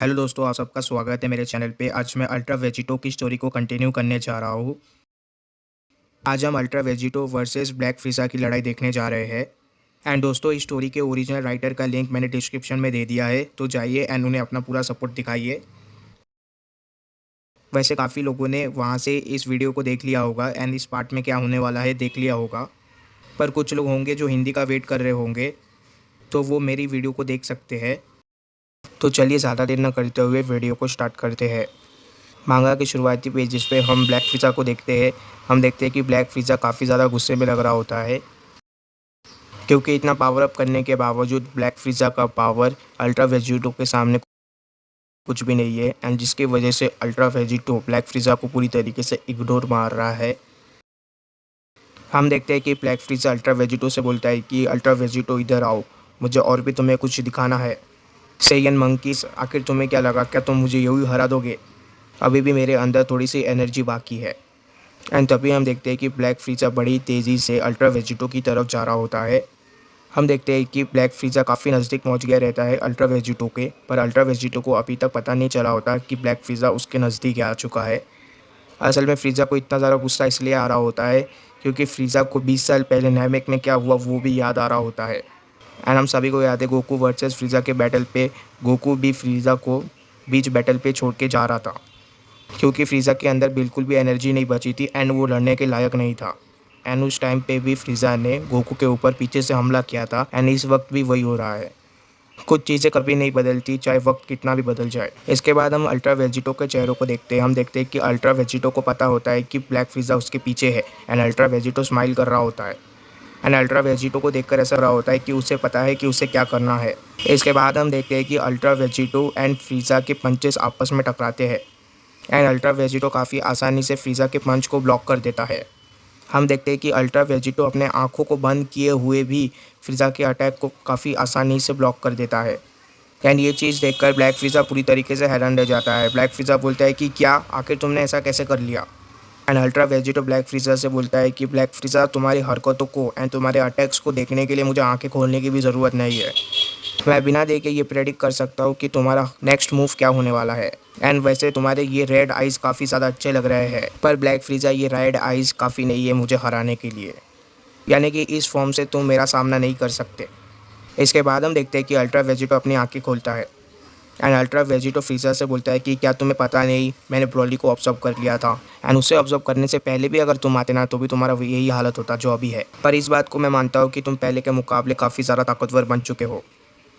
Hello दोस्तों, आप सबका स्वागत है मेरे चैनल पे। आज मैं अल्ट्रा वेजिटो की स्टोरी को कंटिन्यू करने जा रहा हूँ। आज हम अल्ट्रा वेजिटो वर्सेस ब्लैक फ्रीज़ा की लड़ाई देखने जा रहे हैं। एंड दोस्तों, इस स्टोरी के ओरिजिनल राइटर का लिंक मैंने डिस्क्रिप्शन में दे दिया है, तो जाइए एंड उन्हें अपना पूरा सपोर्ट दिखाइए। वैसे काफ़ी लोगों ने वहाँ से इस वीडियो को देख लिया होगा एंड इस पार्ट में क्या होने वाला है देख लिया होगा, पर कुछ लोग होंगे जो हिंदी का वेट कर रहे होंगे, तो वो मेरी वीडियो को देख सकते हैं। तो चलिए ज़्यादा देर न करते हुए वीडियो को स्टार्ट करते हैं। मांगा के शुरुआती पेजेस पे हम ब्लैक फ़िज़ा को देखते हैं। हम देखते हैं कि ब्लैक फ़िज़ा काफ़ी ज़्यादा गुस्से में लग रहा होता है, क्योंकि इतना पावर अप करने के बावजूद ब्लैक फ़िज़ा का पावर अल्ट्रा वेजिटो के सामने कुछ भी नहीं है, एंड जिसकी वजह से अल्ट्रा वेजिटो ब्लैक फ़िज़ा को पूरी तरीके से इग्नोर मार रहा है। हम देखते हैं कि ब्लैक फ़िज़ा अल्ट्रा वेजिटो से बोलता है कि अल्ट्रा वेजिटो इधर आओ, मुझे और भी तुम्हें कुछ दिखाना है। सेयन मंकीज़, आखिर तुम्हें क्या लगा, क्या तुम मुझे यूँ ही हरा दोगे? अभी भी मेरे अंदर थोड़ी सी एनर्जी बाकी है। एंड तभी हम देखते हैं कि ब्लैक फ़िज़ा बड़ी तेज़ी से अल्ट्रा वेजिटो की तरफ जा रहा होता है। हम देखते हैं कि ब्लैक फ़िज़ा काफ़ी नज़दीक पहुंच गया रहता है अल्ट्रा वेजिटो के, पर अल्ट्रा वेजिटो को अभी तक पता नहीं चला होता कि ब्लैक फ़िज़ा उसके नज़दीक आ चुका है। असल में फ़िज़ा को इतना ज़्यादा गुस्सा इसलिए आ रहा होता है क्योंकि फ़िज़ा को 20 साल पहले नामेक में क्या हुआ वो भी याद आ रहा होता है। एंड हम सभी को याद है गोकू वर्सेस फ़िज़ा के बैटल पे गोकू भी फ़िज़ा को बीच बैटल पे छोड़ के जा रहा था, क्योंकि फ्रीज़ा के अंदर बिल्कुल भी एनर्जी नहीं बची थी एंड वो लड़ने के लायक नहीं था। एंड उस टाइम पे भी फ्रीज़ा ने गोकू के ऊपर पीछे से हमला किया था एंड इस वक्त भी वही हो रहा है। कुछ चीज़ें कभी नहीं बदलती, चाहे वक्त कितना भी बदल जाए। इसके बाद हम अल्ट्रा वेजिटो के चेहरों को देखते हैं। हम देखते हैं कि अल्ट्रा वेजिटो को पता होता है कि ब्लैक फ्रीज़ा उसके पीछे है एंड अल्ट्रा वेजिटो स्माइल कर रहा होता है। एंड अल्ट्रा वेजिटो को देखकर ऐसा रहा होता है कि उसे पता है कि उसे क्या करना है। इसके बाद हम देखते हैं कि अल्ट्रा वेजिटो एंड फ्रीज़ा के पंचेस आपस में टकराते हैं एंड अल्ट्रा वेजिटो काफ़ी आसानी से फ्रीज़ा के पंच को ब्लॉक कर देता है। हम देखते हैं कि अल्ट्रा वेजिटो अपने आँखों को बंद किए हुए भी फ्रीज़ा के अटैक को काफ़ी आसानी से ब्लॉक कर देता है। एंड ये चीज़ देखकर ब्लैक फ्रीज़ा पूरी तरीके से हैरान रह जाता है। ब्लैक फ्रीज़ा बोलता है कि क्या, आखिर तुमने ऐसा कैसे कर लिया? एंड अल्ट्रा वेजिटो ब्लैक फ्रीज़ा से बोलता है कि ब्लैक फ्रीज़ा, तुम्हारी हरकतों को एंड तुम्हारे अटैक्स को देखने के लिए मुझे आँखें खोलने की भी ज़रूरत नहीं है। मैं बिना देखे ये प्रेडिक्ट कर सकता हूँ कि तुम्हारा नेक्स्ट मूव क्या होने वाला है। एंड वैसे तुम्हारे ये रेड आइज़ काफ़ी ज़्यादा अच्छे लग रहे हैं, पर ब्लैक फ्रीज़ा ये रेड आइज़ काफ़ी नहीं है मुझे हराने के लिए, यानी कि इस फॉर्म से तुम मेरा सामना नहीं कर सकते। इसके बाद हम देखते हैं कि अल्ट्रा वेजिटो अपनी आँखें खोलता है एंड अल्ट्रा वेजिटो फ्रीज़ा से बोलता है कि क्या तुम्हें पता नहीं, मैंने ब्रॉली को ऑब्जर्व कर लिया था एंड उसे ऑब्जर्व करने से पहले भी अगर तुम आते ना तो भी तुम्हारा यही हालत होता जो अभी है। पर इस बात को मैं मानता हूँ कि तुम पहले के मुकाबले काफ़ी ज़्यादा ताकतवर बन चुके हो,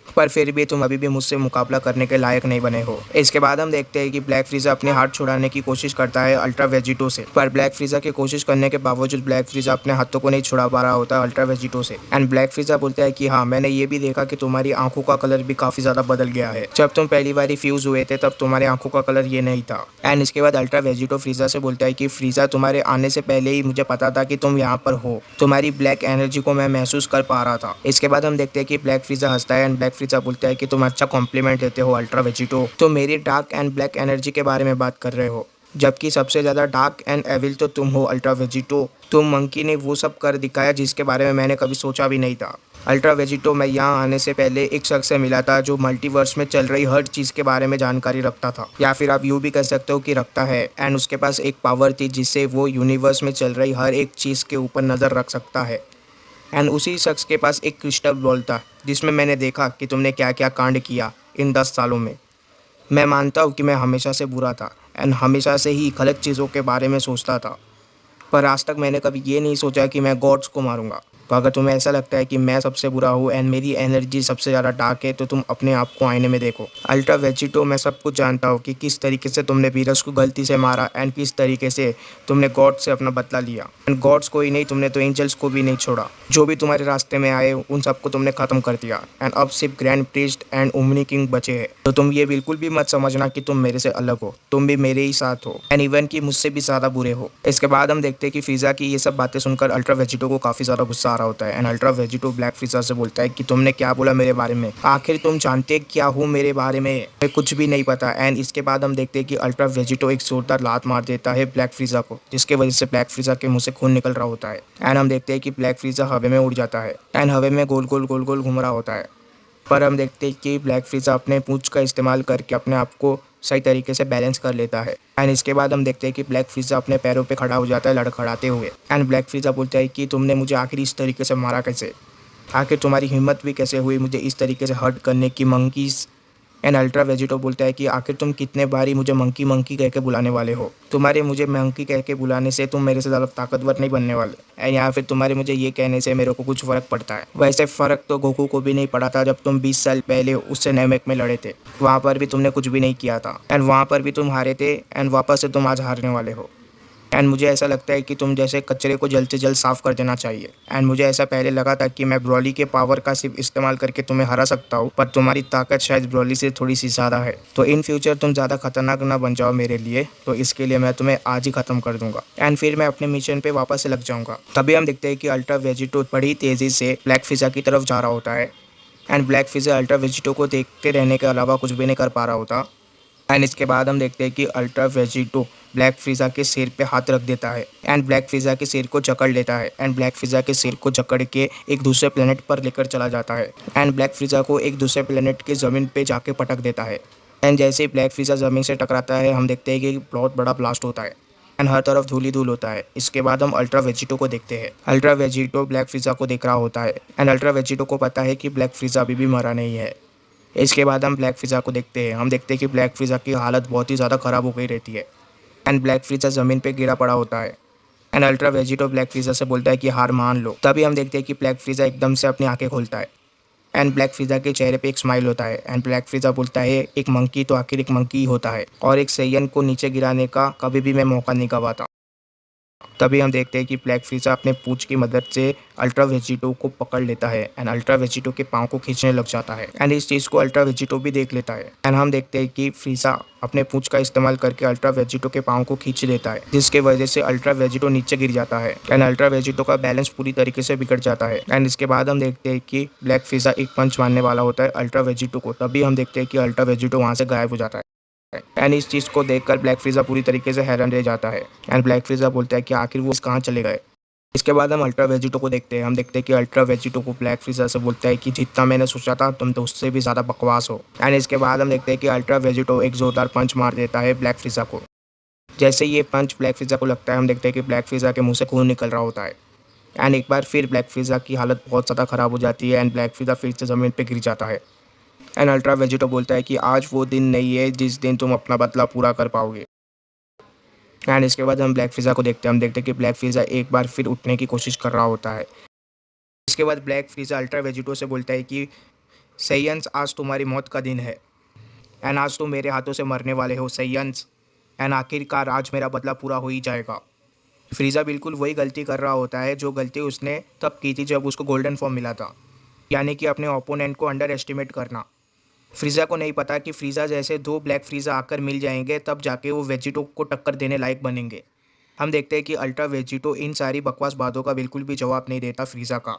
पर फिर भी तुम अभी भी मुझसे मुकाबला करने के लायक नहीं बने हो। इसके बाद हम देखते हैं कि ब्लैक फ्रीज़ा अपने हाथ छुड़ाने की कोशिश करता है अल्ट्रा वेजिटो से, पर ब्लैक फ्रीज़ा की कोशिश करने के बावजूद ब्लैक फ्रीज़ा अपने हाथों को नहीं छुड़ा पा रहा होता अल्ट्रा वेजिटो से। एंड ब्लैक फ्रीज़ा बोलता है कि हाँ, मैंने ये भी देखा कि तुम्हारी आंखों का कलर भी काफ़ी ज़्यादा बदल गया है। जब तुम पहली बार फ्यूज़ हुए थे तब तुम्हारी आंखों का कलर ये नहीं था। एंड इसके बाद अल्ट्रा वेजिटो फ्रीज़ा से बोलता है कि फ्रीज़ा, तुम्हारे आने से पहले ही मुझे पता था कि तुम यहाँ पर हो, तुम्हारी ब्लैक एनर्जी को मैं महसूस कर पा रहा था। इसके बाद हम देखते हैं कि ब्लैक फ्रीज़ा हंसता है एंड ब्लैक फ्रीज़ा बोलता है कि तुम अच्छा कॉम्प्लीमेंट देते हो अल्ट्रा वेजिटो, तो मेरी डार्क एंड ब्लैक एनर्जी के बारे में बात कर रहे हो, जबकि सबसे ज़्यादा डार्क एंड एविल तो तुम हो अल्ट्रा वेजिटो। तुम मंकी ने वो सब कर दिखाया जिसके बारे में मैंने कभी सोचा भी नहीं था। अल्ट्रा वेजिटो, मैं यहाँ आने से पहले एक शख्स से मिला था जो मल्टीवर्स में चल रही हर चीज़ के बारे में जानकारी रखता था, या फिर आप यूँ भी कह सकते हो कि रखता है। एंड उसके पास एक पावर थी जिससे वो यूनिवर्स में चल रही हर एक चीज़ के ऊपर नज़र रख सकता है। एंड उसी शख्स के पास एक क्रिस्टल बॉल था जिसमें मैंने देखा कि तुमने क्या क्या कांड किया इन 10 सालों में। मैं मानता हूँ कि मैं हमेशा से बुरा था एंड हमेशा से ही गलत चीज़ों के बारे में सोचता था, पर आज तक मैंने कभी ये नहीं सोचा कि मैं गॉड्स को मारूंगा। तो अगर तुम्हें ऐसा लगता है कि मैं सबसे बुरा हूँ एंड मेरी एनर्जी सबसे ज़्यादा डार्क है, तो तुम अपने आप को आईने में देखो। अल्ट्रा वेजिटो, मैं सब कुछ जानता हूँ कि किस तरीके से तुमने वीरस को गलती से मारा एंड किस तरीके से तुमने गॉड से अपना बदला लिया। एंड गॉड्स को ही नहीं, तुमने तो एंजल्स को भी नहीं छोड़ा। जो भी तुम्हारे रास्ते में आए उन सबको तुमने ख़त्म कर दिया एंड अब सिर्फ grand priest and omni king बचे हैं। तो तुम ये बिल्कुल भी मत समझना कि तुम मेरे से अलग हो, तुम भी मेरे ही साथ हो एंड इवन कि मुझसे भी ज़्यादा बुरे हो। इसके बाद हम देखते हैं कि फ्रीज़ा की ये सब बातें सुनकर अल्ट्रा वेजिटो को काफ़ी ज़्यादा गुस्सा आ रहा होता है एंड अल्ट्रा वेजिटो ब्लैक फ्रीज़ा से बोलता है कि तुमने क्या बोला मेरे बारे में, आखिर तुम जानते क्या हो मेरे बारे में? मैं कुछ भी नहीं पता। एंड इसके बाद हम देखते हैं कि अल्ट्रा वेजिटो एक जोरदार लात मार देता है ब्लैक फ्रीज़ा को, जिसके वजह से ब्लैक फ्रीज़ा के मुंह से खून निकल रहा होता है। एंड हम देखते हैं कि ब्लैक फ्रीज़ा हवा में उड़ जाता है एंड हवा में गोल गोल घूम रहा होता है। पर हम देखते हैं कि ब्लैक फ्रीज़ा अपने पूंछ का इस्तेमाल करके अपने आप को सही तरीके से बैलेंस कर लेता है। एंड इसके बाद हम देखते हैं कि ब्लैक फ्रीज़ा अपने पैरों पे खड़ा हो जाता है लड़खड़ाते हुए। एंड ब्लैक फ्रीज़ा बोलता है कि तुमने मुझे आखिर इस तरीके से मारा कैसे? आखिर तुम्हारी हिम्मत भी कैसे हुई मुझे इस तरीके से हर्ट करने की मंकीज़। एंड अल्ट्रा वेजिटो बोलता है कि आखिर तुम कितने बारी मुझे मंकी मंकी कह के बुलाने वाले हो? तुम्हारे मुझे मंकी कह के बुलाने से तुम मेरे से ज़्यादा ताकतवर नहीं बनने वाले। एंड या फिर तुम्हारे मुझे ये कहने से मेरे को कुछ फ़र्क पड़ता है। वैसे फ़र्क तो गोकू को भी नहीं पड़ा था जब तुम 20 साल पहले उससे नैमेक में लड़े थे। वहाँ पर भी तुमने कुछ भी नहीं किया था। एंड वहाँ पर भी तुम हारे थे एंड वापस से तुम आज हारने वाले हो। एंड मुझे ऐसा लगता है कि तुम जैसे कचरे को जल्द से जल्द साफ़ कर देना चाहिए। एंड मुझे ऐसा पहले लगा था कि मैं ब्रॉली के पावर का सिर्फ इस्तेमाल करके तुम्हें हरा सकता हूँ, पर तुम्हारी ताकत शायद ब्रॉली से थोड़ी सी ज़्यादा है। तो इन फ्यूचर तुम ज़्यादा खतरनाक ना बन जाओ मेरे लिए, तो इसके लिए मैं तुम्हें आज ही ख़त्म कर दूंगा। एंड फिर मैं अपने मिशन पे वापस से लग जाऊंगा। तभी हम देखते हैं कि अल्ट्रा वेजिटो बड़ी तेज़ी से ब्लैक फिज़ा की तरफ जा रहा होता है। And black Fiza ultra Vegito को देखते रहने के अलावा कुछ भी नहीं कर पा रहा होता। एंड इसके बाद हम देखते हैं कि अल्ट्रा वेजिटो ब्लैक फिज़ा के सिर पे हाथ रख देता है एंड ब्लैक फिज़ा के सिर को जकड़ लेता है। एंड ब्लैक फिज़ा के सिर को जकड़ के एक दूसरे प्लेनेट पर लेकर चला जाता है। एंड ब्लैक फिज़ा को एक दूसरे प्लेनेट के ज़मीन पे जाके पटक देता है। एंड जैसे ही ब्लैक फिज़ा ज़मीन से टकराता है हम देखते हैं कि बहुत बड़ा ब्लास्ट होता है एंड हर तरफ धूल ही धूल होता है। इसके बाद हम अल्ट्रा वेजिटो को देखते हैं। अल्ट्रा वेजिटो ब्लैक फिज़ा को देख रहा होता है एंड अल्ट्रा वेजिटो को पता है कि ब्लैक फिज़ा अभी भी मरा नहीं है। इसके बाद हम ब्लैक फिज़ा को देखते हैं। हम देखते हैं कि ब्लैक फिज़ा की हालत बहुत ही ज़्यादा ख़राब हो गई रहती है एंड ब्लैक फिज़ा ज़मीन पे गिरा पड़ा होता है। एंड अल्ट्रा वेजिटो ब्लैक फिज़ा से बोलता है कि हार मान लो। तभी हम देखते हैं कि ब्लैक फिज़ा एकदम से अपनी आंखें खोलता है एंड ब्लैक फिज़ा के चेहरे पे एक स्माइल होता है। एंड ब्लैक फिज़ा बोलता है एक मंकी तो आखिर एक मंकी ही होता है और एक सैयन को नीचे गिराने का कभी भी मैं मौका नहीं गंवाता। तभी हम देखते हैं कि ब्लैक फिज़ा अपने पूंछ की मदद से अल्ट्रा वेजिटो को पकड़ लेता है एंड अल्ट्रा वेजिटो के पाँव को खींचने लग जाता है। एंड इस चीज़ को अल्ट्रा वेजिटो भी देख लेता है एंड हम देखते हैं कि फिज़ा अपने पूंछ का इस्तेमाल करके अल्ट्रा वेजिटो के पाँव को खींच देता है, जिसके वजह से अल्ट्रा वेजिटो नीचे गिर जाता है एंड अल्ट्रा वेजिटो का बैलेंस पूरी तरीके से बिगड़ जाता है। एंड इसके बाद हम देखते हैं कि ब्लैक फिज़ा एक पंच मारने वाला होता है अल्ट्रा वेजिटो को। तभी हम देखते हैं कि अल्ट्रा वेजिटो वहाँ से गायब हो जाता है एंड इस चीज़ को देखकर ब्लैक फिज़ा पूरी तरीके से हैरान रह जाता है एंड ब्लैक फिज़ा बोलता है कि आखिर वो कहाँ चले गए। इसके बाद हम अल्ट्रा वेजिटो को देखते हैं। हम देखते हैं कि अल्ट्रा वेजिटो को ब्लैक फिज़ा से बोलता है कि जितना मैंने सोचा था तुम तो उससे भी ज़्यादा बकवास हो। एंड इसके बाद हम देखते हैं कि अल्ट्रा वेजिटो एक ज़ोरदार पंच मार देता है ब्लैक फिज़ा को। जैसे ही ये पंच ब्लैक फिज़ा को लगता है हम देखते हैं कि ब्लैक फिज़ा के मुंह से खून निकल रहा होता है एंड एक बार फिर ब्लैक फिज़ा की हालत बहुत ज़्यादा ख़राब हो जाती है एंड ब्लैक फिज़ा फिर से ज़मीन पर गिर जाता है। एंड अल्ट्रा वेजिटो बोलता है कि आज वो दिन नहीं है जिस दिन तुम अपना बदला पूरा कर पाओगे। एंड इसके बाद हम ब्लैक फिज़ा को देखते हैं। हम देखते हैं कि ब्लैक फिज़ा एक बार फिर उठने की कोशिश कर रहा होता है। इसके बाद ब्लैक फिज़ा अल्ट्रा वेजिटो से बोलता है कि सैयंस आज तुम्हारी मौत का दिन है एंड आज तुम मेरे हाथों से मरने वाले हो सैयंस। एंड आखिरकार आज मेरा बदला पूरा हो ही जाएगा। फ्रीज़ा बिल्कुल वही गलती कर रहा होता है जो गलती उसने तब की थी जब उसको गोल्डन फॉर्म मिला था, यानी कि अपने ओपोनेंट को अंडर एस्टिमेट करना। फ्रीज़ा को नहीं पता कि फ्रीज़ा जैसे दो ब्लैक फ्रीज़ा आकर मिल जाएंगे तब जाके वो वेजिटो को टक्कर देने लायक बनेंगे। हम देखते हैं कि अल्ट्रा वेजिटो इन सारी बकवास बातों का बिल्कुल भी जवाब नहीं देता फ्रीज़ा का।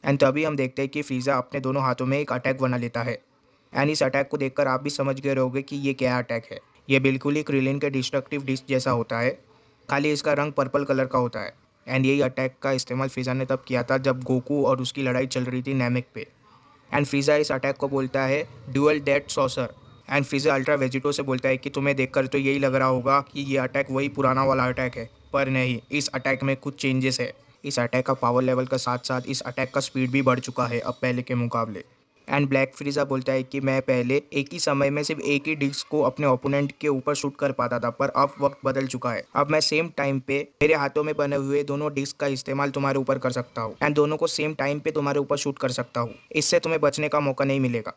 एंड तभी हम देखते हैं कि फ्रीज़ा अपने दोनों हाथों में एक अटैक बना लेता है एंड इस अटैक को देखकर आप भी समझ गए रहोगे कि ये क्या अटैक है। ये बिल्कुल ही क्रिलिन के डिस्ट्रक्टिव डिस्क जैसा होता है, खाली इसका रंग पर्पल कलर का होता है। एंड यही अटैक का इस्तेमाल फ्रीज़ा ने तब किया था जब गोकू और उसकी लड़ाई चल रही थी नैमिक पे। एंड फ्रीज़ा इस अटैक को बोलता है dual death saucer. And फ्रीज़ा ultra Vegito से बोलता है कि तुम्हें देखकर तो यही लग रहा होगा कि ये अटैक वही पुराना वाला अटैक है, पर नहीं, इस अटैक में कुछ चेंजेस है। इस अटैक का पावर लेवल के साथ साथ इस अटैक का स्पीड भी बढ़ चुका है अब पहले के मुकाबले। एंड ब्लैक फ्रीज़ा बोलता है कि मैं पहले एक ही समय में सिर्फ एक ही डिस्क को अपने ओपोनेंट के ऊपर शूट कर पाता था, पर अब वक्त बदल चुका है। अब मैं सेम टाइम पे मेरे हाथों में बने हुए दोनों डिस्क का इस्तेमाल तुम्हारे ऊपर कर सकता हूँ एंड दोनों को सेम टाइम पे तुम्हारे ऊपर शूट कर सकता हूँ। इससे तुम्हें बचने का मौका नहीं मिलेगा।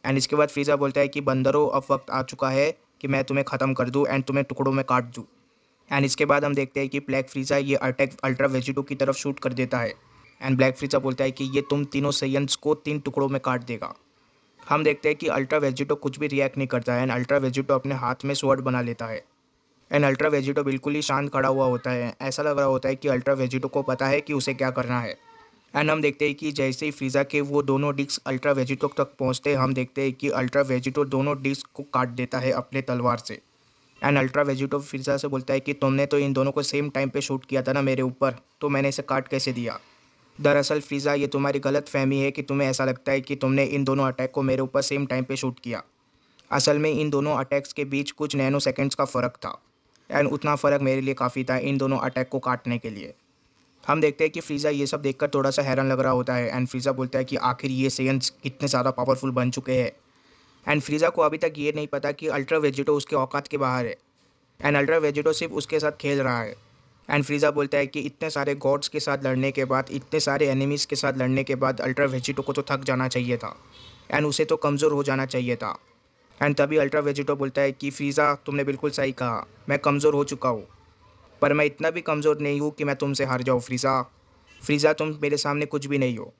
एंड इसके बाद फ्रीज़ा बोलता है कि बंदरों अब वक्त आ चुका है कि मैं तुम्हें ख़त्म कर दूँ एंड तुम्हें टुकड़ों में काट दूँ। एंड इसके बाद हम देखते हैं कि ब्लैक फ्रीज़ा ये अटैक अल्ट्रा वेजिटो की तरफ शूट कर देता है एंड ब्लैक फ्रीज़ा बोलता है कि ये तुम तीनों सैयंस को 3 टुकड़ों में काट देगा। हम देखते हैं कि अल्ट्रा वेजिटो कुछ भी रिएक्ट नहीं करता है एंड अल्ट्रा वेजिटो अपने हाथ में स्वॉर्ड बना लेता है एंड अल्ट्रा वेजिटो बिल्कुल ही शांत खड़ा हुआ होता है। ऐसा लग रहा होता है कि अल्ट्रा वेजिटो को पता है कि उसे क्या करना है। एंड हम देखते हैं कि जैसे ही फ्रीज़ा के वो दोनों डिस्क अल्ट्रा वेजिटो तक पहुंचते हैं हम देखते हैं कि अल्ट्रा वेजिटो दोनों डिस्क को काट देता है अपने तलवार से। एंड अल्ट्रा वेजिटो फ्रीज़ा से बोलता है कि तुमने तो इन दोनों को सेम टाइम पे शूट किया था ना मेरे ऊपर, तो मैंने इसे काट कैसे दिया। दरअसल फ्रीज़ा, ये तुम्हारी गलत फहमी है कि तुम्हें ऐसा लगता है कि तुमने इन दोनों अटैक को मेरे ऊपर सेम टाइम पे शूट किया। असल में इन दोनों अटैक्स के बीच कुछ नैनो सेकंड्स का फ़र्क था, एंड उतना फ़र्क मेरे लिए काफ़ी था इन दोनों अटैक को काटने के लिए। हम देखते हैं कि फ्रीज़ा ये सब देखकर थोड़ा-सा हैरान लग रहा होता है, एंड फ्रीज़ा बोलता है कि आखिर ये सेयन्स कितने ज़्यादा पावरफुल बन चुके हैं। एंड फ्रीज़ा को अभी तक ये नहीं पता कि अल्ट्रा वेजिटो उसके औकात के बाहर है, एंड अल्ट्रा वेजिटो सिर्फ उसके साथ खेल रहा है। एंड फ्रीज़ा बोलता है कि इतने सारे गॉड्स के साथ लड़ने के बाद, इतने सारे एनिमीज़ के साथ लड़ने के बाद अल्ट्रा वेजिटो को तो थक जाना चाहिए था, एंड उसे तो कमज़ोर हो जाना चाहिए था। एंड तभी अल्ट्रा वेजिटो बोलता है कि फ्रीज़ा, तुमने बिल्कुल सही कहा, मैं कमज़ोर हो चुका हूँ, पर मैं इतना भी कमज़ोर नहीं हूँ कि मैं तुमसे हार जाऊँ फ्रीज़ा। फ्रीज़ा, तुम मेरे सामने कुछ भी नहीं हो,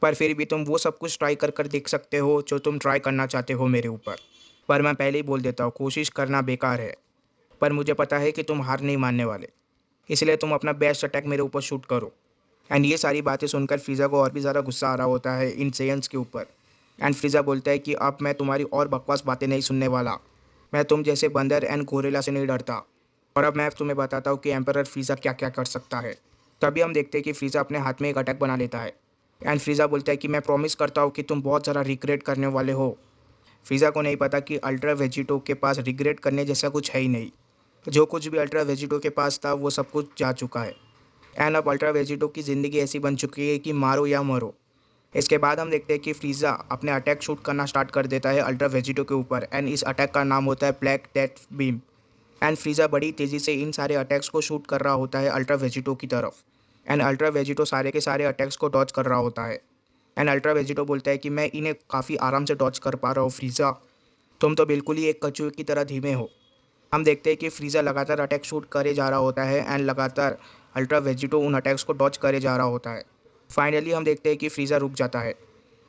पर फिर भी तुम वो सब कुछ ट्राई कर कर देख सकते हो जो तुम ट्राई करना चाहते हो मेरे ऊपर। पर मैं पहले ही बोल देता हूँ, कोशिश करना बेकार है, पर मुझे पता है कि तुम हार नहीं मानने वाले, इसलिए तुम अपना बेस्ट अटैक मेरे ऊपर शूट करो। एंड ये सारी बातें सुनकर फ्रीज़ा को और भी ज़्यादा गुस्सा आ रहा होता है इन सेयन्स के ऊपर। एंड फ्रीज़ा बोलता है कि अब मैं तुम्हारी और बकवास बातें नहीं सुनने वाला। मैं तुम जैसे बंदर एंड गोरिल्ला से नहीं डरता, और अब मैं तुम्हें बताता हूँ कि एम्परर फ्रीज़ा क्या क्या कर सकता है। तभी हम देखते हैं कि फ्रीज़ा अपने हाथ में एक अटैक बना लेता है, एंड फ्रीज़ा बोलता है कि मैं प्रॉमिस करता हूँ कि तुम बहुत ज़्यादा रिग्रेट करने वाले हो। फ्रीज़ा को नहीं पता कि अल्ट्रा वेजिटो के पास रिग्रेट करने जैसा कुछ है ही नहीं। जो कुछ भी अल्ट्रा वेजिटो के पास था वो सब कुछ जा चुका है, एंड अब अल्ट्रा वेजिटो की ज़िंदगी ऐसी बन चुकी है कि मारो या मरो। इसके बाद हम देखते हैं कि फ्रीज़ा अपने अटैक शूट करना स्टार्ट कर देता है अल्ट्रा वेजिटो के ऊपर, एंड इस अटैक का नाम होता है ब्लैक डेथ बीम। एंड फ्रीज़ा बड़ी तेज़ी से इन सारे अटैक्स को शूट कर रहा होता है अल्ट्रा वेजिटो की तरफ, एंड अल्ट्रा वेजिटो सारे के सारे अटैक्स को डॉज कर रहा होता है। एंड अल्ट्रा वेजिटो बोलता है कि मैं इन्हें काफ़ी आराम से डॉज कर पा रहा हूँ फ्रीज़ा, तुम तो बिल्कुल ही एक कछुए की तरह धीमे हो। हम देखते हैं कि फ्रीज़ा लगातार अटैक शूट करे जा रहा होता है, एंड लगातार अल्ट्रा वेजिटो उन अटैक्स को डॉज करे जा रहा होता है। फाइनली हम देखते हैं कि फ्रीज़ा रुक जाता है,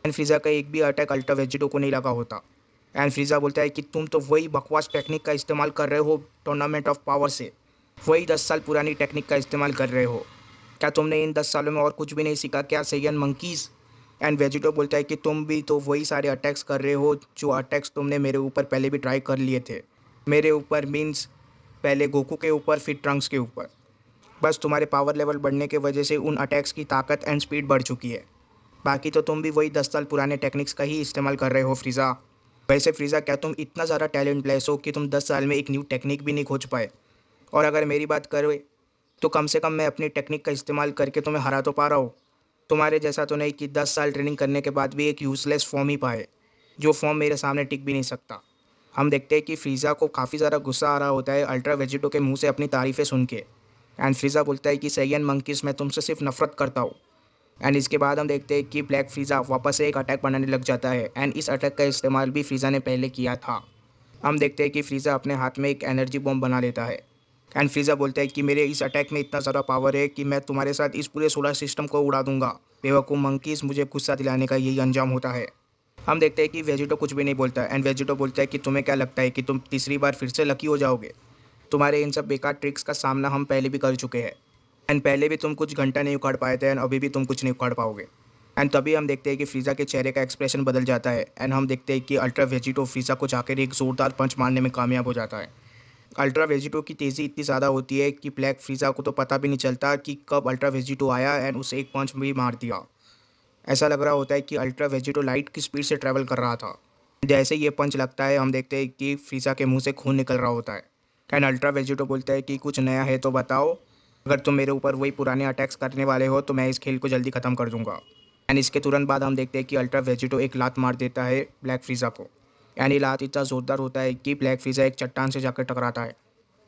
एंड फ्रीज़ा का एक भी अटैक अल्ट्रा वेजिटो को नहीं लगा होता। एंड फ्रीज़ा बोलता है कि तुम तो वही बकवास टेक्निक का इस्तेमाल कर रहे हो टूर्नामेंट ऑफ पावर से, वही 10 साल पुरानी टेक्निक का इस्तेमाल कर रहे हो। क्या तुमने इन 10 सालों में और कुछ भी नहीं सीखा क्या, सैयन मंकीज़? एंड वेजिटो बोलता है कि तुम भी तो वही सारे अटैक्स कर रहे हो जो अटैक्स तुमने मेरे ऊपर पहले भी ट्राई कर लिए थे। मेरे ऊपर मीन्स पहले गोकू के ऊपर, फिर ट्रंक्स के ऊपर। बस तुम्हारे पावर लेवल बढ़ने की वजह से उन अटैक्स की ताकत एंड स्पीड बढ़ चुकी है। बाकी तो तुम भी वही 10 साल पुराने टेक्निक्स का ही इस्तेमाल कर रहे हो फ्रीज़ा। वैसे फ्रीज़ा, क्या तुम इतना ज़्यादा टैलेंटलेस हो कि तुम 10 साल में एक न्यू टेक्निक भी नहीं खोज पाए? और अगर मेरी बात करें तो कम से कम मैं अपनी टेक्निक का इस्तेमाल करके तुम्हें हरा तो पा रहा हूँ। तुम्हारे जैसा तो नहीं कि 10 साल ट्रेनिंग करने के बाद भी एक यूज़लेस फॉर्म ही पाए, जो फॉर्म मेरे सामने टिक भी नहीं सकता। हम देखते हैं कि फ्रीज़ा को काफ़ी ज़्यादा गुस्सा आ रहा होता है अल्ट्रा वेजिटो के मुंह से अपनी तारीफ़ें सुन के। एंड फ्रीज़ा बोलता है कि सैयन मंकीज़, मैं तुमसे सिर्फ नफ़रत करता हूँ। एंड इसके बाद हम देखते हैं कि ब्लैक फ्रीज़ा वापस से एक अटैक बनाने लग जाता है, एंड इस अटैक का इस्तेमाल भी फ्रीज़ा ने पहले किया था। हम देखते हैं कि फ्रीज़ा अपने हाथ में एक एनर्जी बॉम्ब बना लेता है, एंड फ्रीज़ा बोलता है कि मेरे इस अटैक में इतना ज़्यादा पावर है कि मैं तुम्हारे साथ इस पूरे सोलर सिस्टम को उड़ा दूंगा। बेवकूफ़ मंकीज़, मुझे गुस्सा दिलाने का यही अंजाम होता है। हम देखते हैं कि वेजिटो कुछ भी नहीं बोलता, एंड वेजिटो बोलता है कि तुम्हें क्या लगता है कि तुम तीसरी बार फिर से लकी हो जाओगे? तुम्हारे इन सब बेकार ट्रिक्स का सामना हम पहले भी कर चुके हैं, एंड पहले भी तुम कुछ घंटा नहीं उखाड़ पाए थे, एंड अभी भी तुम कुछ नहीं उखाड़ पाओगे। एंड तभी हम देखते हैं कि फ्रीज़ा के चेहरे का एक्सप्रेशन बदल जाता है, एंड हम देखते हैं कि अल्ट्रा वेजिटो फ्रीज़ा को जाकर एक ज़ोरदार पंच मारने में कामयाब हो जाता है। अल्ट्रा वेजिटो की तेज़ी इतनी ज़्यादा होती है कि ब्लैक फ्रीज़ा को तो पता भी नहीं चलता कि कब अल्ट्रा वेजिटो आया एंड उसे एक पंच भी मार दिया। ऐसा लग रहा होता है कि अल्ट्रा वेजिटो लाइट की स्पीड से ट्रैवल कर रहा था। जैसे ही ये पंच लगता है, हम देखते हैं कि फ्रीज़ा के मुंह से खून निकल रहा होता है, एंड अल्ट्रा वेजिटो बोलता है कि कुछ नया है तो बताओ। अगर तुम मेरे ऊपर वही पुराने अटैक्स करने वाले हो तो मैं इस खेल को जल्दी ख़त्म कर दूंगा। एंड इसके तुरंत बाद हम देखते हैं कि अल्ट्रा वेजिटो एक लात मार देता है ब्लैक फ्रीज़ा को, एंड ये लात इतना ज़ोरदार होता है कि ब्लैक फ्रीज़ा एक चट्टान से जाकर टकराता है।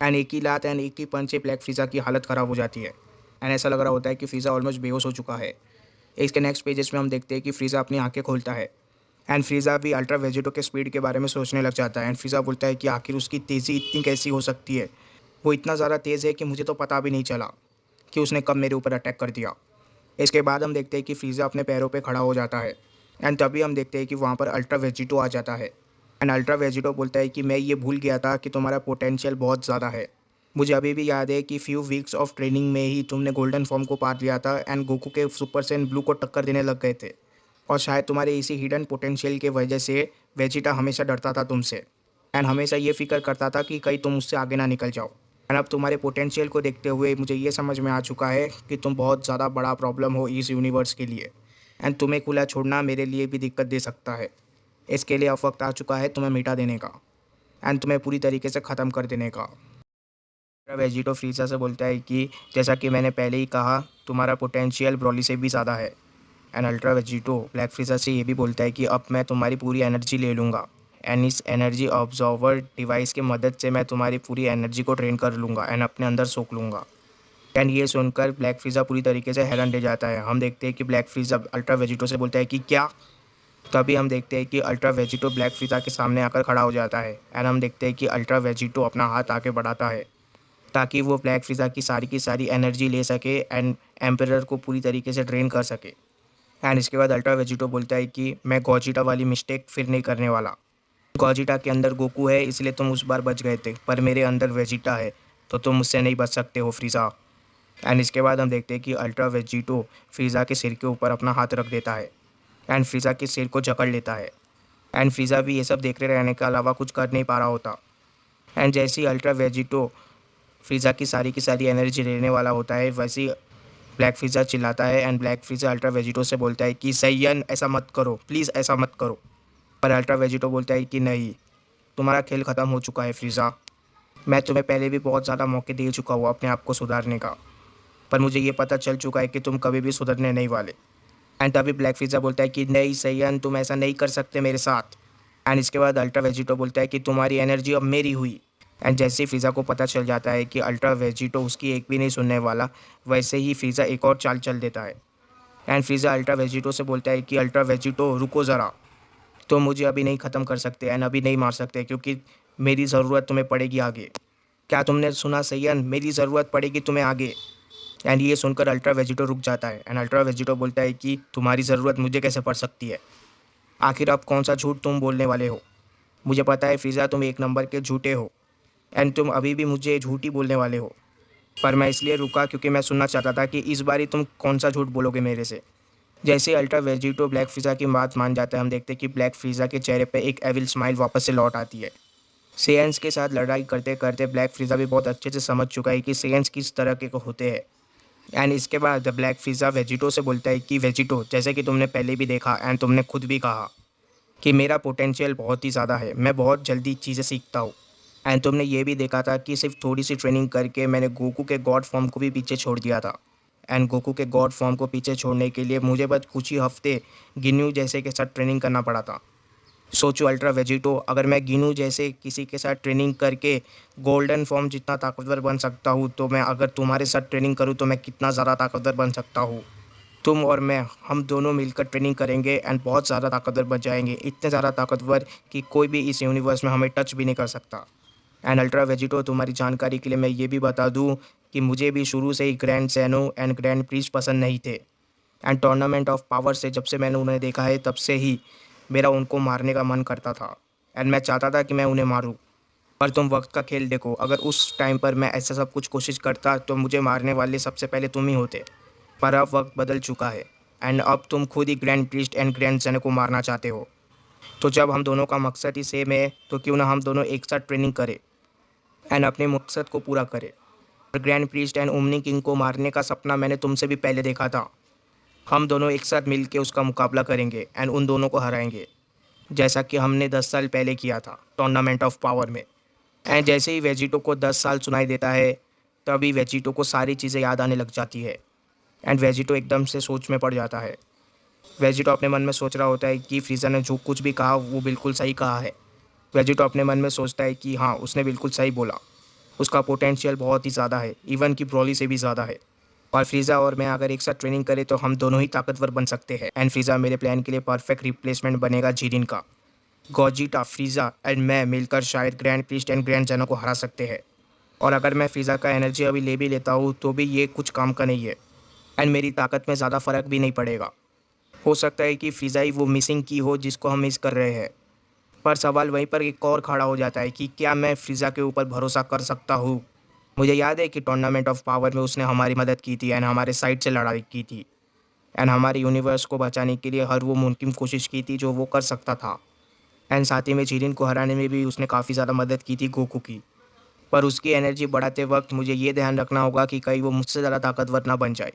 एंड एक ही लात एंड एक ही पंच से ब्लैक फ्रीज़ा की हालत ख़राब हो जाती है, एंड ऐसा लग रहा होता है कि फ्रीज़ा ऑलमोस्ट बेहोश हो चुका है। इसके नेक्स्ट पेजेस में हम देखते हैं कि फ्रीज़ा अपनी आंखें खोलता है, एंड फ्रीज़ा भी अल्ट्रा वेजिटो के स्पीड के बारे में सोचने लग जाता है। एंड फ्रीज़ा बोलता है कि आखिर उसकी तेज़ी इतनी कैसी हो सकती है? वो इतना ज़्यादा तेज़ है कि मुझे तो पता भी नहीं चला कि उसने कब मेरे ऊपर अटैक कर दिया। इसके बाद हम देखते हैं कि फ्रीज़ा अपने पैरों पे खड़ा हो जाता है, एंड तभी हम देखते हैं कि वहाँ पर अल्ट्रा वेजिटो आ जाता है। एंड अल्ट्रा वेजिटो बोलता है कि मैं ये भूल गया था कि तुम्हारा पोटेंशियल बहुत ज़्यादा है। मुझे अभी भी याद है कि फ्यू वीक्स ऑफ ट्रेनिंग में ही तुमने गोल्डन फॉर्म को पार लिया था, एंड गोकू के सुपर सैयन ब्लू को टक्कर देने लग गए थे। और शायद तुम्हारे इसी हिडन पोटेंशियल की वजह से वेजिटा हमेशा डरता था तुमसे, एंड हमेशा ये फ़िक्र करता था कि कहीं तुम उससे आगे ना निकल जाओ। एंड अब तुम्हारे पोटेंशियल को देखते हुए मुझे ये समझ में आ चुका है कि तुम बहुत ज़्यादा बड़ा प्रॉब्लम हो इस यूनिवर्स के लिए। एंड तुम्हें खुला छोड़ना मेरे लिए भी दिक्कत दे सकता है। इसके लिए अब वक्त आ चुका है तुम्हें मिटा देने का एंड तुम्हें पूरी तरीके से ख़त्म कर देने का। वेजिटो फ्रीजा से बोलता है कि जैसा कि मैंने पहले ही कहा, तुम्हारा पोटेंशियल ब्रॉली से भी ज़्यादा है। एंड अल्ट्रा वेजिटो ब्लैक फ्रीजा से ये भी बोलता है कि अब मैं तुम्हारी पूरी एनर्जी ले लूँगा एंड इस एनर्जी ऑब्जॉर्वर डिवाइस की मदद से मैं तुम्हारी पूरी एनर्जी को ड्रेन कर लूँगा एंड अपने अंदर सोख लूँगा। एंड ये सुनकर ब्लैक फ्रीजा पूरी तरीके से हैरान रह जाता है। हम देखते हैं कि ब्लैक फ्रीजा अल्ट्रा वेजिटो से बोलता है कि क्या। तभी हम देखते हैं कि अल्ट्रा वेजिटो ब्लैक फ्रीजा के सामने आकर खड़ा हो जाता है एंड हम देखते हैं कि अल्ट्रा वेजिटो अपना हाथ आगे बढ़ाता है ताकि वो ब्लैक फ्रीजा की सारी एनर्जी ले सके एंड एम्परर को पूरी तरीके से ड्रेन कर सके। एंड इसके बाद अल्ट्रा वेजिटो बोलता है कि मैं गॉजिटा वाली मिस्टेक फिर नहीं करने वाला। गॉजिटा के अंदर गोकू है इसलिए तुम उस बार बच गए थे, पर मेरे अंदर वेजिटा है तो तुम मुझसे नहीं बच सकते हो फ्रीज़ा। एंड इसके बाद हम देखते हैं कि अल्ट्रा वेजिटो फ्रीज़ा के सिर के ऊपर अपना हाथ रख देता है एंड फ्रीज़ा के सिर को जकड़ लेता है। एंड फ्रीज़ा भी ये सब देखते रहने के अलावा कुछ कर नहीं पा रहा होता। एंड जैसे ही अल्ट्रा वेजिटो फ्रीज़ा की सारी एनर्जी लेने वाला होता है, वैसे ही ब्लैक फ्रीज़ा चिल्लाता है एंड ब्लैक फ्रीज़ा अल्ट्रा वेजिटो से बोलता है कि सैयन ऐसा मत करो, प्लीज़ ऐसा मत करो। पर अल्ट्रा वेजिटो बोलता है कि नहीं, तुम्हारा खेल ख़त्म हो चुका है फ्रीज़ा। मैं तुम्हें पहले भी बहुत ज़्यादा मौके दे चुका हूँ अपने आप को सुधारने का, पर मुझे ये पता चल चुका है कि तुम कभी भी सुधरने नहीं वाले। एंड तभी ब्लैक फ्रीज़ा बोलता है कि नहीं सैयन, तुम ऐसा नहीं कर सकते मेरे साथ। एंड इसके बाद अल्ट्रा वेजिटो बोलता है कि तुम्हारी एनर्जी अब मेरी हुई। एंड जैसे ही फ्रीज़ा को पता चल जाता है कि अल्ट्रा वेजिटो उसकी एक भी नहीं सुनने वाला, वैसे ही फ्रीज़ा एक और चाल चल देता है। एंड फ्रीज़ा अल्ट्रा वेजिटो से बोलता है कि अल्ट्रा वेजिटो रुको ज़रा, तो मुझे अभी नहीं ख़त्म कर सकते एंड अभी नहीं मार सकते क्योंकि मेरी ज़रूरत तुम्हें पड़ेगी आगे। क्या तुमने सुना सैयन, मेरी ज़रूरत पड़ेगी तुम्हें आगे। एंड ये सुनकर अल्ट्रा वेजिटो रुक जाता है एंड अल्ट्रा वेजिटो बोलता है कि तुम्हारी ज़रूरत मुझे कैसे पड़ सकती है, आखिर अब कौन सा झूठ तुम बोलने वाले हो। मुझे पता है फ्रीज़ा, तुम एक नंबर के झूठे हो एंड तुम अभी भी मुझे झूठ ही बोलने वाले हो। पर मैं इसलिए रुका क्योंकि मैं सुनना चाहता था कि इस बारी तुम कौन सा झूठ बोलोगे मेरे से। जैसे ही अल्ट्रा वेजिटो ब्लैक फ्रीज़ा की बात मान जाता है, हम देखते हैं कि ब्लैक फ्रीज़ा के चेहरे पे एक एविल स्माइल वापस से लौट आती है। सेयन्स के साथ लड़ाई करते करते ब्लैक फ्रीज़ा भी बहुत अच्छे से समझ चुका है कि सेयन्स किस तरह के होते हैं। एंड इसके बाद ब्लैक फ्रीज़ा वेजिटो से बोलता है कि वेजिटो, जैसे कि तुमने पहले भी देखा एंड तुमने खुद भी कहा कि मेरा पोटेंशियल बहुत ही ज़्यादा है, मैं बहुत जल्दी चीज़ें सीखता हूँ। एंड तुमने ये भी देखा था कि सिर्फ थोड़ी सी ट्रेनिंग करके मैंने गोकू के गॉड फॉर्म को भी पीछे छोड़ दिया था। एंड गोकू के गॉड फॉर्म को पीछे छोड़ने के लिए मुझे बस कुछ ही हफ्ते गिन्यू जैसे के साथ ट्रेनिंग करना पड़ा था। सोचो अल्ट्रा वेजिटो, अगर मैं गिनू जैसे किसी के साथ ट्रेनिंग करके गोल्डन फॉर्म जितना ताकतवर बन सकता हूँ, तो मैं अगर तुम्हारे साथ ट्रेनिंग करूँ तो मैं कितना ज़्यादा ताकतवर बन सकता हूँ। तुम और मैं, हम दोनों मिलकर ट्रेनिंग करेंगे एंड बहुत ज़्यादा ताकतवर बन जाएंगे, इतने ज़्यादा ताकतवर कि कोई भी इस यूनिवर्स में हमें टच भी नहीं कर सकता। एंड अल्ट्रा वेजिटो, तुम्हारी जानकारी के लिए मैं ये भी बता दूँ कि मुझे भी शुरू से ही grand Zeno and grand priest पसंद नहीं थे। एंड टूर्नामेंट ऑफ पावर से जब से मैंने उन्हें देखा है, तब से ही मेरा उनको मारने का मन करता था एंड मैं चाहता था कि मैं उन्हें मारूं। पर तुम वक्त का खेल देखो, अगर उस टाइम पर मैं ऐसा सब कुछ कोशिश करता तो मुझे मारने वाले सबसे पहले तुम ही होते। पर अब वक्त बदल चुका है एंड अब तुम खुद ही grand priest and grand Zeno को मारना चाहते हो। तो जब हम दोनों का मकसद ही सेम है, तो क्यों ना हम दोनों एक साथ ट्रेनिंग करें एंड अपने मकसद को पूरा करें। और grand priest and omni king को मारने का सपना मैंने तुमसे भी पहले देखा था। हम दोनों एक साथ मिलकर उसका मुकाबला करेंगे एंड उन दोनों को हराएंगे, जैसा कि हमने 10 साल पहले किया था टूर्नामेंट ऑफ पावर में। एंड जैसे ही वेजिटो को 10 साल सुनाई देता है, तभी वेजिटो को सारी चीज़ें याद आने लग जाती है एंड वेजिटो एकदम से सोच में पड़ जाता है। वेजिटो अपने मन में सोच रहा होता है कि फ्रीज़ा ने जो कुछ भी कहा वो बिल्कुल सही कहा है। वेजिटो अपने मन में सोचता है कि हाँ, उसने बिल्कुल सही बोला, उसका पोटेंशियल बहुत ही ज़्यादा है, इवन कि ब्रॉली से भी ज़्यादा है। और फ्रीज़ा और मैं अगर एक साथ ट्रेनिंग करें तो हम दोनों ही ताकतवर बन सकते हैं एंड फ्रीज़ा मेरे प्लान के लिए परफेक्ट रिप्लेसमेंट बनेगा जीरिन का। गॉजिटा, फ्रीज़ा एंड मैं मिलकर शायद ग्रैंड प्रीस्ट एंड ग्रैंड जेनो को हरा सकते हैं। और अगर मैं फ्रीज़ा का एनर्जी अभी ले भी लेता हूँ तो भी ये कुछ काम का नहीं है एंड मेरी ताकत में ज़्यादा फ़र्क भी नहीं पड़ेगा। हो सकता है कि फ्रीज़ा ही वो मिसिंग की हो जिसको हम मिस कर रहे हैं। पर सवाल वहीं पर एक और खड़ा हो जाता है कि क्या मैं फ्रीज़ा के ऊपर भरोसा कर सकता हूँ। मुझे याद है कि टूर्नामेंट ऑफ पावर में उसने हमारी मदद की थी एंड हमारे साइड से लड़ाई की थी एंड हमारे यूनिवर्स को बचाने के लिए हर वो मुमकिन कोशिश की थी जो वो कर सकता था। एंड साथ ही में जीरिन को हराने में भी उसने काफ़ी ज़्यादा मदद की थी गोकू की। पर उसकी एनर्जी बढ़ाते वक्त मुझे ये ध्यान रखना होगा कि कहीं वो मुझसे ज़्यादा ताकतवर ना बन जाए।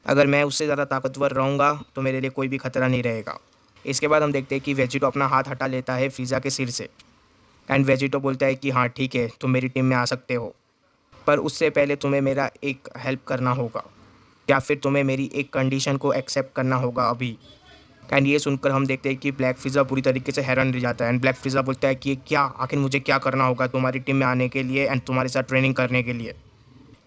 अगर मैं उससे ज़्यादा ताकतवर रहूँगा तो मेरे लिए कोई भी खतरा नहीं रहेगा। इसके बाद हम देखते हैं कि वेजिटो अपना हाथ हटा लेता है फ्रीज़ा के सिर से एंड वेजिटो बोलता है कि हाँ ठीक है, तुम मेरी टीम में आ सकते हो, पर उससे पहले तुम्हें मेरा एक हेल्प करना होगा, या फिर तुम्हें मेरी एक कंडीशन को एक्सेप्ट करना होगा अभी। एंड ये सुनकर हम देखते हैं कि ब्लैक फ्रीज़ा पूरी तरीके से हैरान रह जाता है एंड ब्लैक फ्रीज़ा बोलता है कि क्या, आखिर मुझे क्या करना होगा तुम्हारी टीम में आने के लिए एंड तुम्हारे साथ ट्रेनिंग करने के लिए।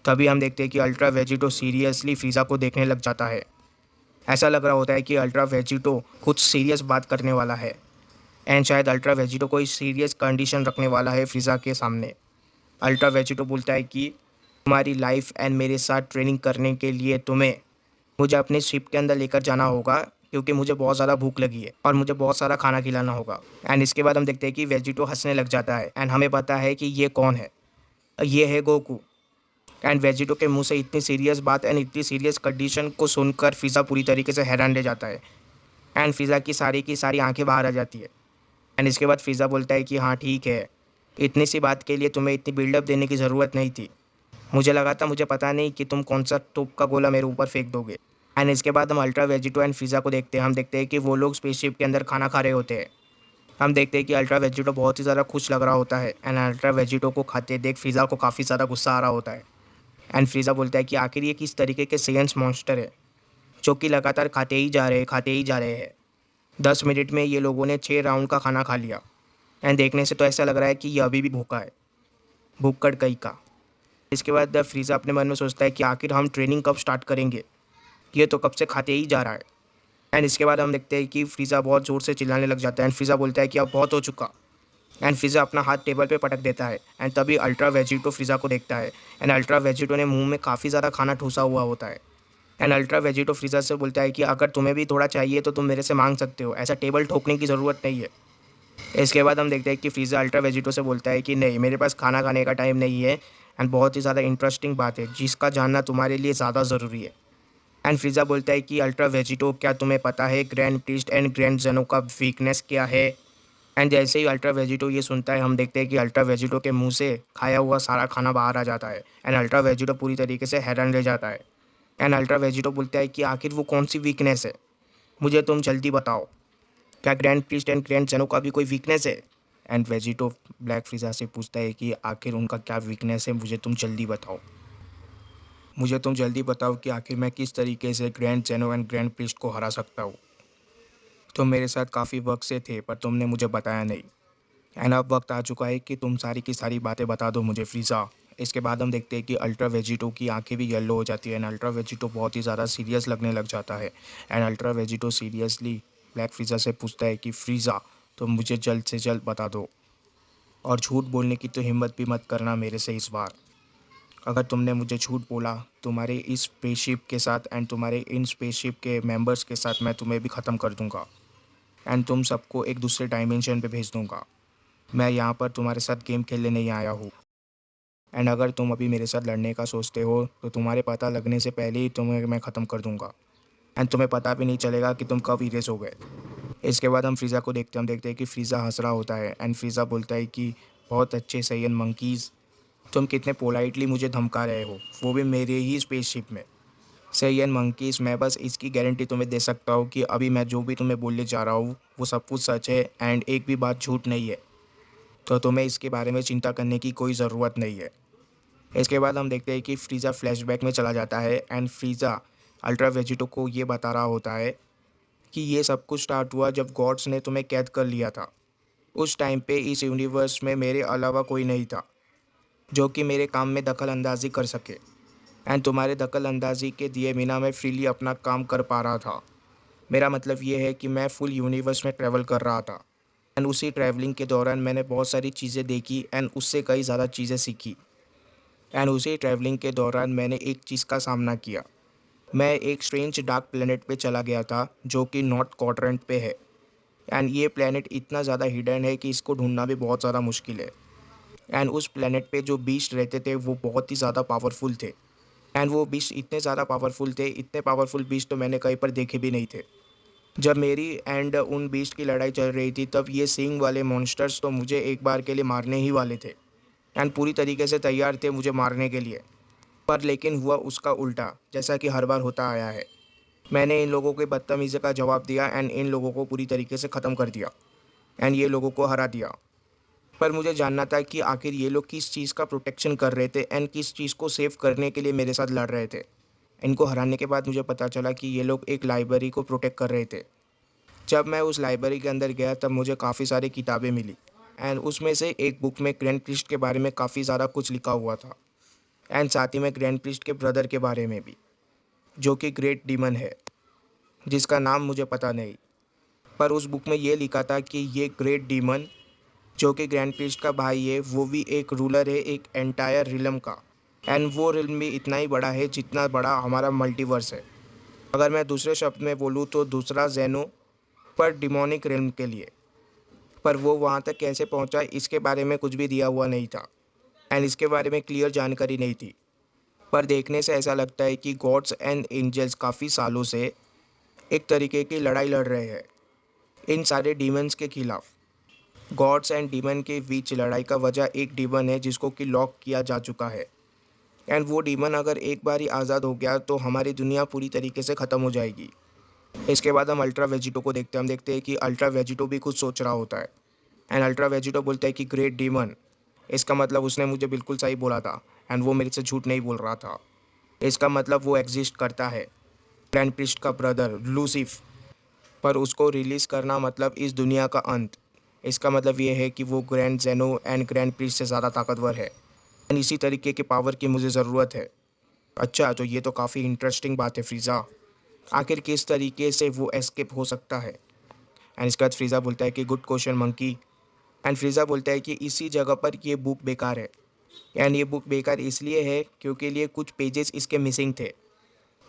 तभी हम देखते हैं कि अल्ट्रा वेजिटो सीरियसली फ्रीज़ा को देखने लग जाता है। ऐसा लग रहा होता है कि अल्ट्रा वेजिटो कुछ सीरियस बात करने वाला है एंड शायद अल्ट्रा वेजिटो कोई सीरियस कंडीशन रखने वाला है फ्रीज़ा के सामने। अल्ट्रा वेजिटो बोलता है कि तुम्हारी लाइफ एंड मेरे साथ ट्रेनिंग करने के लिए तुम्हें मुझे अपने शिप के अंदर लेकर जाना होगा, क्योंकि मुझे बहुत ज़्यादा भूख लगी है और मुझे बहुत सारा खाना खिलाना होगा। एंड इसके बाद हम देखते हैं कि वेजिटो हंसने लग जाता है एंड हमें पता है कि ये कौन है, ये है गोकू। एंड वेजिटो के मुंह से इतनी सीरियस बात एंड इतनी सीरियस कंडीशन को सुनकर फिज़ा पूरी तरीके से हैरान रह जाता है एंड फिज़ा की सारी आंखें बाहर आ जाती है। एंड इसके बाद फिज़ा बोलता है कि हाँ ठीक है, इतनी सी बात के लिए तुम्हें इतनी बिल्डअप देने की ज़रूरत नहीं थी। मुझे लगा था, मुझे पता नहीं कि तुम कौन सा तोप का गोला मेरे ऊपर फेंक दोगे। एंड इसके बाद हम अल्ट्रा वेजिटो एंड फिज़ा को देखते हैं। हम देखते हैं कि वो लोग स्पेसशिप के अंदर खाना खा रहे होते हैं। हम देखते हैं कि अल्ट्रा वेजिटो बहुत ही ज़्यादा खुश लग रहा होता है एंड अल्ट्रा वेजिटो को खाते देख फिज़ा को काफ़ी ज़्यादा गुस्सा आ रहा होता है। एंड फिज़ा बोलता है कि आखिर ये किस तरीके के साइंस मॉन्स्टर है जो कि लगातार खाते ही जा रहे हैं। 10 मिनट में ये लोगों ने 6 राउंड का खाना खा लिया एंड देखने से तो ऐसा लग रहा है कि ये अभी भी भूखा है, भूखड़ कहीं का। इसके बाद फ्रीज़ा अपने मन में सोचता है कि आखिर हम ट्रेनिंग कब स्टार्ट करेंगे, ये तो कब से खाते ही जा रहा है। एंड इसके बाद हम देखते हैं कि फ्रीज़ा बहुत ज़ोर से चिल्लाने लग जाता है एंड फिज़ा बोलता है कि अब बहुत हो चुका। एंड फिज़ा अपना हाथ टेबल पे पटक देता है एंड तभी अल्ट्रा वेजिटो फ्रीज़ा को देखता है एंड अल्ट्रा वेजिटो ने मुंह में काफ़ी ज़्यादा खाना ठूसा हुआ होता है। एंड अल्ट्रा वेजिटो फ्रीज़ा से बोलता है कि अगर तुम्हें भी थोड़ा चाहिए तो तुम मेरे से मांग सकते हो, ऐसा टेबल ठोकने की ज़रूरत नहीं है। इसके बाद हम देखते हैं कि फ्रीज़ा अल्ट्रा वेजिटो से बोलता है कि नहीं, मेरे पास खाना खाने का टाइम नहीं है एंड बहुत ही ज़्यादा इंटरेस्टिंग बात है जिसका जानना तुम्हारे लिए ज़्यादा ज़रूरी है। एंड फ्रीज़ा बोलता है कि अल्ट्रा वेजिटो, क्या तुम्हें पता है ग्रैंड प्रीस्ट एंड ग्रैंड जेनो का वीकनेस क्या है। एंड जैसे ही अल्ट्रा वेजिटो ये सुनता है, हम देखते हैं कि अल्ट्रा वेजिटो के मुंह से खाया हुआ सारा खाना बाहर आ जाता है एंड अल्ट्रा वेजिटो पूरी तरीके से हैरान रह जाता है। एंड अल्ट्रा वेजिटो बोलता है कि आखिर वो कौन सी वीकनेस है, मुझे तुम जल्दी बताओ, क्या ग्रैंड प्रीस्ट एंड ग्रैंड जेनो का भी कोई वीकनेस है। एंड वेजिटो ब्लैक फ्रीज़ा से पूछता है कि आखिर उनका क्या वीकनेस है, मुझे तुम जल्दी बताओ कि आखिर मैं किस तरीके से ग्रैंड जेनो एंड ग्रैंड प्रीस्ट को हरा सकता हूँ। तुम मेरे साथ काफ़ी वक्त से थे पर तुमने मुझे बताया नहीं, एंड अब वक्त आ चुका है कि तुम सारी की सारी बातें बता दो मुझे फ्रीज़ा। इसके बाद हम देखते हैं कि अल्ट्रा वेजिटो की आंखें भी येलो हो जाती है एंड अल्ट्रा वेजिटो बहुत ही ज़्यादा सीरियस लगने लग जाता है। And ultra Vegito seriously black फ्रीज़ा से पूछता है कि फ्रीज़ा, तुम मुझे जल्द से जल्द बता दो और झूठ बोलने की तो हिम्मत भी मत करना मेरे से इस बार। अगर तुमने मुझे झूठ बोला, तुम्हारे इस स्पेसशिप के साथ एंड तुम्हारे इन स्पेसशिप के मेंबर्स के साथ मैं तुम्हें भी ख़त्म कर दूंगा एंड तुम सबको एक दूसरे डायमेंशन पे भेज दूंगा। मैं यहाँ पर तुम्हारे साथ गेम खेलने नहीं आया हूँ एंड अगर तुम अभी मेरे साथ लड़ने का सोचते हो तो तुम्हारे पता लगने से पहले ही तुम्हें मैं ख़त्म कर दूंगा एंड तुम्हें पता भी नहीं चलेगा कि तुम कब इरेज हो गए। इसके बाद हम फ्रीज़ा को देखते हैं। हम देखते हैं कि फ्रीज़ा हंस रहा होता है एंड फ्रीज़ा बोलता है कि बहुत अच्छे सैयन मंकीज़, तुम कितने पोलाइटली मुझे धमका रहे हो, वो भी मेरे ही स्पेसशिप में। सैयन मंकीज़, मैं बस इसकी गारंटी तुम्हें दे सकता हूँ कि अभी मैं जो भी तुम्हें बोलने जा रहा हूँ वो सब कुछ सच है एंड एक भी बात झूठ नहीं है, तो तुम्हें इसके बारे में चिंता करने की कोई ज़रूरत नहीं है। इसके बाद हम देखते हैं कि फ्रीज़ा फ्लैशबैक में चला जाता है एंड फ्रीज़ा अल्ट्रा वेजिटो को ये बता रहा होता है कि ये सब कुछ स्टार्ट हुआ जब गॉड्स ने तुम्हें कैद कर लिया था। उस टाइम पे इस यूनिवर्स में मेरे अलावा कोई नहीं था जो कि मेरे काम में दखल अंदाज़ी कर सके एंड तुम्हारे दखल अंदाज़ी के दिए बिना मैं फ्रीली अपना काम कर पा रहा था। मेरा मतलब ये है कि मैं फुल यूनिवर्स में ट्रैवल कर रहा था एंड उसी ट्रैवलिंग के दौरान मैंने बहुत सारी चीज़ें देखी एंड उससे कई ज़्यादा चीज़ें सीखी एंड उसी ट्रैवलिंग के दौरान मैंने एक चीज़ का सामना किया। मैं एक स्ट्रेंज डार्क प्लेनेट पे चला गया था जो कि नॉर्थ क्वाड्रेंट पे है एंड ये प्लेनेट इतना ज़्यादा हिडन है कि इसको ढूंढना भी बहुत ज़्यादा मुश्किल है। एंड उस प्लेनेट पे जो बीस्ट रहते थे वो बहुत ही ज़्यादा पावरफुल थे एंड वो बीस्ट इतने ज़्यादा पावरफुल थे, इतने पावरफुल बीस्ट तो मैंने कहीं पर देखे भी नहीं थे। जब मेरी एंड उन बीस्ट की लड़ाई चल रही थी तब ये सींग वाले मॉन्स्टर्स तो मुझे एक बार के लिए मारने ही वाले थे एंड पूरी तरीके से तैयार थे मुझे मारने के लिए। पर लेकिन हुआ उसका उल्टा, जैसा कि हर बार होता आया है। मैंने इन लोगों के बदतमीज़ी का जवाब दिया एंड इन लोगों को पूरी तरीके से ख़त्म कर दिया एंड ये लोगों को हरा दिया। पर मुझे जानना था कि आखिर ये लोग किस चीज़ का प्रोटेक्शन कर रहे थे एंड किस चीज़ को सेव करने के लिए मेरे साथ लड़ रहे थे। इनको हराने के बाद मुझे पता चला कि ये लोग एक लाइब्रेरी को प्रोटेक्ट कर रहे थे। जब मैं उस लाइब्रेरी के अंदर गया तब मुझे काफ़ी सारी किताबें मिली एंड उसमें से एक बुक में ग्रैंड प्रिस्ट के बारे में काफ़ी ज़्यादा कुछ लिखा हुआ था एंड साथ ही में ग्रैंड प्रिस्ट के ब्रदर के बारे में भी, जो कि ग्रेट डीमन है, जिसका नाम मुझे पता नहीं। पर उस बुक में ये लिखा था कि ये ग्रेट डीमन, जो कि ग्रैंड प्रिस्ट का भाई है, वो भी एक रूलर है एक एंटायर रिलम का। एंड वो रिलम भी इतना ही बड़ा है जितना बड़ा हमारा मल्टीवर्स है। अगर मैं दूसरे शब्द में बोलूँ तो दूसरा जेनो पर डिमोनिक रिलम के लिए। पर वो वहाँ तक कैसे पहुँचा इसके बारे में कुछ भी दिया हुआ नहीं था एंड इसके बारे में क्लियर जानकारी नहीं थी। पर देखने से ऐसा लगता है कि गॉड्स एंड एंजल्स काफ़ी सालों से एक तरीके की लड़ाई लड़ रहे हैं इन सारे डीमंस के खिलाफ। गॉड्स एंड डीमन के बीच लड़ाई का वजह एक डीमन है जिसको कि लॉक किया जा चुका है एंड वो डीमन अगर एक बार ही आज़ाद हो गया तो हमारी दुनिया पूरी तरीके से ख़त्म हो जाएगी। इसके बाद हम अल्ट्रा वेजिटो को देखते हैं। हम देखते हैं कि अल्ट्रा वेजिटो भी कुछ सोच रहा होता है एंड अल्ट्रा वेजिटो बोलता है कि ग्रेट डीमन, इसका मतलब उसने मुझे बिल्कुल सही बोला था एंड वो मेरे से झूठ नहीं बोल रहा था। इसका मतलब वो एग्जिस्ट करता है, ग्रैंड प्रिस्ट का ब्रदर लूसिफ। पर उसको रिलीज़ करना मतलब इस दुनिया का अंत। इसका मतलब ये है कि वो ग्रैंड जेनो एंड ग्रैंड प्रिस्ट से ज़्यादा ताकतवर है एंड इसी तरीके के पावर की मुझे ज़रूरत है। अच्छा, तो ये तो काफ़ी इंटरेस्टिंग बात है फ्रीज़ा। आखिर किस तरीके से वो एस्केप हो सकता है? एंड इसके बाद फ्रीज़ा बोलता है कि गुड क्वेश्चन मंकी। एंड फ्रीज़ा बोलता है कि इसी जगह पर ये बुक बेकार है एंड ये बुक बेकार इसलिए है क्योंकि लिए कुछ पेजेस इसके मिसिंग थे।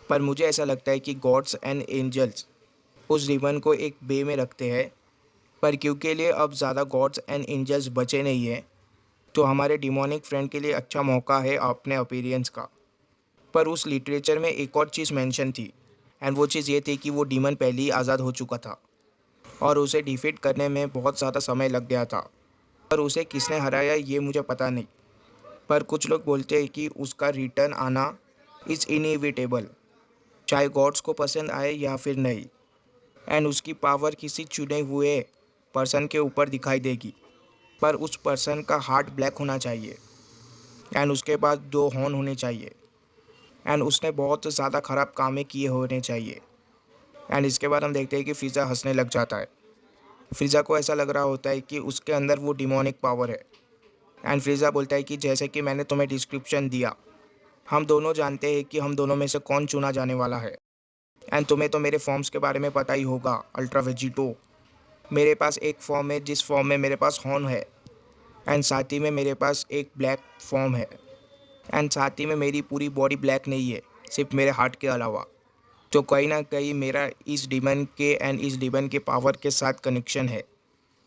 पर मुझे ऐसा लगता है कि गॉड्स एंड एंजल्स उस रिबन को एक बे में रखते हैं, पर क्योंकि लिए अब ज़्यादा गॉड्स एंड एंजल्स बचे नहीं हैं तो हमारे डिमोनिक फ्रेंड के लिए अच्छा मौका है अपने अपीयरेंस का। पर उस लिटरेचर में एक और चीज़ मेंशन थी एंड वो चीज़ ये थी कि वो डीमन पहले ही आज़ाद हो चुका था और उसे डिफीट करने में बहुत ज़्यादा समय लग गया था। पर उसे किसने हराया ये मुझे पता नहीं। पर कुछ लोग बोलते हैं कि उसका रिटर्न आना इज़ इनएविटेबल, चाहे गॉड्स को पसंद आए या फिर नहीं। एंड उसकी पावर किसी चुने हुए पर्सन के ऊपर दिखाई देगी, पर उस पर्सन का हार्ट ब्लैक होना चाहिए एंड उसके बाद 2 हॉर्न होने चाहिए एंड उसने बहुत ज़्यादा ख़राब कामें किए होने चाहिए। एंड इसके बाद हम देखते हैं कि फ़िज़ा हंसने लग जाता है। फ़िज़ा को ऐसा लग रहा होता है कि उसके अंदर वो डिमोनिक पावर है एंड फ़िज़ा बोलता है कि जैसे कि मैंने तुम्हें डिस्क्रिप्शन दिया, हम दोनों जानते हैं कि हम दोनों में से कौन चुना जाने वाला है। एंड तुम्हें तो मेरे फॉर्म्स के बारे में पता ही होगा अल्ट्रा वेजिटो। मेरे पास एक फॉर्म है जिस फॉर्म में मेरे पास हॉर्न है एंड साथ ही में मेरे पास एक ब्लैक फॉर्म है एंड साथ ही में मेरी पूरी बॉडी ब्लैक नहीं है, सिर्फ मेरे हार्ट के अलावा। तो कहीं ना कहीं मेरा इस डीमन के एंड इस डीमन के पावर के साथ कनेक्शन है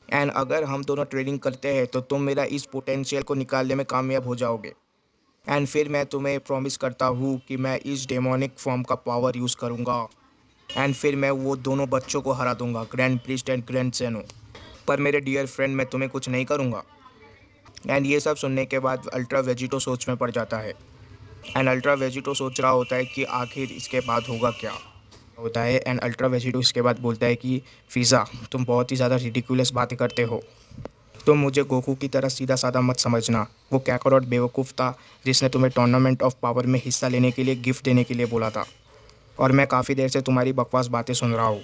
एंड अगर हम दोनों ट्रेडिंग करते हैं तो तुम मेरा इस पोटेंशियल को निकालने में कामयाब हो जाओगे। एंड फिर मैं तुम्हें प्रॉमिस करता हूँ कि मैं इस डेमोनिक फॉर्म का पावर यूज़ करूँगा एंड फिर मैं वो दोनों बच्चों को हरा दूंगा, ग्रैंड प्रीस्ट एंड ग्रैंड जेनो। पर मेरे डियर फ्रेंड, मैं तुम्हें कुछ नहीं करूँगा। एंड ये सब सुनने के बाद अल्ट्रा वेजिटो सोच में पड़ जाता है एंड अल्ट्रा वेजिटो सोच रहा होता है कि आखिर इसके बाद होगा क्या होता है। एंड अल्ट्रा वेजिटो इसके बाद बोलता है कि फ़िज़ा, तुम बहुत ही ज़्यादा रिडिकुलस बातें करते हो। तुम मुझे गोकू की तरह सीधा साधा मत समझना। वो कैकरोट बेवकूफ़ था जिसने तुम्हें टूर्नामेंट ऑफ पावर में हिस्सा लेने के लिए गिफ्ट देने के लिए बोला था और मैं काफ़ी देर से तुम्हारी बकवास बातें सुन रहा हूँ।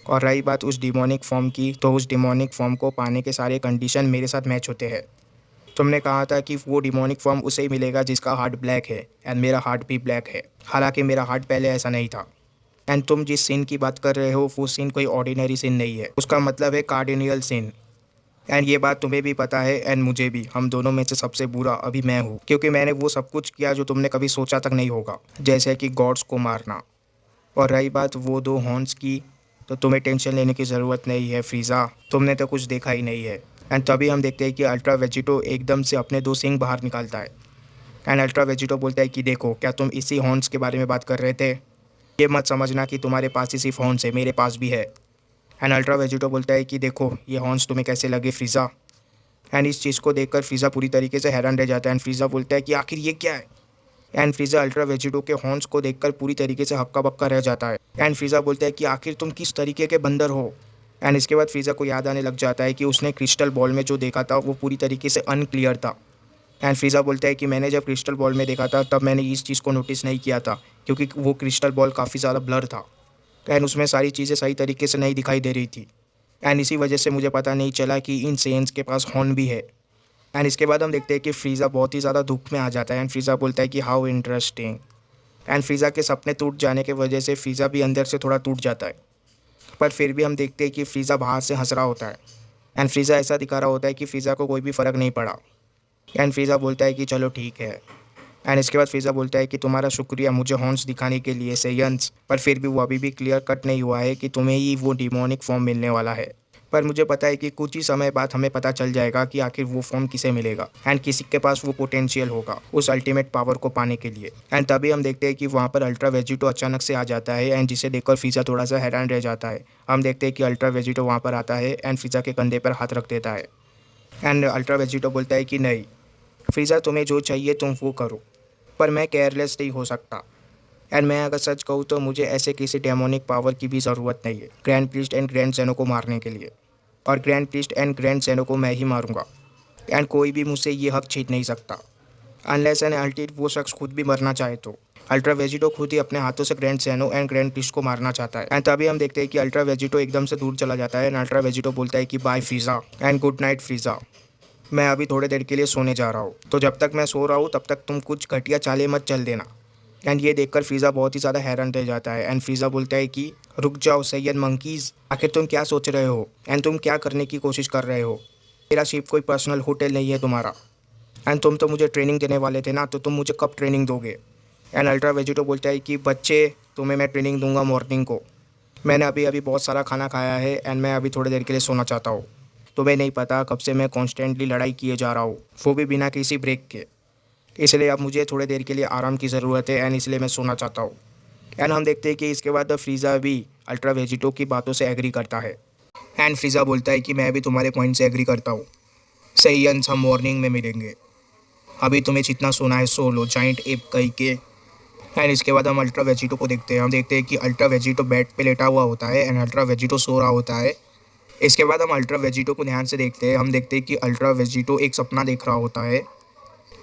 और रही बात उस डिमोनिक फॉर्म की, तो उस डिमोनिक फॉर्म को पाने के सारे कंडीशन मेरे साथ मैच होते हैं। तुमने कहा था कि वो डिमोनिक फॉर्म उसे ही मिलेगा जिसका हार्ट ब्लैक है एंड मेरा हार्ट भी ब्लैक है। हालांकि मेरा हार्ट पहले ऐसा नहीं था। एंड तुम जिस सीन की बात कर रहे हो वो सीन कोई ऑर्डिनरी सीन नहीं है, उसका मतलब है कार्डिनियल सीन। एंड ये बात तुम्हें भी पता है एंड मुझे भी। हम दोनों में से सबसे बुरा अभी मैं हूँ क्योंकि मैंने वो सब कुछ किया जो तुमने कभी सोचा तक नहीं होगा, जैसे कि गॉड्स को मारना। और रही बात वो 2 हॉर्न्स की, तो तुम्हें टेंशन लेने की ज़रूरत नहीं है फ़िज़ा, तुमने तो कुछ देखा ही नहीं है। एंड तभी हम देखते हैं कि अल्ट्रा वेजिटो एकदम से अपने 2 सींग बाहर निकालता है एंड अल्ट्रा वेजिटो बोलता है कि देखो, क्या तुम इसी हॉर्न्स के बारे में बात कर रहे थे? ये मत समझना कि तुम्हारे पास ही सिर्फ हॉर्न्स है, मेरे पास भी है। एंड अल्ट्रा वेजिटो बोलता है कि देखो, ये हॉर्न्स तुम्हें कैसे लगे फ़िज़ा? एंड इस चीज़ को देखकर फ्रीज़ा पूरी तरीके से हैरान रह जाता है एंड फ्रीज़ा बोलता है कि आखिर ये क्या है। एंड फ्रीज़ा अल्ट्रा वेजिटो के हॉर्न्स को देखकर पूरी तरीके से हक्का बक्का रह जाता है एंड फ्रीज़ा बोलता है कि आखिर तुम किस तरीके के बंदर हो। एंड इसके बाद फ्रीज़ा को याद आने लग जाता है कि उसने क्रिस्टल बॉल में जो देखा था वो पूरी तरीके से अनक्लियर था। एंड फ्रीज़ा बोलता है कि मैंने जब क्रिस्टल बॉल में देखा था तब मैंने इस चीज़ को नोटिस नहीं किया था, क्योंकि वो क्रिस्टल बॉल काफ़ी ज़्यादा ब्लर था एंड उसमें सारी चीज़ें सही तरीके से नहीं दिखाई दे रही थी। एंड इसी वजह से मुझे पता नहीं चला कि इन सेंस के पास हॉर्न भी है। एंड इसके बाद हम देखते हैं कि फ्रीज़ा बहुत ही ज़्यादा दुख में आ जाता है एंड फ्रीज़ा बोलता है कि हाउ इंटरेस्टिंग। एंड फ्रीज़ा के सपने टूट जाने की वजह से फ्रीज़ा भी अंदर से थोड़ा टूट जाता है, पर फिर भी हम देखते हैं कि फ्रीज़ा बाहर से हंस रहा होता है एंड फ्रीज़ा ऐसा दिखा रहा होता है कि फ्रीज़ा को कोई भी फ़र्क नहीं पड़ा। एंड फ्रीज़ा बोलता है कि चलो ठीक है। एंड इसके बाद फ्रीज़ा बोलता है कि तुम्हारा शुक्रिया मुझे हॉर्न्स दिखाने के लिए सेयंस, पर फिर भी वो अभी भी क्लियर कट नहीं हुआ है कि तुम्हें ही वो डिमोनिक फॉर्म मिलने वाला है। पर मुझे पता है कि कुछ ही समय बाद हमें पता चल जाएगा कि आखिर वो फॉर्म किसे मिलेगा एंड किसी के पास वो पोटेंशियल होगा उस अल्टीमेट पावर को पाने के लिए। एंड तभी हम देखते हैं कि वहाँ पर अल्ट्रा वेजिटो अचानक से आ जाता है एंड जिसे देखकर फ्रीज़ा थोड़ा सा हैरान रह जाता है। हम देखते हैं कि अल्ट्रा वेजिटो वहाँ पर आता है एंड फ्रीज़ा के कंधे पर हाथ रख देता है एंड अल्ट्रा वेजिटो बोलता है कि नहीं फ्रीज़ा, तुम्हें जो चाहिए तुम वो करो, पर मैं केयरलेस नहीं हो सकता। एंड मैं अगर सच कहूँ तो मुझे ऐसे किसी डेमोनिक पावर की भी ज़रूरत नहीं है grand priest and grand Zeno को मारने के लिए, और grand priest and grand Zeno को मैं ही मारूंगा एंड कोई भी मुझसे ये हक छीन नहीं सकता अनलेस एंड अल्टिल वो शख्स खुद भी मरना चाहे तो। अल्ट्रा वेजिटो खुद ही अपने हाथों से grand Zeno and grand priest को मारना चाहता है एंड तभी हम देखते हैं कि अल्ट्रा वेजिटो एकदम से दूर चला जाता है एंड अल्ट्रा वेजिटो बोलता है कि bye Frieza and good night Frieza, मैं अभी थोड़ी देर के लिए सोने जा रहा हूँ, तो जब तक मैं सो रहा हूँ तब तक तुम कुछ घटिया चालें मत चल देना। एंड ये देखकर फ्रीज़ा बहुत ही ज़्यादा हैरान रह जाता है एंड फ्रीज़ा बोलता है कि रुक जाओ सैयद मंकीज़, आखिर तुम क्या सोच रहे हो एंड तुम क्या करने की कोशिश कर रहे हो। मेरा शिप कोई पर्सनल होटल नहीं है तुम्हारा, एंड तुम तो मुझे ट्रेनिंग देने वाले थे ना, तो तुम मुझे कब ट्रेनिंग दोगे। एंड अल्ट्रा वेजिटो बोलता है कि बच्चे, तुम्हें मैं ट्रेनिंग दूंगा मॉर्निंग को, मैंने अभी अभी बहुत सारा खाना खाया है एंड मैं अभी थोड़ी देर के लिए सोना चाहता हूँ। तुम्हें नहीं पता कब से मैं कॉन्स्टेंटली लड़ाई किए जा रहा हूँ, वो भी बिना किसी ब्रेक के, इसलिए अब मुझे थोड़ी देर के लिए आराम की ज़रूरत है एंड इसलिए मैं सोना चाहता हूँ। एंड हम देखते हैं कि इसके बाद फ्रीज़ा भी अल्ट्रा वेजिटो की बातों से एग्री करता है एंड फ्रीज़ा बोलता है कि मैं भी तुम्हारे पॉइंट से एग्री करता हूँ। सही अंश हम मॉर्निंग में मिलेंगे, अभी तुम्हें जितना सोना है सो लो जाइंट एप कही के। एंड इसके बाद हम अल्ट्रा वेजिटो को देखते हैं। हम देखते हैं कि अल्ट्रा वेजिटो बेड पे लेटा हुआ होता है एंड अल्ट्रा वेजिटो सो रहा होता है। इसके बाद हम अल्ट्रा वेजिटो को ध्यान से देखते हैं। हम देखते हैं कि अल्ट्रा वेजिटो एक सपना देख रहा होता है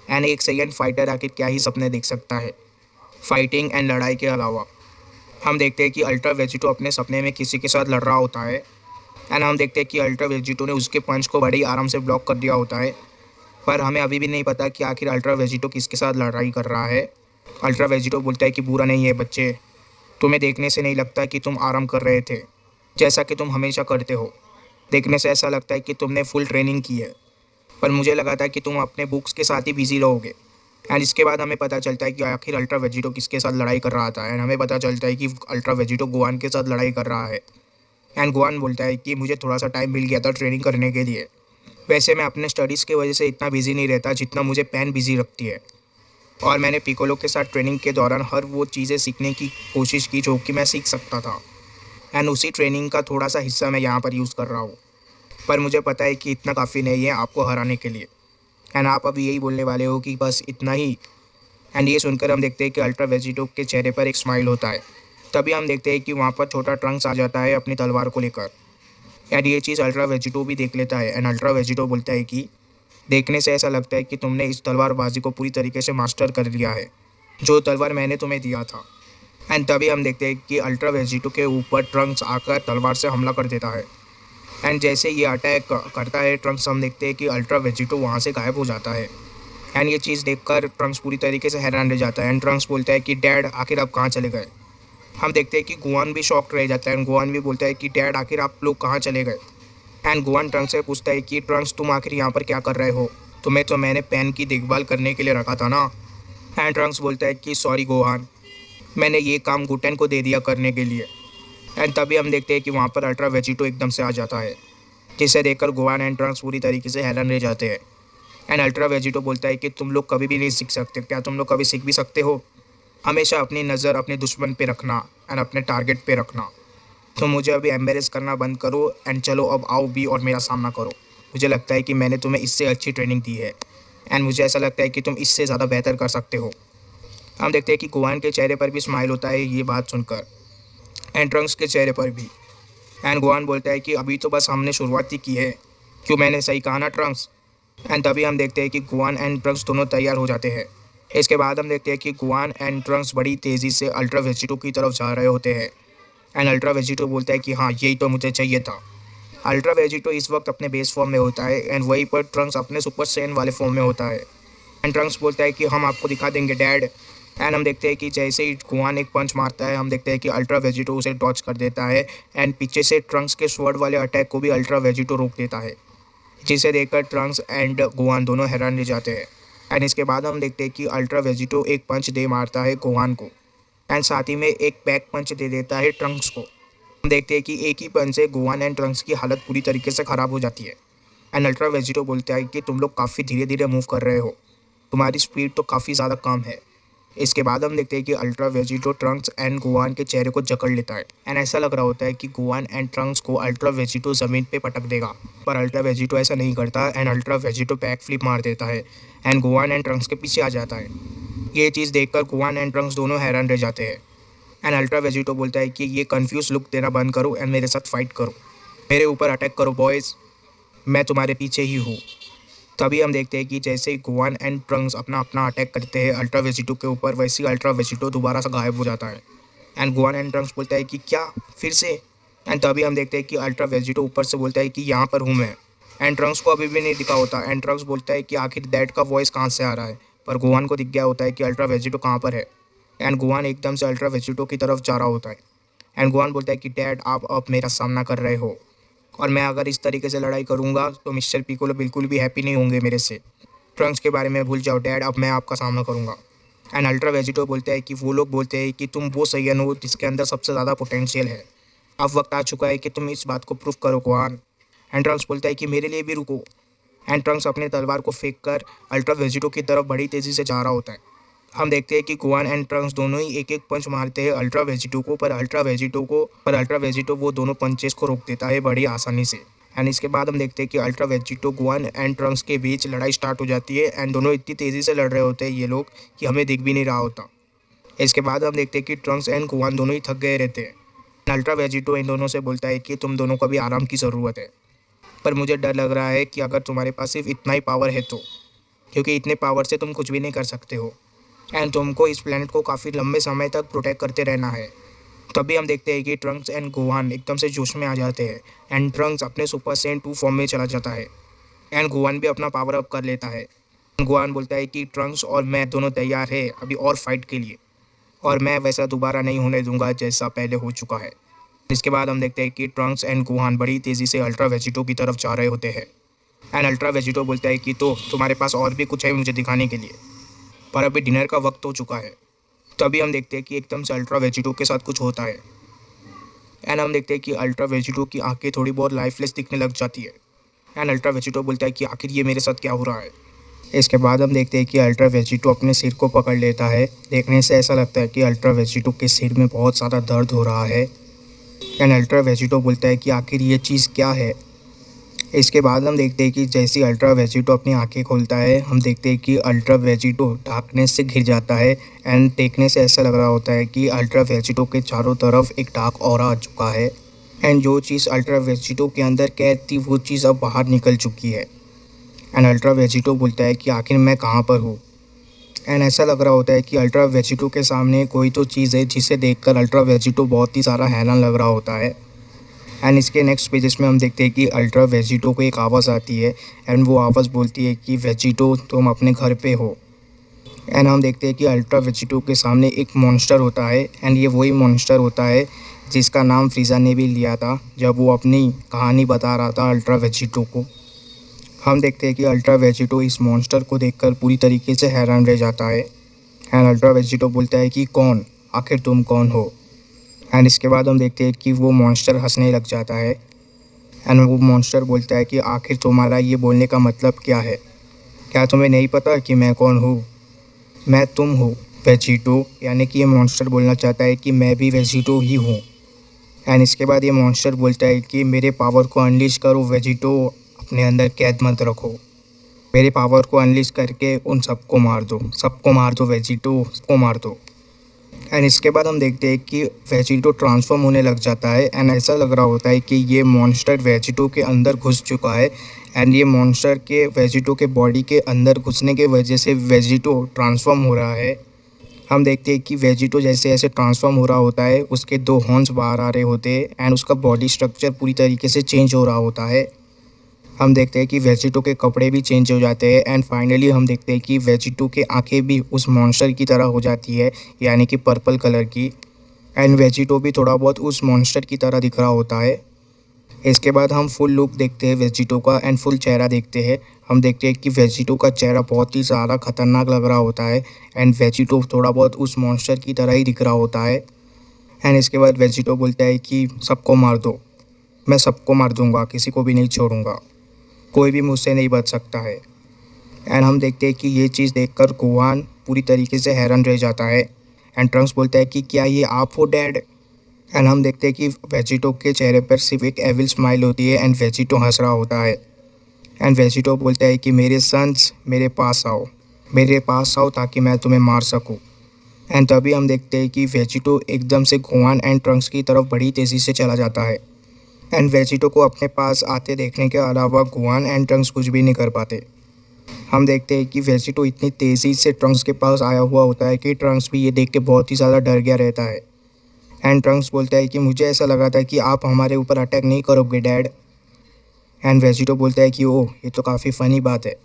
एंड एक सेकंड फाइटर आखिर क्या ही सपने देख सकता है फाइटिंग एंड लड़ाई के अलावा। हम देखते हैं कि अल्ट्रा वेजिटो अपने सपने में किसी के साथ लड़ रहा होता है एंड हम देखते हैं कि अल्ट्रा वेजिटो ने उसके पंच को बड़ी आराम से ब्लॉक कर दिया होता है, पर हमें अभी भी नहीं पता कि आखिर अल्ट्रा वेजिटो किसके साथ लड़ाई कर रहा है। अल्ट्रा वेजिटो बोलता है कि बुरा नहीं है बच्चे, तुम्हें देखने से नहीं लगता कि तुम आराम कर रहे थे, जैसा कि तुम हमेशा करते हो। देखने से ऐसा लगता है कि तुमने फुल ट्रेनिंग की है, पर मुझे लगा था कि तुम अपने बुक्स के साथ ही बिजी रहोगे। एंड इसके बाद हमें पता चलता है कि आखिर अल्ट्रा वेजिटो किसके साथ लड़ाई कर रहा था एंड हमें पता चलता है कि अल्ट्रा वेजिटो गोवान के साथ लड़ाई कर रहा है। एंड गोवान बोलता है कि मुझे थोड़ा सा टाइम मिल गया था ट्रेनिंग करने के लिए, वैसे मैं अपने स्टडीज़ की वजह से इतना बिजी नहीं रहता जितना मुझे पेन बिजी रखती है, और मैंने पिकोलो के साथ ट्रेनिंग के दौरान हर वो चीज़ें सीखने की कोशिश की जो कि मैं सीख सकता था एंड उसी ट्रेनिंग का थोड़ा सा हिस्सा मैं यहाँ पर यूज़ कर रहा हूँ, पर मुझे पता है कि इतना काफ़ी नहीं है आपको हराने के लिए। एंड आप अभी यही बोलने वाले हो कि बस इतना ही। एंड ये सुनकर हम देखते हैं कि अल्ट्रा वेजिटो के चेहरे पर एक स्माइल होता है। तभी हम देखते हैं कि वहाँ पर छोटा ट्रंक्स आ जाता है अपनी तलवार को लेकर एंड ये चीज़ अल्ट्रा वेजिटो भी देख लेता है एंड अल्ट्रा वेजिटो बोलता है कि देखने से ऐसा लगता है कि तुमने इस तलवारबाजी को पूरी तरीके से मास्टर कर लिया है, जो तलवार मैंने तुम्हें दिया था। एंड तभी हम देखते हैं कि अल्ट्रा वेजिटो के ऊपर ट्रंक्स आकर तलवार से हमला कर देता है एंड जैसे ये अटैक करता है ट्रंक्स, हम देखते हैं कि अल्ट्रा वेजिटो वहाँ से गायब हो जाता है। एंड ये चीज़ देखकर ट्रंक्स पूरी तरीके से हैरान रह जाता है एंड ट्रंक्स बोलता है कि डैड आखिर आप कहाँ चले गए। हम देखते हैं कि गोवान भी शॉक्ड रह जाता है एंड गोवान भी बोलता है कि डैड आखिर आप लोग कहाँ चले गए। एंड गोवान ट्रंक्स से पूछता है कि ट्रंक्स तुम आखिर यहाँ पर क्या कर रहे हो, तुम्हें तो मैंने पेन की देखभाल करने के लिए रखा था ना। एंड ट्रंक्स बोलता है कि सॉरी गोवान, मैंने ये काम गुटेन को दे दिया करने के लिए। एंड तभी हम देखते हैं कि वहाँ पर अल्ट्रा वेजिटो एकदम से आ जाता है, जिसे देखकर गोवान एंड ट्रंक्स पूरी तरीके से हैरान रह जाते हैं। एंड अल्ट्रा वेजिटो बोलता है कि तुम लोग कभी भी नहीं सीख सकते, क्या तुम लोग कभी सीख भी सकते हो। हमेशा अपनी नज़र अपने दुश्मन पे रखना एंड अपने टारगेट पे रखना। तो मुझे अभी एम्बेरेस करना बंद करो एंड चलो अब आओ भी और मेरा सामना करो। मुझे लगता है कि मैंने तुम्हें इससे अच्छी ट्रेनिंग दी है एंड मुझे ऐसा लगता है कि तुम इससे ज़्यादा बेहतर कर सकते हो। हम देखते हैं कि गोहान के चेहरे पर भी स्माइल होता है ये बात सुनकर, एंड ट्रंक्स के चेहरे पर भी। एंड गोहान बोलता है कि अभी तो बस हमने शुरुआत ही की है, क्यों मैंने सही कहा ना ट्रंक्स। एंड तभी हम देखते हैं कि गोहान एंड ट्रंक्स दोनों तैयार हो जाते हैं। इसके बाद हम देखते हैं कि गोहान एंड ट्रंक्स बड़ी तेज़ी से अल्ट्रा वेजिटो की तरफ जा रहे होते हैं। एंड अल्ट्रा वेजिटो बोलता है कि हाँ यही तो मुझे चाहिए था। अल्ट्रा वेजिटो इस वक्त अपने बेस फॉर्म में होता है एंड वहीं पर ट्रंक्स अपने सुपर सैयन वाले फॉर्म में होता है। एंड ट्रंक्स बोलता है कि हम आपको दिखा देंगे डैड। एंड हम देखते हैं कि जैसे ही गोहान एक पंच मारता है, हम देखते हैं कि अल्ट्रा वेजिटो उसे डॉच कर देता है एंड पीछे से ट्रंक्स के स्वॉर्ड वाले अटैक को भी अल्ट्रा वेजिटो रोक देता है, जिसे देखकर ट्रंक्स एंड गोहान दोनों हैरान रह जाते हैं। एंड इसके बाद हम देखते हैं कि अल्ट्रा वेजिटो एक पंच दे मारता है गोहान को एंड साथ ही में एक बैक पंच दे देता है ट्रंक्स को। हम देखते हैं कि एक ही पंच से गोहान एंड ट्रंक्स की हालत पूरी तरीके से ख़राब हो जाती है। एंड अल्ट्रा वेजिटो बोलता है कि तुम लोग काफ़ी धीरे धीरे मूव कर रहे हो, तुम्हारी स्पीड तो काफ़ी ज़्यादा कम है। इसके बाद हम देखते हैं कि ultra Vegito Trunks and Gohan के चेहरे को जकड़ लेता है एंड ऐसा लग रहा होता है कि गोहान एंड ट्रंक्स को अल्ट्रा वेजिटो ज़मीन पे पटक देगा, पर अल्ट्रा वेजिटो ऐसा नहीं करता and ultra Vegito back flip मार देता है एंड गोहान एंड ट्रंक्स के पीछे आ जाता है। ये चीज़ देखकर गोहान एंड ट्रंक्स दोनों हैरान रह जाते हैं एंड अल्ट्रा वेजिटो बोलता है कि ये कन्फ्यूज लुक देना बंद करो एंड मेरे साथ फाइट करो, मेरे ऊपर अटैक करो बॉयज़, मैं तुम्हारे पीछे ही हूँ। तभी हम देखते हैं कि जैसे ही गोहान एंड ट्रंक्स अपना अपना अटैक करते हैं अल्ट्रा वेजिटो के ऊपर, वैसे ही अल्ट्रा वेजिटो दोबारा से गायब हो जाता है एंड गोहान एंड ट्रंक्स बोलता है कि क्या फिर से। एंड तभी हम देखते हैं कि अल्ट्रा वेजिटो ऊपर से बोलता है कि यहाँ पर हूँ मैं। एंड ट्रंक्स को अभी भी नहीं दिखा होता एंड ट्रंक्स बोलता है कि आखिर डैड का वॉइस कहाँ से आ रहा है, पर गोहान को दिख गया होता है कि अल्ट्रा वेजिटो कहाँ पर है। एंड गोहान एकदम से अल्ट्रा वेजिटो की तरफ जा रहा होता है एंड गोहान बोलता है कि डैड आप अब मेरा सामना कर रहे हो और मैं अगर इस तरीके से लड़ाई करूँगा तो मिस्टर पिकोलो बिल्कुल भी हैप्पी नहीं होंगे मेरे से। ट्रंक्स के बारे में भूल जाओ डैड, अब मैं आपका सामना करूँगा। एंड अल्ट्रा वेजिटो बोलता है कि वो लोग बोलते हैं कि तुम वो सैयन हो जिसके अंदर सबसे ज़्यादा पोटेंशियल है, अब वक्त आ चुका है कि तुम इस बात को प्रूव करो गोहान। एंड ट्रंक्स बोलता है कि मेरे लिए भी रुको। एंड ट्रंक्स अपने तलवार को फेंक कर अल्ट्रा वेजिटो की तरफ बड़ी तेज़ी से जा रहा होता है। हम देखते हैं कि गोहान एंड ट्रंक्स दोनों ही एक एक पंच मारते हैं अल्ट्रा वेजिटो को, पर अल्ट्रा वेजिटो वो दोनों पंचेस को रोक देता है बड़ी आसानी से। एंड इसके बाद हम देखते हैं कि ultra Vegito Gohan and Trunks के बीच लड़ाई स्टार्ट हो जाती है एंड दोनों इतनी तेज़ी से लड़ रहे होते हैं ये लोग कि हमें दिख भी नहीं रहा होता। इसके बाद हम देखते हैं कि ट्रंक्स एंड गोहान दोनों ही थक गए रहते हैं। अल्ट्रा वेजिटो इन दोनों से बोलता है कि तुम दोनों को भी आराम की ज़रूरत है, पर मुझे डर लग रहा है कि अगर तुम्हारे पास सिर्फ इतना ही पावर है तो, क्योंकि इतने पावर से तुम कुछ भी नहीं कर सकते हो एंड तुमको इस प्लेनेट को काफ़ी लंबे समय तक प्रोटेक्ट करते रहना है। तभी हम देखते हैं कि ट्रंक्स एंड गोहान एकदम से जोश में आ जाते हैं एंड ट्रंक्स अपने सुपर सैयन 2 फॉर्म में चला जाता है एंड गोहान भी अपना पावर अप कर लेता है। गोहान बोलता है कि ट्रंक्स और मैं दोनों तैयार है अभी और फाइट के लिए, और मैं वैसा दोबारा नहीं होने दूंगा जैसा पहले हो चुका है। इसके बाद हम देखते हैं कि ट्रंक्स एंड गोहान बड़ी तेज़ी से अल्ट्रा वेजिटो की तरफ जा रहे होते हैं एंड अल्ट्रा वेजिटो बोलता है कि तो तुम्हारे पास और भी कुछ है मुझे दिखाने के लिए, पर अभी डिनर का वक्त हो चुका है। तभी हम देखते हैं कि एकदम से अल्ट्रा वेजिटो के साथ कुछ होता है एंड हम देखते हैं कि अल्ट्रा वेजिटो की आंखें थोड़ी बहुत लाइफलेस दिखने लग जाती है एंड अल्ट्रा वेजिटो बोलता है कि आखिर ये मेरे साथ क्या हो रहा है। इसके बाद हम देखते हैं कि अल्ट्रा वेजिटो अपने सिर को पकड़ लेता है। देखने से ऐसा लगता है कि अल्ट्रा वेजिटो के सिर में बहुत ज़्यादा दर्द हो रहा है एंड अल्ट्रा वेजिटो बोलता है कि आखिर ये चीज़ क्या है। इसके बाद हम देखते हैं कि जैसे ही अल्ट्रा वेजिटो अपनी आंखें खोलता है, हम देखते हैं कि अल्ट्रा वेजिटो डार्कनेस से घिर जाता है एंड देखने से ऐसा लग रहा होता है कि अल्ट्रा वेजिटो के चारों तरफ एक डार्क ऑरा आ चुका है एंड जो चीज़ अल्ट्रा वेजिटो के अंदर कैद थी वो चीज़ अब बाहर निकल चुकी है। एंड अल्ट्रा वेजिटो बोलता है कि आखिर मैं कहाँ पर हूँ। एंड ऐसा लग रहा होता है कि अल्ट्रा वेजिटो के सामने कोई तो चीज़ है जिसे देखकर अल्ट्रा वेजिटो बहुत ही सारा हैरान लग रहा होता है। एंड इसके नेक्स्ट पेजेस में हम देखते हैं कि अल्ट्रा वेजिटो को एक आवाज़ आती है एंड वो आवाज़ बोलती है कि वेजिटो तुम अपने घर पे हो। एंड हम देखते हैं कि अल्ट्रा वेजिटो के सामने एक मॉन्स्टर होता है एंड ये वही मॉन्स्टर होता है जिसका नाम फ्रीज़ा ने भी लिया था जब वो अपनी कहानी बता रहा था अल्ट्रा वेजिटो को। हम देखते हैं कि अल्ट्रा वेजिटो इस मॉन्स्टर को देखकर पूरी तरीके से हैरान रह जाता है एंड अल्ट्रा वेजिटो बोलता है कि कौन, आखिर तुम कौन हो। एंड इसके बाद हम देखते हैं कि वो मॉन्स्टर हंसने लग जाता है एंड वो मॉन्स्टर बोलता है कि आखिर तुम्हारा ये बोलने का मतलब क्या है, क्या तुम्हें नहीं पता कि मैं कौन हूँ, मैं तुम हूँ वेजिटो। यानी कि ये मॉन्स्टर बोलना चाहता है कि मैं भी वेजिटो ही हूँ। एंड इसके बाद ये मॉन्स्टर बोलता है कि मेरे पावर को अनलीश करो वेजिटो, अपने अंदर कैद मत रखो। मेरे पावर को अनलीश करके उन सबको मार दो, सबको मार दो, वेजिटो को मार दो। एंड इसके बाद हम देखते हैं कि वेजिटो ट्रांसफॉर्म होने लग जाता है एंड ऐसा लग रहा होता है कि ये मॉन्स्टर वेजिटो के अंदर घुस चुका है। एंड ये मॉन्स्टर के वेजिटो के बॉडी के अंदर घुसने के वजह से वेजिटो ट्रांसफॉर्म हो रहा है। हम देखते हैं कि वेजिटो जैसे जैसे ट्रांसफॉर्म हो रहा होता है उसके 2 हॉर्न्स बाहर आ रहे होते हैं एंड उसका बॉडी स्ट्रक्चर पूरी तरीके से चेंज हो रहा होता है। हम देखते हैं कि वेजिटो के कपड़े भी चेंज हो जाते हैं एंड फाइनली हम देखते हैं कि वेजिटो की आंखें भी उस मॉन्स्टर की तरह हो जाती है, यानी कि पर्पल कलर की। एंड वेजिटो भी थोड़ा बहुत उस मॉन्स्टर की तरह दिख रहा होता है। इसके बाद हम फुल लुक देखते हैं वेजिटो का एंड फुल चेहरा देखते हैं। हम देखते हैं कि वेजिटो का चेहरा बहुत ही ज़्यादा खतरनाक लग रहा होता है एंड वेजिटो थोड़ा बहुत उस मॉन्स्टर की तरह ही दिख रहा होता है। एंड इसके बाद वेजिटो बोलता है कि सबको मार दो, मैं सबको मार दूंगा, किसी को भी नहीं छोड़ूंगा, कोई भी मुझसे नहीं बच सकता है। एंड हम देखते हैं कि ये चीज़ देखकर गोहान पूरी तरीके से हैरान रह जाता है एंड ट्रंक्स बोलता है कि क्या ये आप हो डैड। एंड हम देखते हैं कि वेजिटो के चेहरे पर सिर्फ एक एविल स्माइल होती है एंड वेजिटो हंस रहा होता है। एंड वेजिटो बोलता है कि मेरे सन्स मेरे पास आओ, मेरे पास आओ ताकि मैं तुम्हें मार सकूं। एंड तभी हम देखते हैं कि वेजिटो एकदम से गोहान एंड ट्रंक्स की तरफ बड़ी तेज़ी से चला जाता है। एंड वेजिटो को अपने पास आते देखने के अलावा गोहान एंड ट्रंक्स कुछ भी नहीं कर पाते। हम देखते हैं कि वेजिटो इतनी तेज़ी से ट्रंक्स के पास आया हुआ होता है कि ट्रंक्स भी ये देख के बहुत ही ज़्यादा डर गया रहता है। एंड ट्रंक्स बोलता है कि मुझे ऐसा लगा था कि आप हमारे ऊपर अटैक नहीं करोगे डैड। एंड वेजिटो बोलता है कि ओह ये तो काफ़ी फ़नी बात है,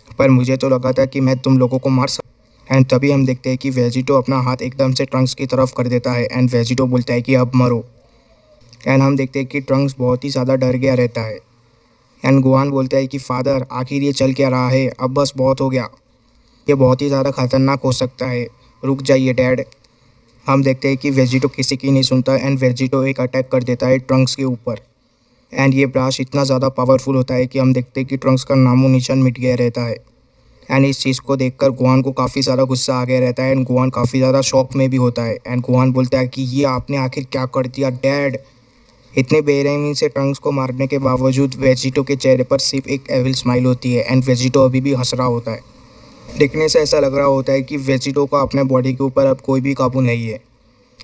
पर मुझे तो लगा था कि मैं तुम लोगों को मार सकता। एंड तभी हम देखते हैं कि वेजिटो अपना हाथ एकदम से ट्रंक्स की तरफ कर देता है एंड वेजिटो बोलता है कि अब मरो। एंड हम देखते हैं कि ट्रंक्स बहुत ही ज़्यादा डर गया रहता है। एंड गोहान बोलता है कि फादर आखिर ये चल क्या रहा है, अब बस बहुत हो गया, ये बहुत ही ज़्यादा खतरनाक हो सकता है, रुक जाइए डैड। हम देखते हैं कि वेजिटो किसी की नहीं सुनता एंड वेजिटो एक अटैक कर देता है ट्रंक्स के ऊपर। एंड ये ब्लास्ट इतना ज़्यादा पावरफुल होता है कि हम देखते हैं कि ट्रंक्स का नामो निशान मिट गया रहता है। एंड इस चीज़ को देखकर गोहान को काफ़ी ज़्यादा गुस्सा आ गया रहता है एंड गोहान काफ़ी ज़्यादा शॉक में भी होता है। एंड गोहान बोलता है कि ये आपने आखिर क्या कर दिया डैड। इतने बेरहमी से ट्रंक्स को मारने के बावजूद वेजिटो के चेहरे पर सिर्फ एक एविल स्माइल होती है एंड वेजिटो अभी भी हंस रहा होता है। दिखने से ऐसा लग रहा होता है कि वेजिटो का अपने बॉडी के ऊपर अब कोई भी काबू नहीं है।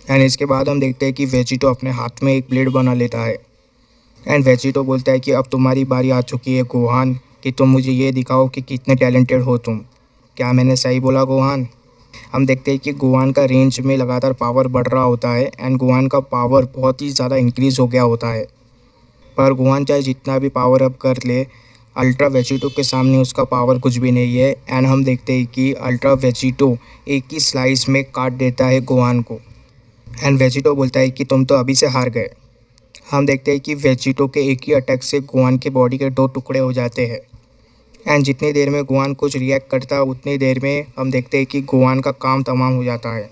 एंड इसके बाद हम देखते हैं कि वेजिटो अपने हाथ में एक ब्लेड बना लेता है एंड वेजिटो बोलता है कि अब तुम्हारी बारी आ चुकी है गोहान, कि तुम मुझे ये दिखाओ कि कितने टैलेंटेड हो तुम। क्या मैंने सही बोला गोहान? हम देखते हैं कि गोहान का रेंज में लगातार पावर बढ़ रहा होता है एंड गोहान का पावर बहुत ही ज़्यादा इंक्रीज़ हो गया होता है। पर गोहान चाहे जितना भी पावर अप कर ले, अल्ट्रा वेजिटो के सामने उसका पावर कुछ भी नहीं है। एंड हम देखते हैं कि अल्ट्रा वेजिटो एक ही स्लाइस में काट देता है गोहान को। एंड वेजिटो बोलता है कि तुम तो अभी से हार गए। हम देखते हैं कि वेजिटो के एक ही अटैक से गोहान के बॉडी के 2 टुकड़े हो जाते हैं। एंड जितनी देर में गोहान कुछ रिएक्ट करता है उतनी देर में हम देखते हैं कि गोहान का काम तमाम हो जाता है।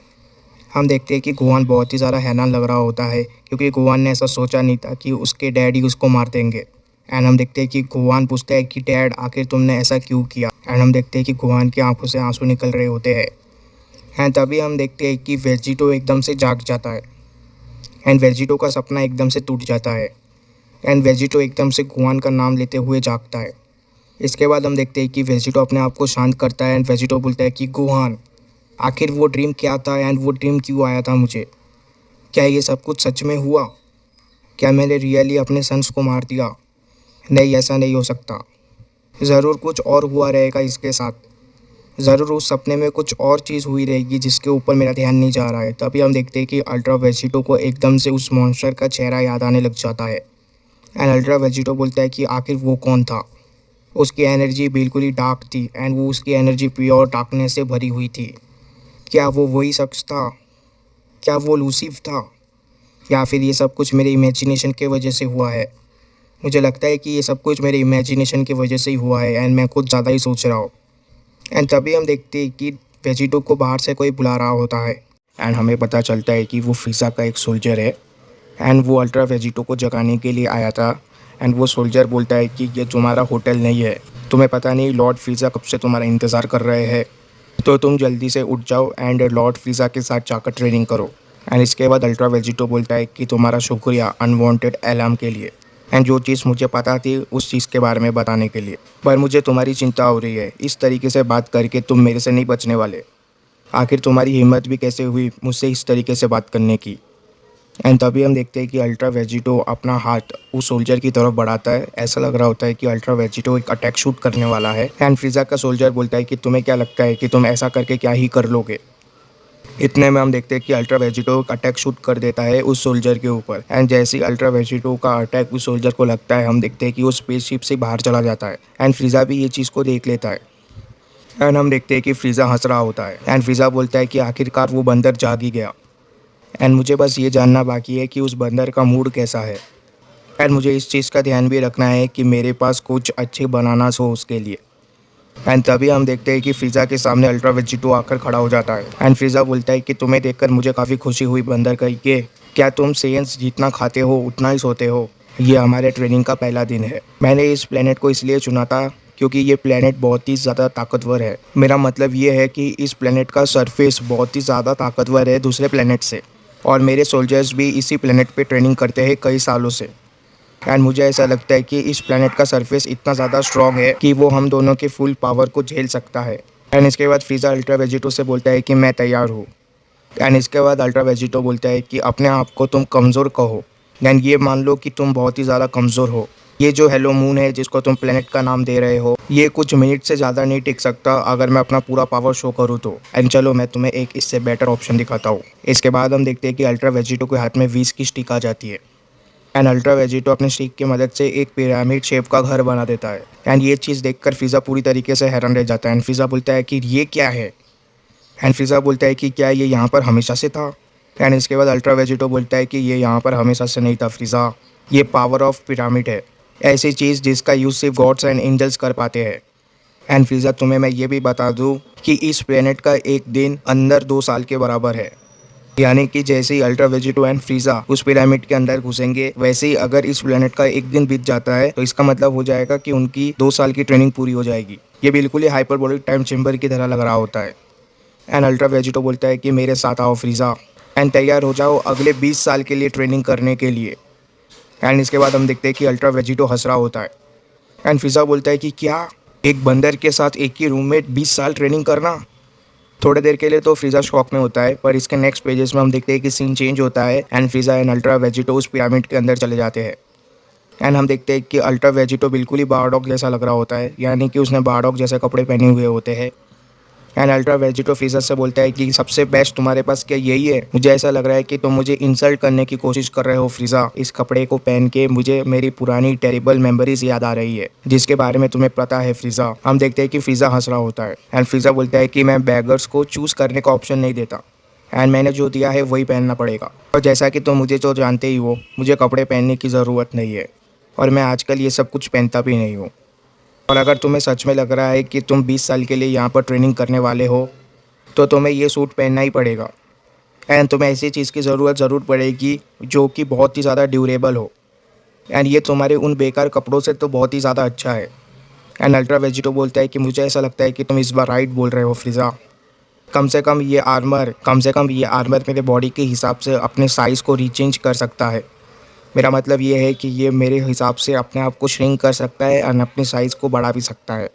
हम देखते हैं कि गोहान बहुत ही ज़्यादा हैरान लग रहा होता है क्योंकि गोहान ने ऐसा सोचा नहीं था कि उसके डैडी उसको मार देंगे। एंड हम देखते हैं कि गोहान पूछता है कि डैड आखिर तुमने ऐसा क्यों किया। एंड हम देखते हैं कि गोहान की आंखों से आंसू निकल रहे होते हैं। एंड तभी हम देखते हैं कि वेजिटो एकदम से जाग जाता है एंड वेजिटो का सपना एकदम से टूट जाता है एंड वेजिटो एकदम से गोहान का नाम लेते हुए जागता है। इसके बाद हम देखते हैं कि वेजिटो अपने आप को शांत करता है एंड वेजिटो बोलता है कि गोहान आखिर वो ड्रीम क्या था एंड वो ड्रीम क्यों आया था मुझे? क्या ये सब कुछ सच में हुआ? क्या मैंने रियली अपने सन्स को मार दिया? नहीं, ऐसा नहीं हो सकता। ज़रूर कुछ और हुआ रहेगा इसके साथ। ज़रूर उस सपने में कुछ और चीज़ हुई रहेगी जिसके ऊपर मेरा ध्यान नहीं जा रहा है। तभी हम देखते हैं कि अल्ट्रा वेजिटो को एकदम से उस मॉन्स्टर का चेहरा याद आने लग जाता है एंड अल्ट्रा वेजिटो बोलता है कि आखिर वो कौन था। उसकी एनर्जी बिल्कुल ही डार्क थी एंड वो उसकी एनर्जी प्योर डार्कनेस से भरी हुई थी। क्या वो वही शख्स था? क्या वो लूसीफ था? या फिर ये सब कुछ मेरे इमेजिनेशन के वजह से हुआ है? मुझे लगता है कि ये सब कुछ मेरे इमेजिनेशन की वजह से ही हुआ है एंड मैं कुछ ज़्यादा ही सोच रहा हूँ। एंड तभी हम देखते हैं कि वेजिटो को बाहर से कोई बुला रहा होता है एंड हमें पता चलता है कि वो फिज़ा का एक सोल्जर है एंड वो अल्ट्रा वेजिटो को जगाने के लिए आया था। एंड वो सोल्जर बोलता है कि ये तुम्हारा होटल नहीं है, तुम्हें पता नहीं लॉर्ड फिज़ा कब से तुम्हारा इंतज़ार कर रहे हैं, तो तुम जल्दी से उठ जाओ एंड लॉर्ड फिज़ा के साथ जाकर ट्रेनिंग करो। एंड इसके बाद अल्ट्रा वेजिटो बोलता है कि तुम्हारा शुक्रिया अनवांटेड अलार्म के लिए। एंड जो चीज़ मुझे पता थी उस चीज़ के बारे में बताने के लिए। पर मुझे तुम्हारी चिंता हो रही है, इस तरीके से बात करके तुम मेरे से नहीं बचने वाले। आखिर तुम्हारी हिम्मत भी कैसे हुई मुझसे इस तरीके से बात करने की। एंड तभी हम देखते हैं कि अल्ट्रा वेजिटो अपना हाथ उस सोल्जर की तरफ बढ़ाता है। ऐसा लग रहा होता है कि अल्ट्रा वेजिटो एक अटैक शूट करने वाला है। एंड फ्रीजा का सोल्जर बोलता है कि तुम्हें क्या लगता है कि तुम ऐसा करके क्या ही कर लोगे। इतने में हम देखते हैं कि अल्ट्रा वेजिटो अटैक शूट कर देता है उस सोल्जर के ऊपर। एंड जैसे ही अल्ट्रा वेजिटो का अटैक उस सोल्जर को लगता है, हम देखते हैं कि वो स्पेसशिप से बाहर चला जाता है। एंड फ्रीजा भी ये चीज़ को देख लेता है। एंड हम देखते हैं कि फ्रीजा हंस रहा होता है। एंड फ्रीजा बोलता है कि आखिरकार वो बंदर जाग ही गया। एंड मुझे बस ये जानना बाकी है कि उस बंदर का मूड कैसा है। एंड मुझे इस चीज़ का ध्यान भी रखना है कि मेरे पास कुछ अच्छे बनानास हो उसके लिए। एंड तभी हम देखते हैं कि फ्रीजा के सामने अल्ट्रा वेजिटो आकर खड़ा हो जाता है। एंड फ्रीजा बोलता है कि तुम्हें देखकर मुझे काफ़ी खुशी हुई बंदर कह के, क्या तुम सेंस जितना खाते हो उतना ही सोते हो। ये हमारे ट्रेनिंग का पहला दिन है। मैंने इस प्लेनेट को इसलिए चुना था क्योंकि ये प्लेनेट बहुत ही ज़्यादा ताकतवर है। मेरा मतलब ये है कि इस प्लेनेट का सरफेस बहुत ही ज़्यादा ताकतवर है दूसरे प्लेनेट से। और मेरे सोल्जर्स भी इसी प्लेनेट पे ट्रेनिंग करते हैं कई सालों से। एंड मुझे ऐसा लगता है कि इस प्लेनेट का सरफेस इतना ज़्यादा स्ट्रॉन्ग है कि वो हम दोनों के फुल पावर को झेल सकता है। एंड इसके बाद फ्रीजा अल्ट्रा वेजिटो से बोलता है कि मैं तैयार हूँ। एंड इसके बाद अल्ट्रा वेजिटो बोलता है कि अपने आप को तुम कमज़ोर कहो। एंड ये मान लो कि तुम बहुत ही ज़्यादा कमज़ोर हो। ये जो हेलो मून है जिसको तुम प्लेनेट का नाम दे रहे हो, ये कुछ मिनट से ज़्यादा नहीं टिक सकता अगर मैं अपना पूरा पावर शो करूँ तो। एंड चलो मैं तुम्हें एक इससे बेटर ऑप्शन दिखाता हूँ। इसके बाद हम देखते हैं कि अल्ट्रा वेजिटो के हाथ में 20 की स्टिक आ जाती है। एंड अल्ट्रा वेजिटो अपने स्टिक की मदद से एक पिरामिड शेप का घर बना देता है। एंड ये चीज़ देखकर फ्रीजा पूरी तरीके से हैरान रह जाता है। एंड फ्रीजा बोलता है कि ये क्या है। एंड फ्रीजा बोलता है कि क्या ये यहाँ पर हमेशा से था। एंड इसके बाद अल्ट्रा वेजिटो बोलता है कि ये यहाँ पर हमेशा से नहीं था फ्रीजा, ये पावर ऑफ पिरामिड है, ऐसी चीज़ जिसका यूज़ सिर्फ गॉड्स एंड एंजल्स कर पाते हैं। एंड फ्रीजा तुम्हें मैं ये भी बता दूँ कि इस प्लेनेट का एक दिन अंदर 2 साल के बराबर है। यानी कि जैसे ही अल्ट्रा वेजिटो एंड फ्रीजा उस पिरामिड के अंदर घुसेंगे, वैसे ही अगर इस प्लेनेट का एक दिन बीत जाता है तो इसका मतलब हो जाएगा कि उनकी 2 साल की ट्रेनिंग पूरी हो जाएगी। ये बिल्कुल ही हाइपरबोलिक टाइम चेम्बर की तरह लग रहा होता है। एंड अल्ट्रा वेजिटो बोलता है कि मेरे साथ आओ फ्रीजा, एंड तैयार हो जाओ अगले 20 साल के लिए ट्रेनिंग करने के लिए। एंड इसके बाद हम देखते हैं कि अल्ट्रा वेजिटो हंस रहा होता है। एंड फ्रीजा बोलता है कि क्या एक बंदर के साथ एक ही रूम में 20 साल ट्रेनिंग करना। थोड़ी देर के लिए तो फ्रीजा शॉक में होता है, पर इसके नेक्स्ट पेजेस में हम देखते हैं कि सीन चेंज होता है। एंड फ्रीजा एंड अल्ट्रा वेजिटो उस पिरामिड के अंदर चले जाते हैं। एंड हम देखते हैं कि अल्ट्रा वेजिटो बिल्कुल ही बारडॉग जैसा लग रहा होता है, यानी कि उसने बारडॉग जैसे कपड़े पहने हुए होते हैं। एंड अल्ट्रा वेजिटो फ्रीजा से बोलता है कि सबसे बेस्ट तुम्हारे पास क्या यही है। मुझे ऐसा लग रहा है कि तुम मुझे इंसल्ट करने की कोशिश कर रहे हो फ्रीजा। इस कपड़े को पहन के मुझे मेरी पुरानी टेरिबल मेमोरीज याद आ रही है जिसके बारे में तुम्हें पता है फ्रीजा। हम देखते हैं कि फ्रीजा हंस रहा होता है। एंड फ्रीजा बोलता है कि मैं बैगर्स को चूज करने का ऑप्शन नहीं देता, एंड मैंने जो दिया है वही पहनना पड़ेगा। और जैसा कि तुम मुझे तो जानते ही हो, मुझे कपड़े पहनने की ज़रूरत नहीं है और मैं आजकल ये सब कुछ पहनता भी नहीं हूँ। और अगर तुम्हें सच में लग रहा है कि तुम 20 साल के लिए यहाँ पर ट्रेनिंग करने वाले हो तो तुम्हें ये सूट पहनना ही पड़ेगा। एंड तुम्हें ऐसी चीज़ की ज़रूरत ज़रूर पड़ेगी जो कि बहुत ही ज़्यादा ड्यूरेबल हो। एंड ये तुम्हारे उन बेकार कपड़ों से तो बहुत ही ज़्यादा अच्छा है। एंड अल्ट्रा वेजिटो बोलता है कि मुझे ऐसा लगता है कि तुम इस बार राइट बोल रहे हो फ्रीजा। कम से कम ये आर्मर मेरे बॉडी के हिसाब से अपने साइज़ को रीचेंज कर सकता है। मेरा मतलब ये है कि ये मेरे हिसाब से अपने आप को श्रिंक कर सकता है और अपनी साइज़ को बढ़ा भी सकता है।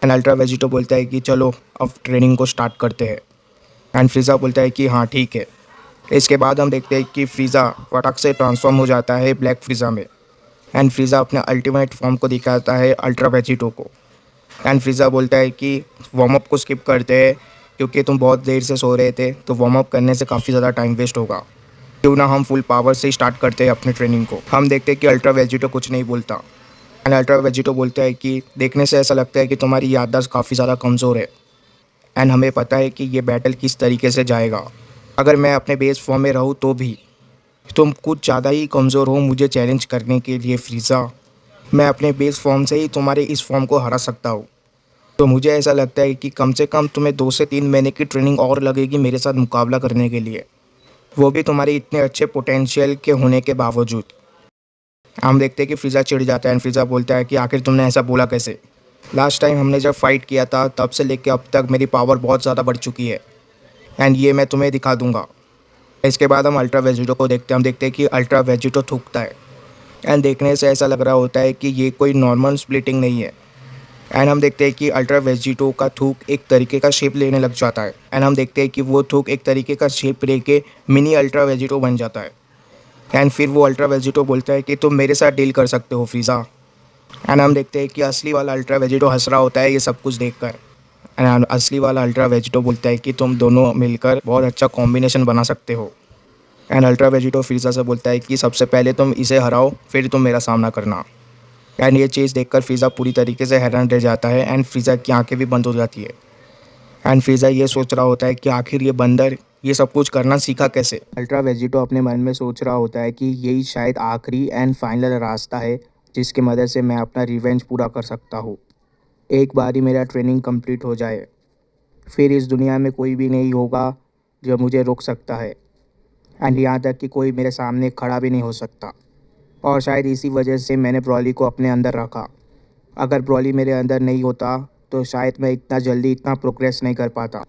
एंड अल्ट्रा वेजिटो बोलता है कि चलो अब ट्रेनिंग को स्टार्ट करते हैं। एंड फ्रीज़ा बोलता है कि हाँ ठीक है। इसके बाद हम देखते हैं कि फ्रीज़ा फटक से ट्रांसफॉर्म हो जाता है ब्लैक फ्रीज़ा में। एंड फ्रीज़ा अपने अल्टीमेट फॉर्म को दिखाता है अल्ट्रा वेजिटो को। एंड फ्रीज़ा बोलता है कि वार्म अप को स्किप करते हैं क्योंकि तुम बहुत देर से सो रहे थे, तो वार्म अप करने से काफ़ी ज़्यादा टाइम वेस्ट होगा। क्यों ना हम फुल पावर से स्टार्ट करते हैं अपनी ट्रेनिंग को। हम देखते हैं कि अल्ट्रा वेजिटो कुछ नहीं बोलता। एंड अल्ट्रा वेजिटो बोलता है कि देखने से ऐसा लगता है कि तुम्हारी याददाश्त काफ़ी ज़्यादा कमज़ोर है, एंड हमें पता है कि ये बैटल किस तरीके से जाएगा। अगर मैं अपने बेस फॉर्म में रहूँ तो भी तुम कुछ ज़्यादा ही कमज़ोर हो मुझे चैलेंज करने के लिए फ्रीज़ा। मैं अपने बेस फॉर्म से ही तुम्हारे इस फॉर्म को हरा सकता हूँ। तो मुझे ऐसा लगता है कि कम से कम तुम्हें 2 से 3 महीने की ट्रेनिंग और लगेगी मेरे साथ मुकाबला करने के लिए, वो भी तुम्हारे इतने अच्छे पोटेंशियल के होने के बावजूद। हम देखते हैं कि फ्रीज़ा चिढ़ जाता है। एंड फ्रीज़ा बोलता है कि आखिर तुमने ऐसा बोला कैसे। लास्ट टाइम हमने जब फाइट किया था तब से लेकर अब तक मेरी पावर बहुत ज़्यादा बढ़ चुकी है, एंड ये मैं तुम्हें दिखा दूंगा। इसके बाद हम अल्ट्रा वेजिटो को देखते हैं। हम देखते हैं कि अल्ट्रा वेजिटो थूकता है। एंड देखने से ऐसा लग रहा होता है कि ये कोई नॉर्मल स्प्लिटिंग नहीं है। एंड हम देखते हैं कि अल्ट्रा वेजिटो का थूक एक तरीके का शेप लेने लग जाता है। एंड हम देखते हैं कि वो थूक एक तरीके का शेप लेके मिनी अल्ट्रा वेजिटो बन जाता है। एंड फिर वो अल्ट्रा वेजिटो बोलता है कि तुम मेरे साथ डील कर सकते हो फ्रीज़ा। एंड हम देखते हैं कि असली वाला अल्ट्रा वेजिटो हंस रहा होता है ये सब कुछ देखकर। एंड असली वाला अल्ट्रा वेजिटो बोलता है कि तुम दोनों मिलकर बहुत अच्छा कॉम्बिनेशन बना सकते हो। एंड अल्ट्रा वेजिटो फ्रीज़ा से बोलता है कि सबसे पहले तुम इसे हराओ फिर तुम मेरा सामना करना। एंड ये चीज़ देखकर फ़िज़ा पूरी तरीके से हैरान रह जाता है एंड फ़िज़ा की आंखें भी बंद हो जाती है। एंड फ़िज़ा ये सोच रहा होता है कि आखिर ये बंदर ये सब कुछ करना सीखा कैसे। अल्ट्रा वेजिटो अपने मन में सोच रहा होता है कि यही शायद आखिरी एंड फाइनल रास्ता है जिसकी मदद से मैं अपना रिवेंज पूरा कर सकता हूँ। एक बार ही मेरा ट्रेनिंग कंप्लीट हो जाए फिर इस दुनिया में कोई भी नहीं होगा जो मुझे रोक सकता है। एंड यहाँ तक कि कोई मेरे सामने खड़ा भी नहीं हो सकता। और शायद इसी वजह से मैंने ब्रॉली को अपने अंदर रखा। अगर ब्रॉली मेरे अंदर नहीं होता तो शायद मैं इतना जल्दी इतना प्रोग्रेस नहीं कर पाता।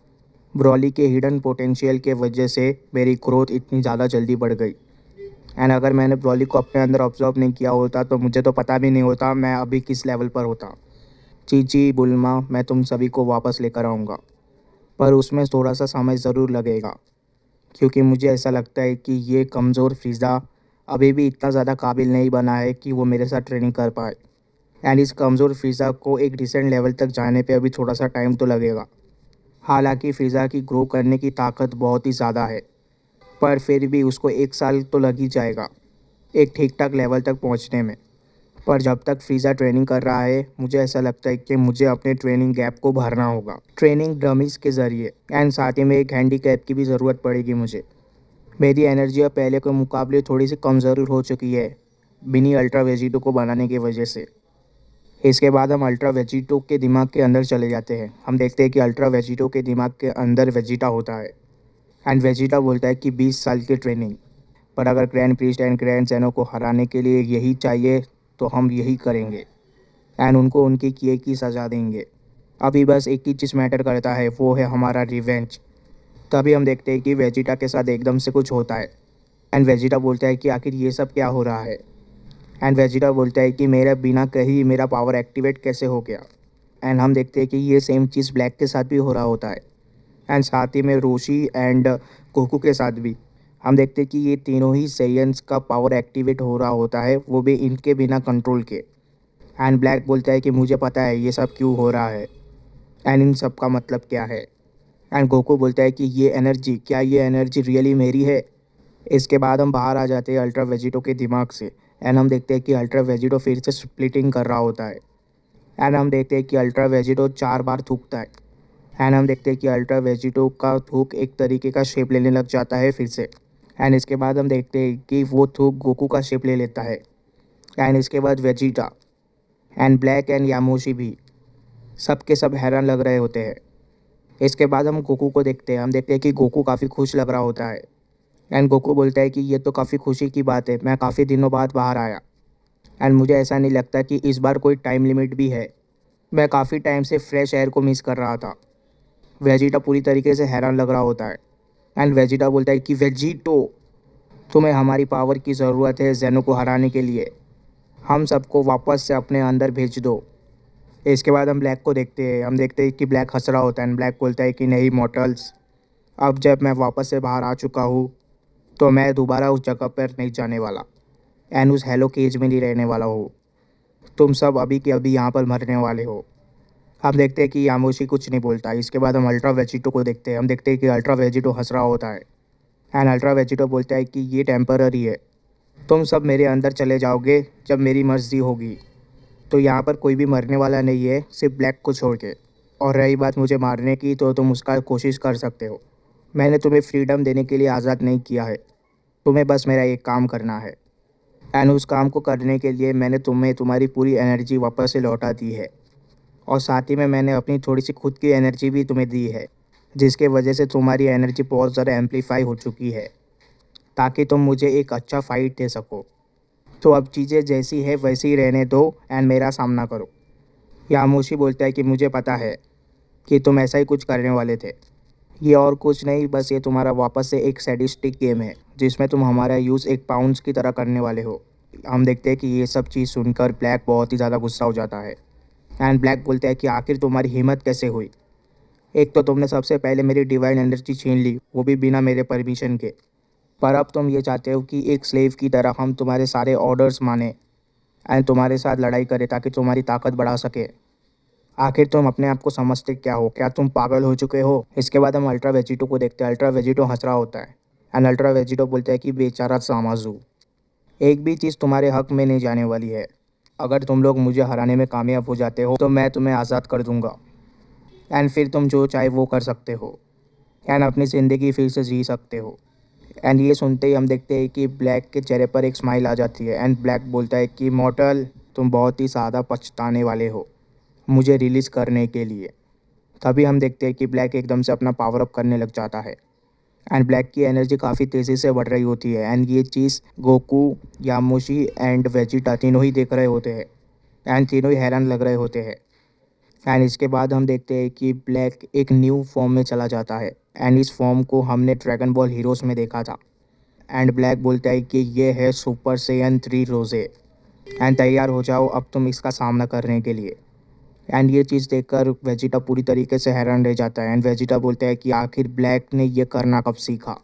ब्रॉली के हिडन पोटेंशियल के वजह से मेरी ग्रोथ इतनी ज़्यादा जल्दी बढ़ गई। एंड अगर मैंने ब्रॉली को अपने अंदर ऑब्जर्व नहीं किया होता तो मुझे तो पता भी नहीं होता मैं अभी किस लेवल पर होता। चीची बुल्मा मैं तुम सभी को वापस लेकर आऊँगा, पर उसमें थोड़ा सा समय ज़रूर लगेगा क्योंकि मुझे ऐसा लगता है कि ये कमज़ोर फ़िज़ा अभी भी इतना ज़्यादा काबिल नहीं बना है कि वो मेरे साथ ट्रेनिंग कर पाए। एंड इस कमज़ोर फ़िज़ा को एक डिसेंट लेवल तक जाने पे अभी थोड़ा सा टाइम तो लगेगा। हालांकि फ़िज़ा की ग्रो करने की ताकत बहुत ही ज़्यादा है, पर फिर भी उसको 1 साल तो लग ही जाएगा एक ठीक ठाक लेवल तक पहुंचने में। पर जब तक फ़िज़ा ट्रेनिंग कर रहा है मुझे ऐसा लगता है कि मुझे अपने ट्रेनिंग गैप को भरना होगा ट्रेनिंग डमीज़ के ज़रिए। एंड साथ ही में एक हैंडीकैप की भी ज़रूरत पड़ेगी मुझे। मेरी एनर्जी अब पहले के मुकाबले थोड़ी सी कम ज़रूर हो चुकी है मिनी अल्ट्रा वेजिटो को बनाने की वजह से। इसके बाद हम अल्ट्रा वेजिटो के दिमाग के अंदर चले जाते हैं। हम देखते हैं कि अल्ट्रा वेजिटो के दिमाग के अंदर वेजिटा होता है। एंड वेजिटा बोलता है कि 20 साल की ट्रेनिंग, पर अगर grand priest and grand Zeno को हराने के लिए यही चाहिए तो हम यही करेंगे। एंड उनको उनके किए की सज़ा देंगे। अभी बस एक ही चीज़ मैटर करता है, वो है हमारा रिवेंज। तभी हम देखते हैं कि वेजिटा के साथ एकदम से कुछ होता है। एंड वेजिटा बोलता है कि आखिर ये सब क्या हो रहा है। एंड वेजिटा बोलता है कि मेरा बिना कहीं मेरा पावर एक्टिवेट कैसे हो गया। एंड हम देखते हैं कि ये सेम चीज़ ब्लैक के साथ भी हो रहा होता है। एंड साथ ही में रोशी एंड गोकू के साथ भी हम देखते हैं कि ये तीनों ही सेयंस का पावर एक्टिवेट हो रहा होता है, वो भी इनके बिना कंट्रोल के। एंड ब्लैक बोलता है कि मुझे पता है ये सब क्यों हो रहा है एंड इन सब का मतलब क्या है। एंड गोकू बोलता है कि ये एनर्जी, क्या ये एनर्जी रियली मेरी है। इसके बाद हम बाहर आ जाते हैं अल्ट्रा वेजिटो के दिमाग से। एंड हम देखते हैं कि अल्ट्रा वेजिटो फिर से स्प्लिटिंग कर रहा होता है। एंड हम देखते हैं कि अल्ट्रा वेजिटो 4 बार थूकता है। एंड हम देखते हैं कि अल्ट्रा वेजिटो का थूक एक तरीके का शेप लेने लग जाता है फिर से। एंड इसके बाद हम देखते हैं कि वो थूक गोकू का शेप ले लेता है। एंड इसके बाद वेजिटा एंड ब्लैक एंड यामोशी भी सब के सब हैरान लग रहे होते हैं। इसके बाद हम गोकू को देखते हैं। हम देखते हैं कि गोकू काफ़ी खुश लग रहा होता है। एंड गोकू बोलता है कि ये तो काफ़ी खुशी की बात है, मैं काफ़ी दिनों बाद बाहर आया। एंड मुझे ऐसा नहीं लगता कि इस बार कोई टाइम लिमिट भी है। मैं काफ़ी टाइम से फ्रेश एयर को मिस कर रहा था। वेजिटा पूरी तरीके से हैरान लग रहा होता है। एंड वेजिटा बोलता है कि वेजिटो, तुम्हें हमारी पावर की ज़रूरत है जेनो को हराने के लिए। हम सबको वापस से अपने अंदर भेज दो। इसके बाद हम ब्लैक को देखते हैं। हम देखते हैं कि ब्लैक हंस रहा होता है। एंड ब्लैक बोलता है कि नहीं मॉर्टल्स, अब जब मैं वापस से बाहर आ चुका हूँ तो मैं दोबारा उस जगह पर नहीं जाने वाला एंड उस हेलो केज में नहीं रहने वाला हूँ। तुम सब अभी के अभी यहाँ पर मरने वाले हो। हम देखते हैं कि यामोशी कुछ नहीं बोलता। इसके बाद हम अल्ट्रा वेजिटो को देखते हैं। हम देखते हैं कि अल्ट्रा वेजिटो हंस रहा होता है। एंड अल्ट्रा वेजिटो बोलता है कि ये टेम्पररी है, तुम सब मेरे अंदर चले जाओगे जब मेरी मर्जी होगी। तो यहाँ पर कोई भी मरने वाला नहीं है सिर्फ ब्लैक को छोड़ के। और रही बात मुझे मारने की तो तुम उसका कोशिश कर सकते हो। मैंने तुम्हें फ्रीडम देने के लिए आज़ाद नहीं किया है, तुम्हें बस मेरा एक काम करना है। एंड उस काम को करने के लिए मैंने तुम्हें तुम्हारी पूरी एनर्जी वापस से लौटा दी है। और साथ ही में मैंने अपनी थोड़ी सी खुद की एनर्जी भी तुम्हें दी है, जिसके वजह से तुम्हारी एनर्जी बहुत ज़्यादा एम्पलीफाई हो चुकी है ताकि तुम मुझे एक अच्छा फाइट दे सको। तो अब चीज़ें जैसी है वैसी ही रहने दो एंड मेरा सामना करो। यामोशी बोलता है कि मुझे पता है कि तुम ऐसा ही कुछ करने वाले थे। ये और कुछ नहीं, बस ये तुम्हारा वापस से एक सैडिस्टिक गेम है जिसमें तुम हमारा यूज़ एक पाउंड्स की तरह करने वाले हो। हम देखते हैं कि ये सब चीज़ सुनकर ब्लैक बहुत ही ज़्यादा गुस्सा हो जाता है। एंड ब्लैक बोलता है कि आखिर तुम्हारी हिम्मत कैसे हुई? एक तो तुमने सबसे पहले मेरी डिवाइन एनर्जी छीन ली, वो भी बिना मेरे परमिशन के। पर अब तुम ये चाहते हो कि एक स्लेव की तरह हम तुम्हारे सारे ऑर्डर्स माने एंड तुम्हारे साथ लड़ाई करें ताकि तुम्हारी ताकत बढ़ा सके। आखिर तुम अपने आप को समझते क्या हो? क्या तुम पागल हो चुके हो? इसके बाद हम अल्ट्रा वेजिटो को देखते हैं। अल्ट्रा वेजिटो हंस रहा होता है एंड अल्ट्रा वेजिटो बोलता है कि बेचारा सामाजू, एक भी चीज़ तुम्हारे हक में नहीं जाने वाली है। अगर तुम लोग मुझे हराने में कामयाब हो जाते हो तो मैं तुम्हें आज़ाद कर दूंगा एंड फिर तुम जो चाहे वो कर सकते हो एंड अपनी ज़िंदगी फिर से जी सकते हो। एंड ये सुनते ही हम देखते हैं कि ब्लैक के चेहरे पर एक स्माइल आ जाती है एंड ब्लैक बोलता है कि मॉर्टल, तुम बहुत ही ज़्यादा पछताने वाले हो मुझे रिलीज़ करने के लिए। तभी हम देखते हैं कि ब्लैक एकदम से अपना पावर अप करने लग जाता है एंड ब्लैक की एनर्जी काफ़ी तेज़ी से बढ़ रही होती है एंड ये चीज़ गोकू, यामोशी एंड वेजिटा तीनों ही देख रहे होते हैं एंड तीनों ही हैरान लग रहे होते हैं। एंड इसके बाद हम देखते हैं कि ब्लैक एक न्यू फॉर्म में चला जाता है एंड इस फॉर्म को हमने ड्रैगन बॉल हीरोज़ में देखा था। एंड ब्लैक बोलता है कि ये है सुपर सेयन 3 रोज़े एंड तैयार हो जाओ अब तुम इसका सामना करने के लिए। एंड ये चीज़ देखकर वेजिटा पूरी तरीके से हैरान रह जाता है एंड वेजिटा बोलता है कि आखिर ब्लैक ने ये करना कब सीखा।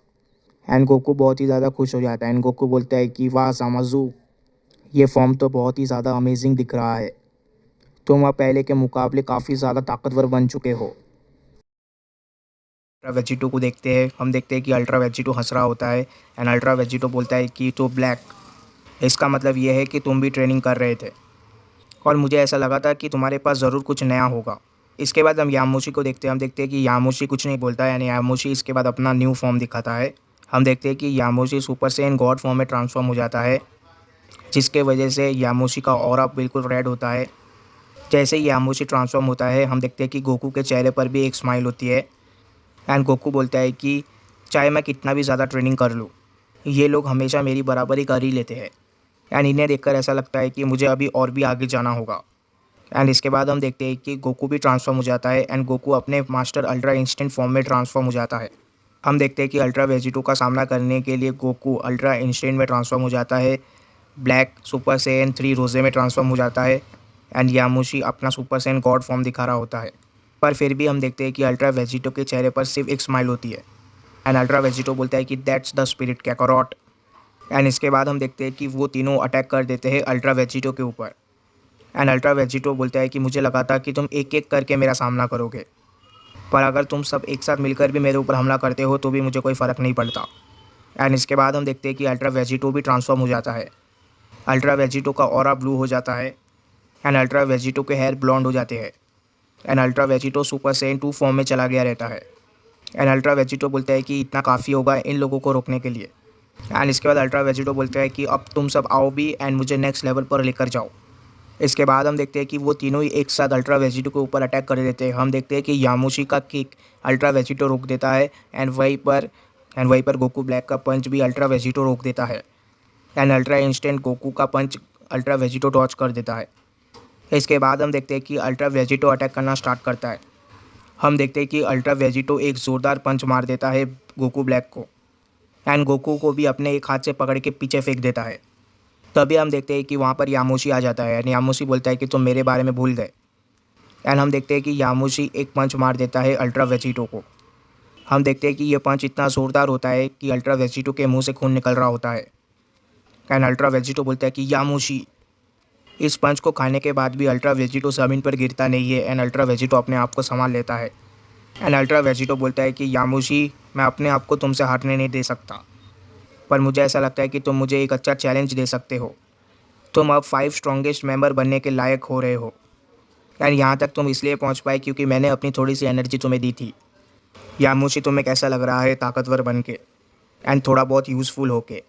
एंड गोकू बहुत ही ज़्यादा खुश हो जाता है एंड गोकू बोलता है कि वाह सामाज़ू, ये फॉर्म तो बहुत ही ज़्यादा अमेजिंग दिख रहा है। तुम अब पहले के मुकाबले काफ़ी ज़्यादा ताकतवर बन चुके हो। अल्ट्रा वेजिटो को देखते हैं। हम देखते हैं कि अल्ट्रा वेजिटो हंस रहा होता है एंड अल्ट्रा वेजिटो बोलता है कि तो ब्लैक, इसका मतलब ये है कि तुम भी ट्रेनिंग कर रहे थे और मुझे ऐसा लगा था कि तुम्हारे पास ज़रूर कुछ नया होगा। इसके बाद हम यामोशी को देखते हैं। हम देखते हैं कि यामोशी कुछ नहीं बोलता है यानी यामोशी इसके बाद अपना न्यू फॉर्म दिखाता है। हम देखते हैं कि यामोशी सुपर सेन गॉड फॉर्म में ट्रांसफॉर्म हो जाता है, जिसके वजह से यामोशी का ऑरा बिल्कुल रेड होता है। जैसे ही यामोशी ट्रांसफॉर्म होता है हम देखते हैं कि गोकू के चेहरे पर भी एक स्माइल होती है एंड गोकू बोलता है कि चाहे मैं कितना भी ज़्यादा ट्रेनिंग कर लूँ, ये लोग हमेशा मेरी बराबरी कर ही लेते हैं एंड इन्हें देखकर ऐसा लगता है कि मुझे अभी और भी आगे जाना होगा। एंड इसके बाद हम देखते हैं कि गोकू भी ट्रांसफॉर्म हो जाता है एंड गोकू अपने मास्टर अल्ट्रा इंस्टेंट फॉर्म में ट्रांसफॉर्म हो जाता है। हम देखते हैं कि अल्ट्रा वेजिटो का सामना करने के लिए गोकू अल्ट्रा इंस्टेंट में ट्रांसफॉर्म हो जाता है, ब्लैक सुपर सैयन 3 रोज़े में ट्रांसफॉर्म हो जाता है एंड यामोशी अपना सुपर सैयन गॉड फॉर्म दिखा रहा होता है। पर फिर भी हम देखते हैं कि अल्ट्रा वेजिटो के चेहरे पर सिर्फ एक स्माइल होती है एंड अल्ट्रा वेजिटो बोलता है कि दैट्स द स्पिरिट कैकारोट। एंड इसके बाद हम देखते हैं कि वो तीनों अटैक कर देते हैं अल्ट्रा वेजिटो के ऊपर एंड अल्ट्रा वेजिटो बोलता है कि मुझे लगा था कि तुम एक एक करके मेरा सामना करोगे, पर अगर तुम सब एक साथ मिलकर भी मेरे ऊपर हमला करते हो तो भी मुझे कोई फ़र्क नहीं पड़ता। एंड इसके बाद हम देखते हैं कि अल्ट्रा वेजिटो भी ट्रांसफॉर्म हो जाता है। अल्ट्रा वेजिटो का ऑरा ब्लू हो जाता है एंड अल्ट्रा वेजिटो के हेयर ब्लॉन्ड हो जाते हैं and ultra Vegito super Sen 2 form में चला गया रहता है एंड अल्ट्रा वेजिटो बोलता है कि इतना काफ़ी होगा इन लोगों को रोकने के लिए। एंड इसके बाद अल्ट्रा वेजिटो बोलता है कि अब तुम सब आओ भी एंड मुझे नेक्स्ट लेवल पर लेकर जाओ। इसके बाद हम देखते हैं कि वो तीनों ही एक साथ अल्ट्रा वेजिटो के ऊपर अटैक कर देते हैं। हम देखते हैं कि यामोशी का किक अल्ट्रा वेजिटो रोक देता है एंड वहीं पर गोकू ब्लैक का पंच भी अल्ट्रा वेजिटो रोक देता है एंड अल्ट्रा इंस्टेंट गोकू का पंच अल्ट्रा वेजिटो डॉच कर देता है। इसके बाद हम देखते हैं कि अल्ट्रा वेजिटो अटैक करना स्टार्ट करता है। हम देखते हैं कि अल्ट्रा वेजिटो एक ज़ोरदार पंच मार देता है गोकू ब्लैक को एंड गोकू को भी अपने एक हाथ से पकड़ के पीछे फेंक देता है। तभी हम देखते हैं कि वहाँ पर यामोशी आ जाता है एंड यामोशी बोलता है कि तुम मेरे बारे में भूल गए। एंड हम देखते हैं कि यामोशी एक पंच मार देता है अल्ट्रा वेजिटो को। हम देखते हैं कि ये पंच इतना ज़ोरदार होता है कि अल्ट्रा वेजिटो के मुंह से खून निकल रहा होता है एंड अल्ट्रा वेजिटो बोलता है कि यामोशी। इस पंच को खाने के बाद भी अल्ट्रा वेजिटो ज़मीन पर गिरता नहीं है एंड अल्ट्रा वेजिटो अपने आप को संभाल लेता है एंड अल्ट्रा वेजिटो बोलता है कि यामोशी, मैं अपने आप को तुमसे हारने नहीं दे सकता, पर मुझे ऐसा लगता है कि तुम मुझे एक अच्छा चैलेंज दे सकते हो। तुम अब 5 स्ट्रॉन्गेस्ट मेंबर बनने के लायक हो रहे हो एंड यहाँ तक तुम इसलिए पहुँच पाए क्योंकि मैंने अपनी थोड़ी सी एनर्जी तुम्हें दी थी। यामोशी, तुम्हें कैसा लग रहा है ताकतवर बन के एंड थोड़ा बहुत यूज़फुल होके?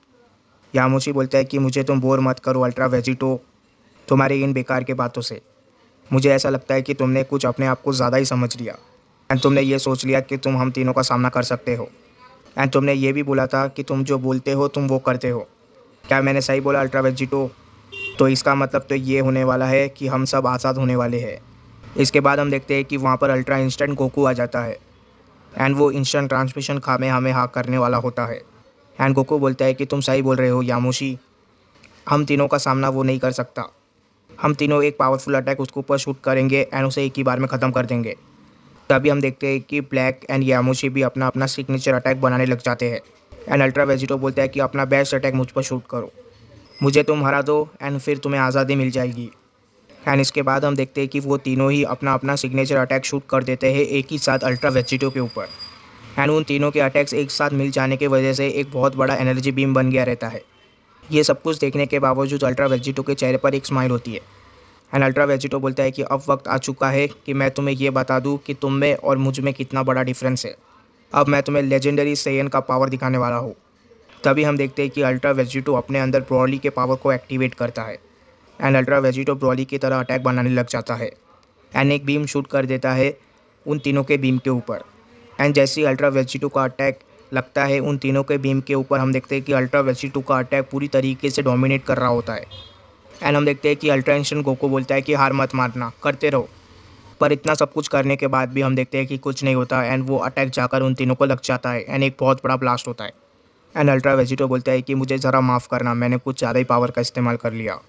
यामोशी बोलता है कि मुझे तुम बोर मत करो अल्ट्रा वेजिटो तुम्हारी इन बेकार के बातों से। मुझे ऐसा लगता है कि तुमने कुछ अपने आप को ज़्यादा ही समझ लिया एंड तुमने ये सोच लिया कि तुम हम तीनों का सामना कर सकते हो एंड तुमने ये भी बोला था कि तुम जो बोलते हो तुम वो करते हो। क्या मैंने सही बोला अल्ट्रा वेजिटो? तो इसका मतलब तो ये होने वाला है कि हम सब आज़ाद होने वाले हैं। इसके बाद हम देखते हैं कि वहाँ पर अल्ट्रा इंस्टेंट गोकू आ जाता है एंड वो इंस्टेंट ट्रांसमिशन खामे हमें हाँ करने वाला होता है एंड गोकू बोलता है कि तुम सही बोल रहे हो यामोशी, हम तीनों का सामना वो नहीं कर सकता। हम तीनों एक पावरफुल अटैक उसके ऊपर शूट करेंगे एंड उसे एक ही बार में ख़त्म कर देंगे। तभी हम देखते हैं कि ब्लैक एंड यामोशी भी अपना अपना सिग्नेचर अटैक बनाने लग जाते हैं। एंड अल्ट्रा वेजिटो बोलता है कि अपना बेस्ट अटैक मुझ पर शूट करो, मुझे तुम हरा दो एंड फिर तुम्हें आज़ादी मिल जाएगी। एंड इसके बाद हम देखते हैं कि वो तीनों ही अपना अपना सिग्नेचर अटैक शूट कर देते हैं एक ही साथ अल्ट्रा वेजिटो के ऊपर। एंड उन तीनों के अटैक्स एक साथ मिल जाने की वजह से एक बहुत बड़ा एनर्जी बीम बन गया रहता है। ये सब कुछ देखने के बावजूद अल्ट्रा वेजिटो के चेहरे पर एक स्माइल होती है। एंड अल्ट्रा वेजिटो बोलता है कि अब वक्त आ चुका है कि मैं तुम्हें ये बता दूं कि तुम में और मुझ में कितना बड़ा डिफरेंस है। अब मैं तुम्हें लेजेंडरी सेयन का पावर दिखाने वाला हूँ। तभी हम देखते हैं कि अल्ट्रा वेजिटो अपने अंदर ब्रॉली के पावर को एक्टिवेट करता है एंड अल्ट्रा वेजिटो ब्रॉली की तरह अटैक बनाने लग जाता है एंड एक बीम शूट कर देता है उन तीनों के बीम के ऊपर। एंड जैसे ही अल्ट्रा वेजिटो का अटैक लगता है उन तीनों के बीम के ऊपर, हम देखते हैं कि अल्ट्रा वेजिटो का अटैक पूरी तरीके से डोमिनेट कर रहा होता है। एंड हम देखते हैं कि अल्ट्रा इंस्टेंट गोकू बोलता है कि हार मत मानना, करते रहो। पर इतना सब कुछ करने के बाद भी हम देखते हैं कि कुछ नहीं होता एंड वो अटैक जाकर उन तीनों को लग जाता है एंड एक बहुत बड़ा ब्लास्ट होता है। एंड अल्ट्रा वेजिटो बोलता है कि मुझे ज़रा माफ़ करना, मैंने कुछ ज़्यादा ही पावर का इस्तेमाल कर लिया।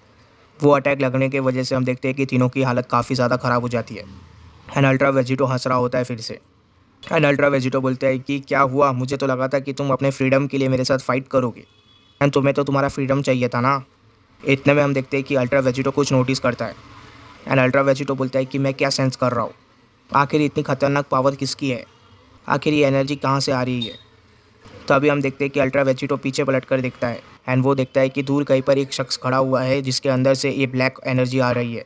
वो अटैक लगने की वजह से हम देखते हैं कि तीनों की हालत काफ़ी ज़्यादा ख़राब हो जाती है। एंड अल्ट्रा वेजिटो हंस रहा होता है फिर से। एंड अल्ट्रा वेजिटो बोलता है कि क्या हुआ, मुझे तो लगा था कि तुम अपने फ्रीडम के लिए मेरे साथ फाइट करोगे एंड तुम्हें तो तुम्हारा फ्रीडम चाहिए था ना। इतने में हम देखते हैं कि अल्ट्रा वेजिटो कुछ नोटिस करता है एंड अल्ट्रा वेजिटो बोलता है कि मैं क्या सेंस कर रहा हूँ, आखिर इतनी खतरनाक पावर किसकी है, आखिर ये एनर्जी कहाँ से आ रही है। तभी हम देखते हैं कि अल्ट्रा वेजिटो पीछे पलट कर देखता है एंड वो देखता है कि दूर कहीं पर एक शख्स खड़ा हुआ है जिसके अंदर से ये ब्लैक एनर्जी आ रही है।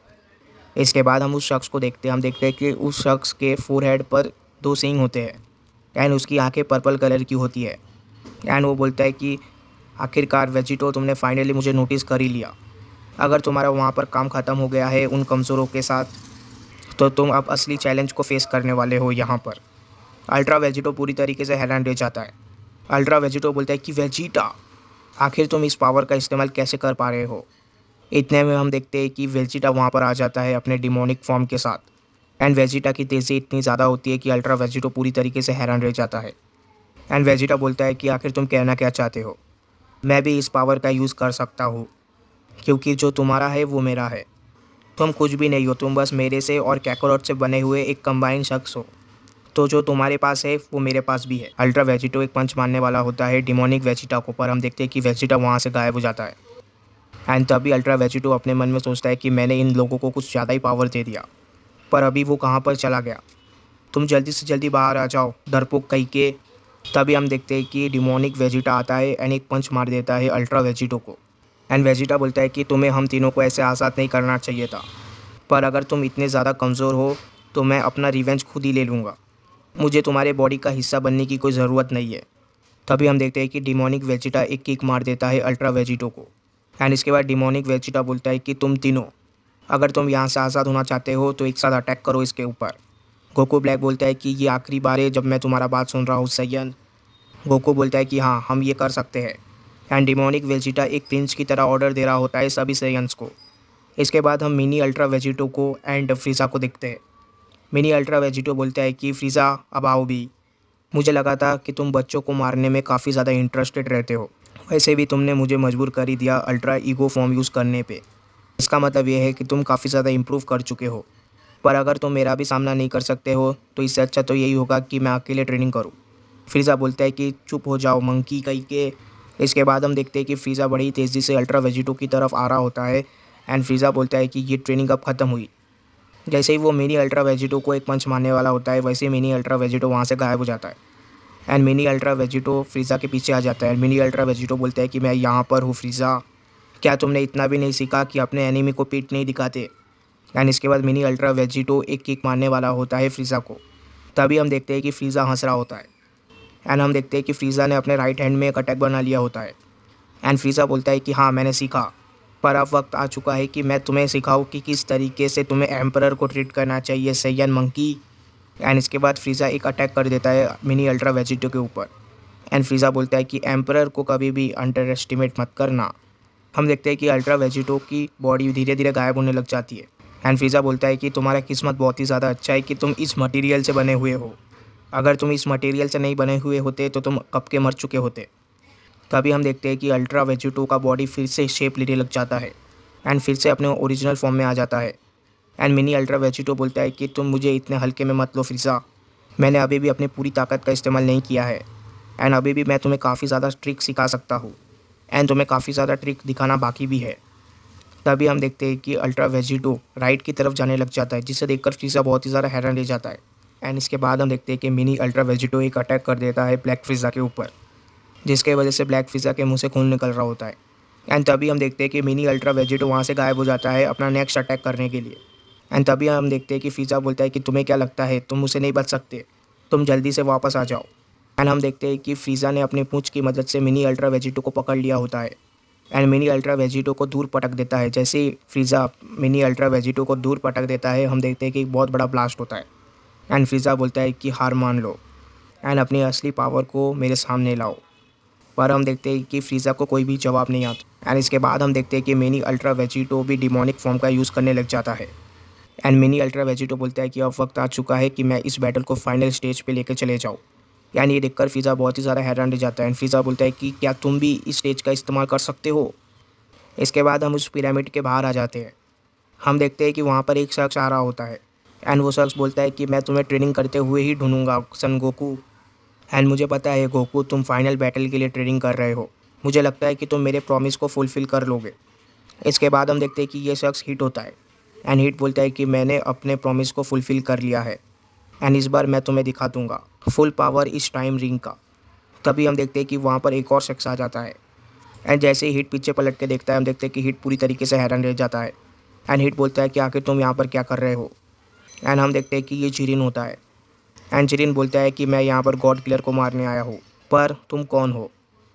इसके बाद हम उस शख्स को देखते हैं, हम देखते हैं कि उस शख्स के फोरहेड पर 2 सींग होते हैं एंड उसकी आंखें पर्पल कलर की होती है। एंड वो बोलता है कि आखिरकार वेजिटो, तुमने फाइनली मुझे नोटिस कर ही लिया। अगर तुम्हारा वहाँ पर काम ख़त्म हो गया है उन कमज़ोरों के साथ, तो तुम अब असली चैलेंज को फेस करने वाले हो यहाँ पर। अल्ट्रा वेजिटो पूरी तरीके से हैरान रह जाता है। अल्ट्रा वेजिटो बोलता है कि वेजिटा, आखिर तुम इस पावर का इस्तेमाल कैसे कर पा रहे हो। इतने में हम देखते हैं कि वेजिटा वहाँ पर आ जाता है अपने डिमोनिक फॉर्म के साथ एंड वेजिटा की तेज़ी इतनी ज़्यादा होती है कि अल्ट्रा वेजिटो पूरी तरीके से हैरान रह जाता है। एंड वेजिटा बोलता है कि आखिर तुम कहना क्या चाहते हो, मैं भी इस पावर का यूज़ कर सकता हूँ, क्योंकि जो तुम्हारा है वो मेरा है। तुम कुछ भी नहीं हो, तुम बस मेरे से और कैकोरॉट से बने हुए एक कंबाइंड शख्स हो। तो जो तुम्हारे पास है वो मेरे पास भी है। अल्ट्रा वेजिटो एक पंच मारने वाला होता है डिमोनिक वेजिटा को, पर हम देखते हैं कि वेजिटा वहाँ से गायब हो जाता है। एंड तभी अल्ट्रा वेजिटो अपने मन में सोचता है कि मैंने इन लोगों को कुछ ज़्यादा ही पावर दे दिया, पर अभी वो कहाँ पर चला गया। तुम जल्दी से जल्दी बाहर आ जाओ, डरपोक कहीं के। तभी हम देखते हैं कि डिमोनिक वेजिटा आता है एंड एक पंच मार देता है अल्ट्रा वेजिटो को। एंड वेजिटा बोलता है कि तुम्हें हम तीनों को ऐसे आज़ाद नहीं करना चाहिए था, पर अगर तुम इतने ज़्यादा कमज़ोर हो तो मैं अपना रिवेंज खुद ही ले लूँगा, मुझे तुम्हारे बॉडी का हिस्सा बनने की कोई ज़रूरत नहीं है। तभी हम देखते हैं कि डिमोनिक वेजिटा एक किक मार देता है अल्ट्रा वेजिटो को। एंड इसके बाद डिमोनिक वेजिटा बोलता है कि तुम तीनों, अगर तुम यहाँ से आज़ाद होना चाहते हो तो एक साथ अटैक करो इसके ऊपर। गोकू ब्लैक बोलता है कि ये आखिरी बार है जब मैं तुम्हारा बात सुन रहा हूँ सैयन। गोकू बोलता है कि हाँ, हम ये कर सकते हैं। एंड डिमोनिक वेजिटा एक प्रिंस की तरह ऑर्डर दे रहा होता है सभी सैयन्स को। इसके बाद हम मिनी अल्ट्रा वेजिटो को एंड फ्रीज़ा को देखते हैं। मिनी अल्ट्रा वेजिटो बोलता है कि फ्रीज़ा, अब आओ भी। मुझे लगा था कि तुम बच्चों को मारने में काफ़ी ज़्यादा इंटरेस्टेड रहते हो, वैसे भी तुमने मुझे मजबूर कर ही दिया अल्ट्रा ईगो फॉर्म यूज़ करने पे। इसका मतलब ये है कि तुम काफ़ी ज़्यादा इम्प्रूव कर चुके हो, पर अगर तुम मेरा भी सामना नहीं कर सकते हो तो इससे अच्छा तो यही होगा कि मैं अकेले ट्रेनिंग करूँ। फ्रीज़ा बोलता है कि चुप हो जाओ मंकी कहीं के। इसके बाद हम देखते हैं कि फ्रीज़ा बड़ी तेज़ी से अल्ट्रा वेजिटो की तरफ आ रहा होता है एंड फ्रीज़ा बोलता है कि ये ट्रेनिंग अब ख़त्म हुई। जैसे ही वो मिनी अल्ट्रा वेजिटो को एक पंच मारने वाला होता है, वैसे ही मिनी अल्ट्रा वेजिटो वहाँ से गायब हो जाता है एंड मिनी अल्ट्रा वेजिटो फ्रीज़ा के पीछे आ जाता है। मिनी अल्ट्रा वेजिटो बोलता है कि मैं यहाँ पर हूँ फ्रीज़ा, क्या तुमने इतना भी नहीं सीखा कि अपने एनिमी को पीठ नहीं दिखाते। एंड इसके बाद मिनी अल्ट्रा वेजिटो एक किक मारने वाला होता है फ्रीज़ा को। तभी हम देखते हैं कि फ्रीज़ा हंस रहा होता है एंड हम देखते हैं कि फ्रीज़ा ने अपने राइट हैंड में एक अटैक बना लिया होता है। एंड फ्रीज़ा बोलता है कि हाँ, मैंने सीखा, पर अब वक्त आ चुका है कि मैं तुम्हें सिखाऊँ कि किस तरीके से तुम्हें एम्परर को ट्रीट करना चाहिए सैयन मंकी। एंड इसके बाद फ्रीज़ा एक अटैक कर देता है मिनी अल्ट्रा वेजिटो के ऊपर एंड फ्रीज़ा बोलता है कि एम्परर को कभी भी अंडर एस्टिमेट मत करना। हम देखते हैं कि अल्ट्रा वेजिटो की बॉडी धीरे धीरे गायब होने लग जाती है एंड फ्रीज़ा बोलता है कि तुम्हारा किस्मत बहुत ही ज़्यादा अच्छा है कि तुम इस मटेरियल से बने हुए हो, अगर तुम इस मटेरियल से नहीं बने हुए होते तो तुम कब के मर चुके होते। तभी हम देखते हैं कि अल्ट्रा वेजिटो का बॉडी फिर से शेप लेने लग जाता है एंड फिर से अपने ओरिजिनल फॉर्म में आ जाता है। एंड मिनी अल्ट्रा वेजिटो बोलता है कि तुम मुझे इतने हल्के में मत लो फ्रीज़ा, मैंने अभी भी अपनी पूरी ताकत का इस्तेमाल नहीं किया है एंड अभी भी मैं तुम्हें काफ़ी ज़्यादा ट्रिक सिखा सकता हूँ एंड तुम्हें काफ़ी ज़्यादा ट्रिक दिखाना बाकी भी है। तभी हम देखते हैं कि अल्ट्रा वेजिटो राइट की तरफ जाने लग जाता है, जिसे देखकर फ्रीज़ा बहुत ही ज़्यादा हैरान रह जाता है। एंड इसके बाद हम देखते हैं कि मिनी अल्ट्रा वेजिटो एक अटैक कर देता है ब्लैक फ्रीज़ा के ऊपर, जिसके वजह से ब्लैक फ्रीज़ा के मुंह से खून निकल रहा होता है। एंड तभी हम देखते हैं कि मिनी अल्ट्रा वेजिटो वहाँ से गायब हो जाता है अपना नेक्स्ट अटैक करने के लिए। एंड तभी हम देखते हैं कि फ्रीज़ा बोलता है कि तुम्हें क्या लगता है तुम मुझसे नहीं बच सकते, तुम जल्दी से वापस आ जाओ। एंड हम देखते हैं कि फ्रीज़ा ने अपनी पूंछ की मदद से मिनी अल्ट्रा वेजिटो को पकड़ लिया होता है एंड मिनी अल्ट्रा वेजिटो को दूर पटक देता है। जैसे ही फ्रीज़ा मिनी अल्ट्रा वेजिटो को दूर पटक देता है, हम देखते हैं कि एक बहुत बड़ा ब्लास्ट होता है एंड फ्रीज़ा बोलता है कि हार मान लो एंड अपनी असली पावर को मेरे सामने लाओ। पर हम देखते हैं कि फ्रीज़ा को कोई भी जवाब नहीं आता। एंड इसके बाद हम देखते हैं कि मिनी अल्ट्रा वेजिटो भी डिमोनिक फॉर्म का यूज़ करने लग जाता है एंड मिनी अल्ट्रा वेजिटो बोलता है कि अब वक्त आ चुका है कि मैं इस बैटल को फाइनल स्टेज पे लेकर चले जाऊँ। यानी ये देखकर फ्रीज़ा बहुत ही ज़्यादा हैरान रह जाता है एंड फ्रीज़ा बोलता है कि क्या तुम भी इस स्टेज का इस्तेमाल कर सकते हो। इसके बाद हम उस पिरामिड के बाहर आ जाते हैं। हम देखते हैं कि वहाँ पर एक शख्स आ रहा होता है एंड वो शख्स बोलता है कि मैं तुम्हें ट्रेनिंग करते हुए ही ढूंढूंगा सन गोकू। एंड मुझे पता है गोकू तुम फाइनल बैटल के लिए ट्रेनिंग कर रहे हो, मुझे लगता है कि तुम मेरे प्रॉमिस को फुलफ़िल कर लोगे। इसके बाद हम देखते हैं कि ये शख्स हिट होता है एंड हिट बोलता है कि मैंने अपने प्रॉमिस को फुलफ़िल कर लिया है एंड इस बार मैं तुम्हें दिखा दूंगा फुल पावर इस टाइम रिंग का। तभी हम देखते हैं कि वहाँ पर एक और शख्स आ जाता है एंड जैसे ही हिट पीछे पलट के देखता है, हम देखते हैं कि हिट पूरी तरीके से हैरान रह जाता है एंड हिट बोलता है कि आखिर तुम यहाँ पर क्या कर रहे हो। एंड हम देखते हैं कि ये जिरिन होता है एंड जिरिन बोलता है कि मैं यहाँ पर गॉड किलर को मारने आया हूँ, पर तुम कौन हो।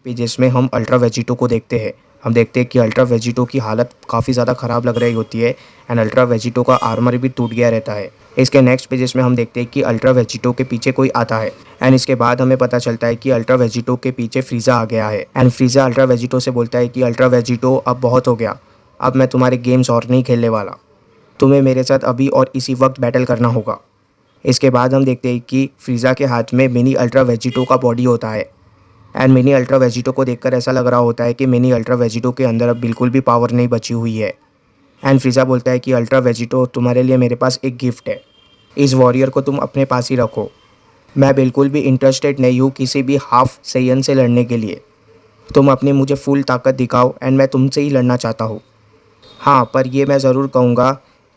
जिसमें हम अल्ट्रा वेजिटो को देखते हैं। हम देखते हैं कि अल्ट्रा वेजिटो की हालत काफ़ी ज़्यादा ख़राब लग रही होती है एंड अल्ट्रा वेजिटो का आर्मर भी टूट गया रहता है। इसके नेक्स्ट पेजेस में हम देखते हैं कि अल्ट्रा वेजिटो के पीछे कोई आता है एंड इसके बाद हमें पता चलता है कि अल्ट्रा वेजिटो के पीछे फ्रीज़ा आ गया है एंड फ्रीज़ा अल्ट्रा वेजिटो से बोलता है कि अल्ट्रा वेजिटो अब बहुत हो गया, अब मैं तुम्हारे गेम्स और नहीं खेलने वाला, तुम्हें मेरे साथ अभी और इसी वक्त बैटल करना होगा। इसके बाद हम देखते हैं कि फ्रीज़ा के हाथ में मिनी अल्ट्रा वेजिटो का बॉडी होता है एंड मिनी अल्ट्रा वेजिटो को देखकर ऐसा लग रहा होता है कि मिनी अल्ट्रा वेजिटो के अंदर अब बिल्कुल भी पावर नहीं बची हुई है। एंड फ्रीज़ा बोलता है कि अल्ट्रा वेजिटो तुम्हारे लिए मेरे पास एक गिफ्ट है, इस वॉरियर को तुम अपने पास ही रखो, मैं बिल्कुल भी इंटरेस्टेड नहीं हूँ किसी भी हाफ सेयन से लड़ने के लिए, तुम अपनी मुझे फुल ताकत दिखाओ एंड मैं तुमसे ही लड़ना चाहता हूँ। हाँ, पर ये मैं ज़रूर कहूँगा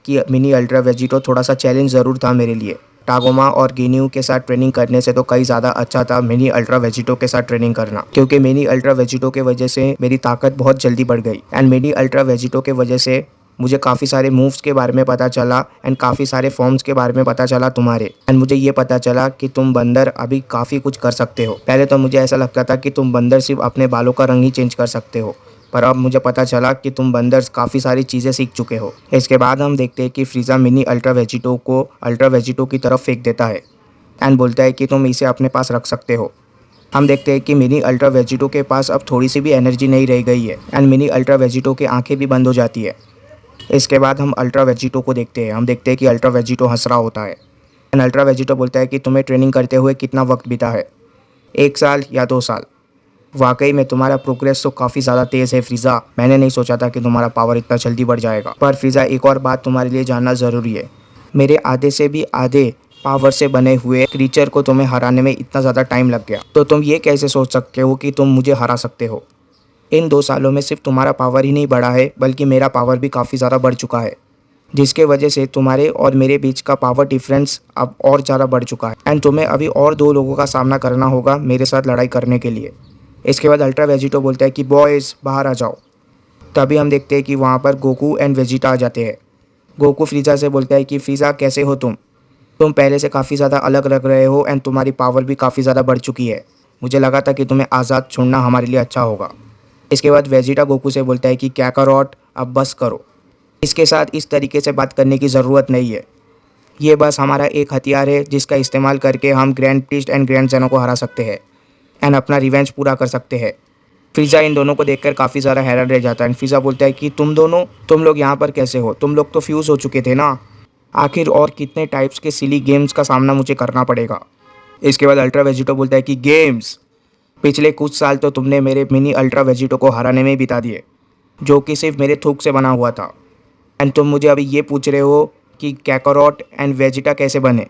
कि मिनी अल्ट्रा वेजिटो थोड़ा सा चैलेंज ज़रूर था मेरे लिए। टागोमा और गिन्यू के साथ ट्रेनिंग करने से तो कई ज़्यादा अच्छा था मिनी अल्ट्रा वेजिटो के साथ ट्रेनिंग करना, क्योंकि मिनी अल्ट्रा वेजिटो के वजह से मेरी ताकत बहुत जल्दी बढ़ गई एंड मिनी अल्ट्रा वेजिटो के वजह से मुझे काफ़ी सारे मूव्स के बारे में पता चला एंड काफ़ी सारे फॉर्म्स के बारे में पता चला तुम्हारे। एंड मुझे ये पता चला कि तुम बंदर अभी काफ़ी कुछ कर सकते हो। पहले तो मुझे ऐसा लगता था कि तुम बंदर सिर्फ अपने बालों का रंग ही चेंज कर सकते हो, पर अब मुझे पता चला कि तुम बंदर काफ़ी सारी चीज़ें सीख चुके हो। इसके बाद हम देखते हैं कि फ्रीज़ा मिनी अल्ट्रा वेजिटो को अल्ट्रा वेजिटो की तरफ फेंक देता है एंड बोलता है कि तुम इसे अपने पास रख सकते हो। हम देखते हैं कि मिनी अल्ट्रा वेजिटो के पास अब थोड़ी सी भी एनर्जी नहीं रह गई है एंड मिनी अल्ट्रा वेजिटो की आंखें भी बंद हो जाती है। इसके बाद हम अल्ट्रा वेजिटो को देखते हैं। हम देखते हैं कि अल्ट्रा वेजिटो हंस रहा होता है एंड अल्ट्रा वेजिटो बोलता है कि तुम्हें ट्रेनिंग करते हुए कितना वक्त बीता है, 1 साल या 2 साल। वाकई में तुम्हारा प्रोग्रेस तो काफ़ी ज़्यादा तेज़ है फ्रीज़ा, मैंने नहीं सोचा था कि तुम्हारा पावर इतना जल्दी बढ़ जाएगा। पर फ्रीज़ा, एक और बात तुम्हारे लिए जानना ज़रूरी है, मेरे आधे से भी आधे पावर से बने हुए क्रीचर को तुम्हें हराने में इतना ज़्यादा टाइम लग गया, तो तुम ये कैसे सोच सकते हो कि तुम मुझे हरा सकते हो। इन 2 सालों में सिर्फ तुम्हारा पावर ही नहीं बढ़ा है, बल्कि मेरा पावर भी काफ़ी ज़्यादा बढ़ चुका है, जिसके वजह से तुम्हारे और मेरे बीच का पावर डिफरेंस अब और ज़्यादा बढ़ चुका है एंड तुम्हें अभी और 2 लोगों का सामना करना होगा मेरे साथ लड़ाई करने के लिए। इसके बाद अल्ट्रा वेजिटो बोलता है कि बॉयज़ बाहर आ जाओ। तभी हम देखते हैं कि वहाँ पर गोकू एंड वेजिटा आ जाते हैं। गोकू फ्रीज़ा से बोलता है कि फ्रीज़ा, कैसे हो तुम पहले से काफ़ी ज़्यादा अलग लग रहे हो एंड तुम्हारी पावर भी काफ़ी ज़्यादा बढ़ चुकी है, मुझे लगा था कि तुम्हें आज़ाद छोड़ना हमारे लिए अच्छा होगा। इसके बाद वेजिटा गोकू से बोलता है कि क्या करोट, अब बस करो, इसके साथ इस तरीके से बात करने की ज़रूरत नहीं है, ये बस हमारा एक हथियार है जिसका इस्तेमाल करके हम ग्रैंड प्रीस्ट एंड ग्रैंड जेनो को हरा सकते हैं एंड अपना रिवेंज पूरा कर सकते हैं। फ्रीज़ा इन दोनों को देखकर काफ़ी ज़्यादा हैरान रह जाता है एंड फ्रीज़ा बोलता है कि तुम लोग यहाँ पर कैसे हो, तुम लोग तो फ्यूज़ हो चुके थे ना, आखिर और कितने टाइप्स के सिली गेम्स का सामना मुझे करना पड़ेगा। इसके बाद अल्ट्रा वेजिटो बोलता है कि गेम्स, पिछले कुछ साल तो तुमने मेरे मिनी अल्ट्रा वेजिटो को हराने में ही बिता दिए, जो कि सिर्फ मेरे थूक से बना हुआ था। एंड तुम मुझे अभी ये पूछ रहे हो कि कैकारोट एंड वेजिटा कैसे बने।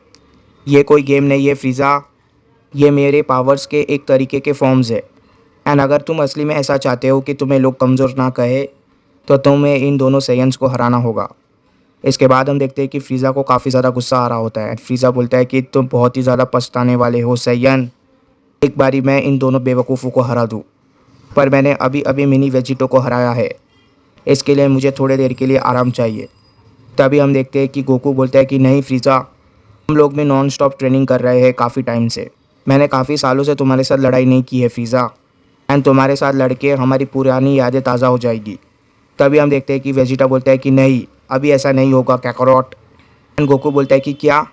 ये कोई गेम नहीं है फ्रीज़ा, ये मेरे पावर्स के एक तरीके के फॉर्म्स है। एंड अगर तुम असली में ऐसा चाहते हो कि तुम्हें लोग कमज़ोर ना कहे, तो तुम्हें इन दोनों सेयन्स को हराना होगा। इसके बाद हम देखते हैं कि फ्रीज़ा को काफ़ी ज़्यादा गुस्सा आ रहा होता है। फ्रीज़ा बोलता है कि तुम बहुत ही ज़्यादा पछताने वाले हो सैयन, एक बारी मैं इन दोनों बेवकूफ़ों को हरा दूँ। पर मैंने अभी अभी मिनी वेजिटो को हराया है, इसके लिए मुझे थोड़ी देर के लिए आराम चाहिए। तभी हम देखते हैं कि गोकू बोलता है कि नहीं फ्रीज़ा, हम लोग भी नॉन स्टॉप ट्रेनिंग कर रहे हैं काफ़ी टाइम से। मैंने काफ़ी सालों से तुम्हारे साथ लड़ाई नहीं की है फ्रीज़ा, एंड तुम्हारे साथ लड़के हमारी पुरानी यादें ताज़ा हो जाएगी। तभी हम देखते हैं कि वेजिटा बोलता है कि नहीं, अभी ऐसा नहीं होगा कैकारोट। एंड गोकू बोलता है कि क्या?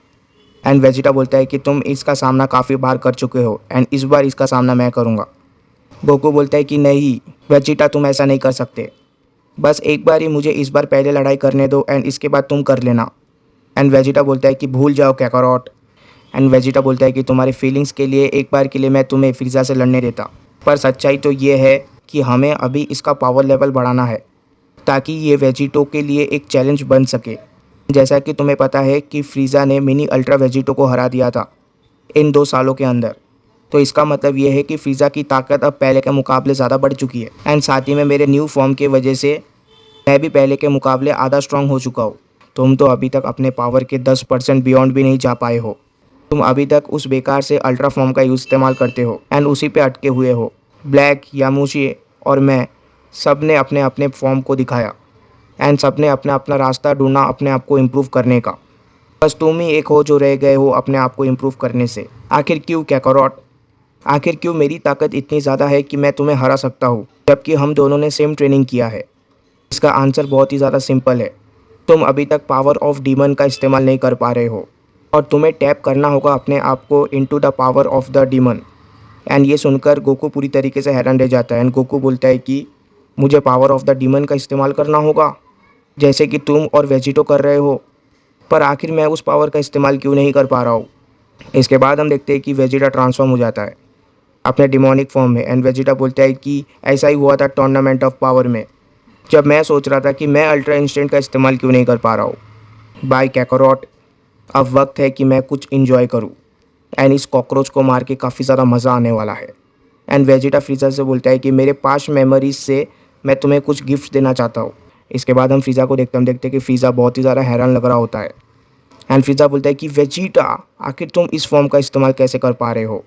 एंड वेजिटा बोलता है कि तुम इसका सामना काफ़ी बार कर चुके हो एंड इस बार इसका सामना मैं करूँगा। गोकू बोलता है कि नहीं वेजिटा, तुम ऐसा नहीं कर सकते। बस एक बार ही मुझे इस बार पहले लड़ाई करने दो एंड इसके बाद तुम कर लेना। एंड वेजिटा बोलता है कि भूल जाओ कैकारोट। एंड वेजिटा बोलता है कि तुम्हारे फीलिंग्स के लिए एक बार के लिए मैं तुम्हें फ्रीज़ा से लड़ने देता, पर सच्चाई तो ये है कि हमें अभी इसका पावर लेवल बढ़ाना है ताकि ये वेजिटो के लिए एक चैलेंज बन सके। जैसा कि तुम्हें पता है कि फ्रीज़ा ने मिनी अल्ट्रा वेजिटो को हरा दिया था इन 2 सालों के अंदर, तो इसका मतलब ये है कि फ्रीज़ा की ताकत अब पहले के मुकाबले ज़्यादा बढ़ चुकी है। एंड साथ ही में मेरे न्यू फॉर्म की वजह से मैं भी पहले के मुकाबले आधा स्ट्रांग हो चुका हूँ। तुम तो अभी तक अपने पावर के 10% बियॉन्ड भी नहीं जा पाए हो। तुम अभी तक उस बेकार से अल्ट्रा फॉर्म का यूज़ इस्तेमाल करते हो एंड उसी पे अटके हुए हो। ब्लैक, यामूशी और मैं सब ने अपने अपने फॉर्म को दिखाया एंड सब ने अपना अपना रास्ता ढूंढा अपने आप को इम्प्रूव करने का। बस तुम ही एक हो जो रह गए हो अपने आप को इम्प्रूव करने से। आखिर क्यों कैकारोट? आखिर क्यों मेरी ताकत इतनी ज़्यादा है कि मैं तुम्हें हरा सकता हूँ जबकि हम दोनों ने सेम ट्रेनिंग किया है? इसका आंसर बहुत ही ज़्यादा सिंपल है। तुम अभी तक पावर ऑफ डीमन का इस्तेमाल नहीं कर पा रहे हो और तुम्हें टैप करना होगा अपने आप को into the power of the demon. And ये सुनकर गोकू पूरी तरीके से हैरान रह जाता है एंड गोकू बोलता है कि मुझे पावर ऑफ द डीमन का इस्तेमाल करना होगा जैसे कि तुम और वेजिटो कर रहे हो, पर आखिर मैं उस पावर का इस्तेमाल क्यों नहीं कर पा रहा हूँ। इसके बाद हम देखते हैं कि वेजिटा ट्रांसफॉर्म हो जाता है अपने डिमोनिक फॉर्म में एंड वेजिटा बोलता है कि ऐसा ही हुआ था टूर्नामेंट ऑफ पावर में, जब मैं सोच रहा था कि मैं अल्ट्रा इंस्टेंट का इस्तेमाल क्यों नहीं कर पा रहा हूँ। बाय कैकारोट, अब वक्त है कि मैं कुछ इंजॉय करूँ एंड इस कॉकरोच को मार के काफ़ी ज़्यादा मज़ा आने वाला है। एंड वेजिटा फ्रीज़ा से बोलता है कि मेरे पास्ट मेमोरीज से मैं तुम्हें कुछ गिफ्ट देना चाहता हूँ। इसके बाद हम फ्रीज़ा को देखते हैं कि फ्रीज़ा बहुत ही ज़्यादा हैरान लग रहा होता है एंड फ्रीज़ा बोलता है कि वेजिटा, आखिर तुम इस फॉर्म का इस्तेमाल कैसे कर पा रहे हो।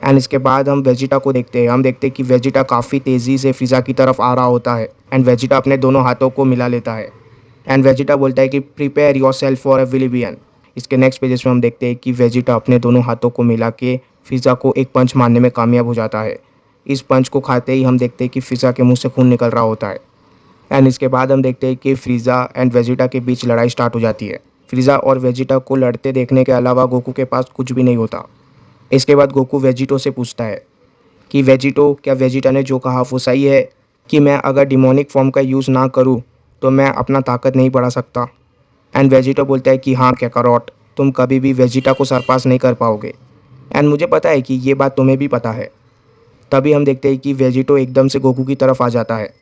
एंड इसके बाद हम वेजिटा को देखते हैं। हम देखते हैं कि वेजिटा काफ़ी तेज़ी से फ्रीज़ा की तरफ आ रहा होता है एंड वेजिटा अपने दोनों हाथों को मिला लेता है एंड वेजिटा बोलता है कि प्रिपेयर योर सेल्फ फॉर विलिवियन। इसके नेक्स्ट पेजेस में हम देखते हैं कि वेजिटा अपने दोनों हाथों को मिला के फ्रीज़ा को एक पंच मारने में कामयाब हो जाता है। इस पंच को खाते ही हम देखते हैं कि फ्रीज़ा के मुंह से खून निकल रहा होता है एंड इसके बाद हम देखते हैं कि फ्रीज़ा एंड वेजिटा के बीच लड़ाई स्टार्ट हो जाती है। फ्रीज़ा और वेजिटा को लड़ते देखने के अलावा गोकू के पास कुछ भी नहीं होता। इसके बाद गोकू वेजिटो से पूछता है कि वेजिटो, क्या वेजिटा ने जो कहा वो सही है कि मैं अगर डिमोनिक फॉर्म का यूज़ ना करूँ तो मैं अपना ताकत नहीं बढ़ा सकता। एंड वेजिटो बोलता है कि हाँ कैकारोट, तुम कभी भी वेजिटा को सरपास नहीं कर पाओगे एंड मुझे पता है कि ये बात तुम्हें भी पता है। तभी हम देखते हैं कि वेजिटो एकदम से गोकू की तरफ आ जाता है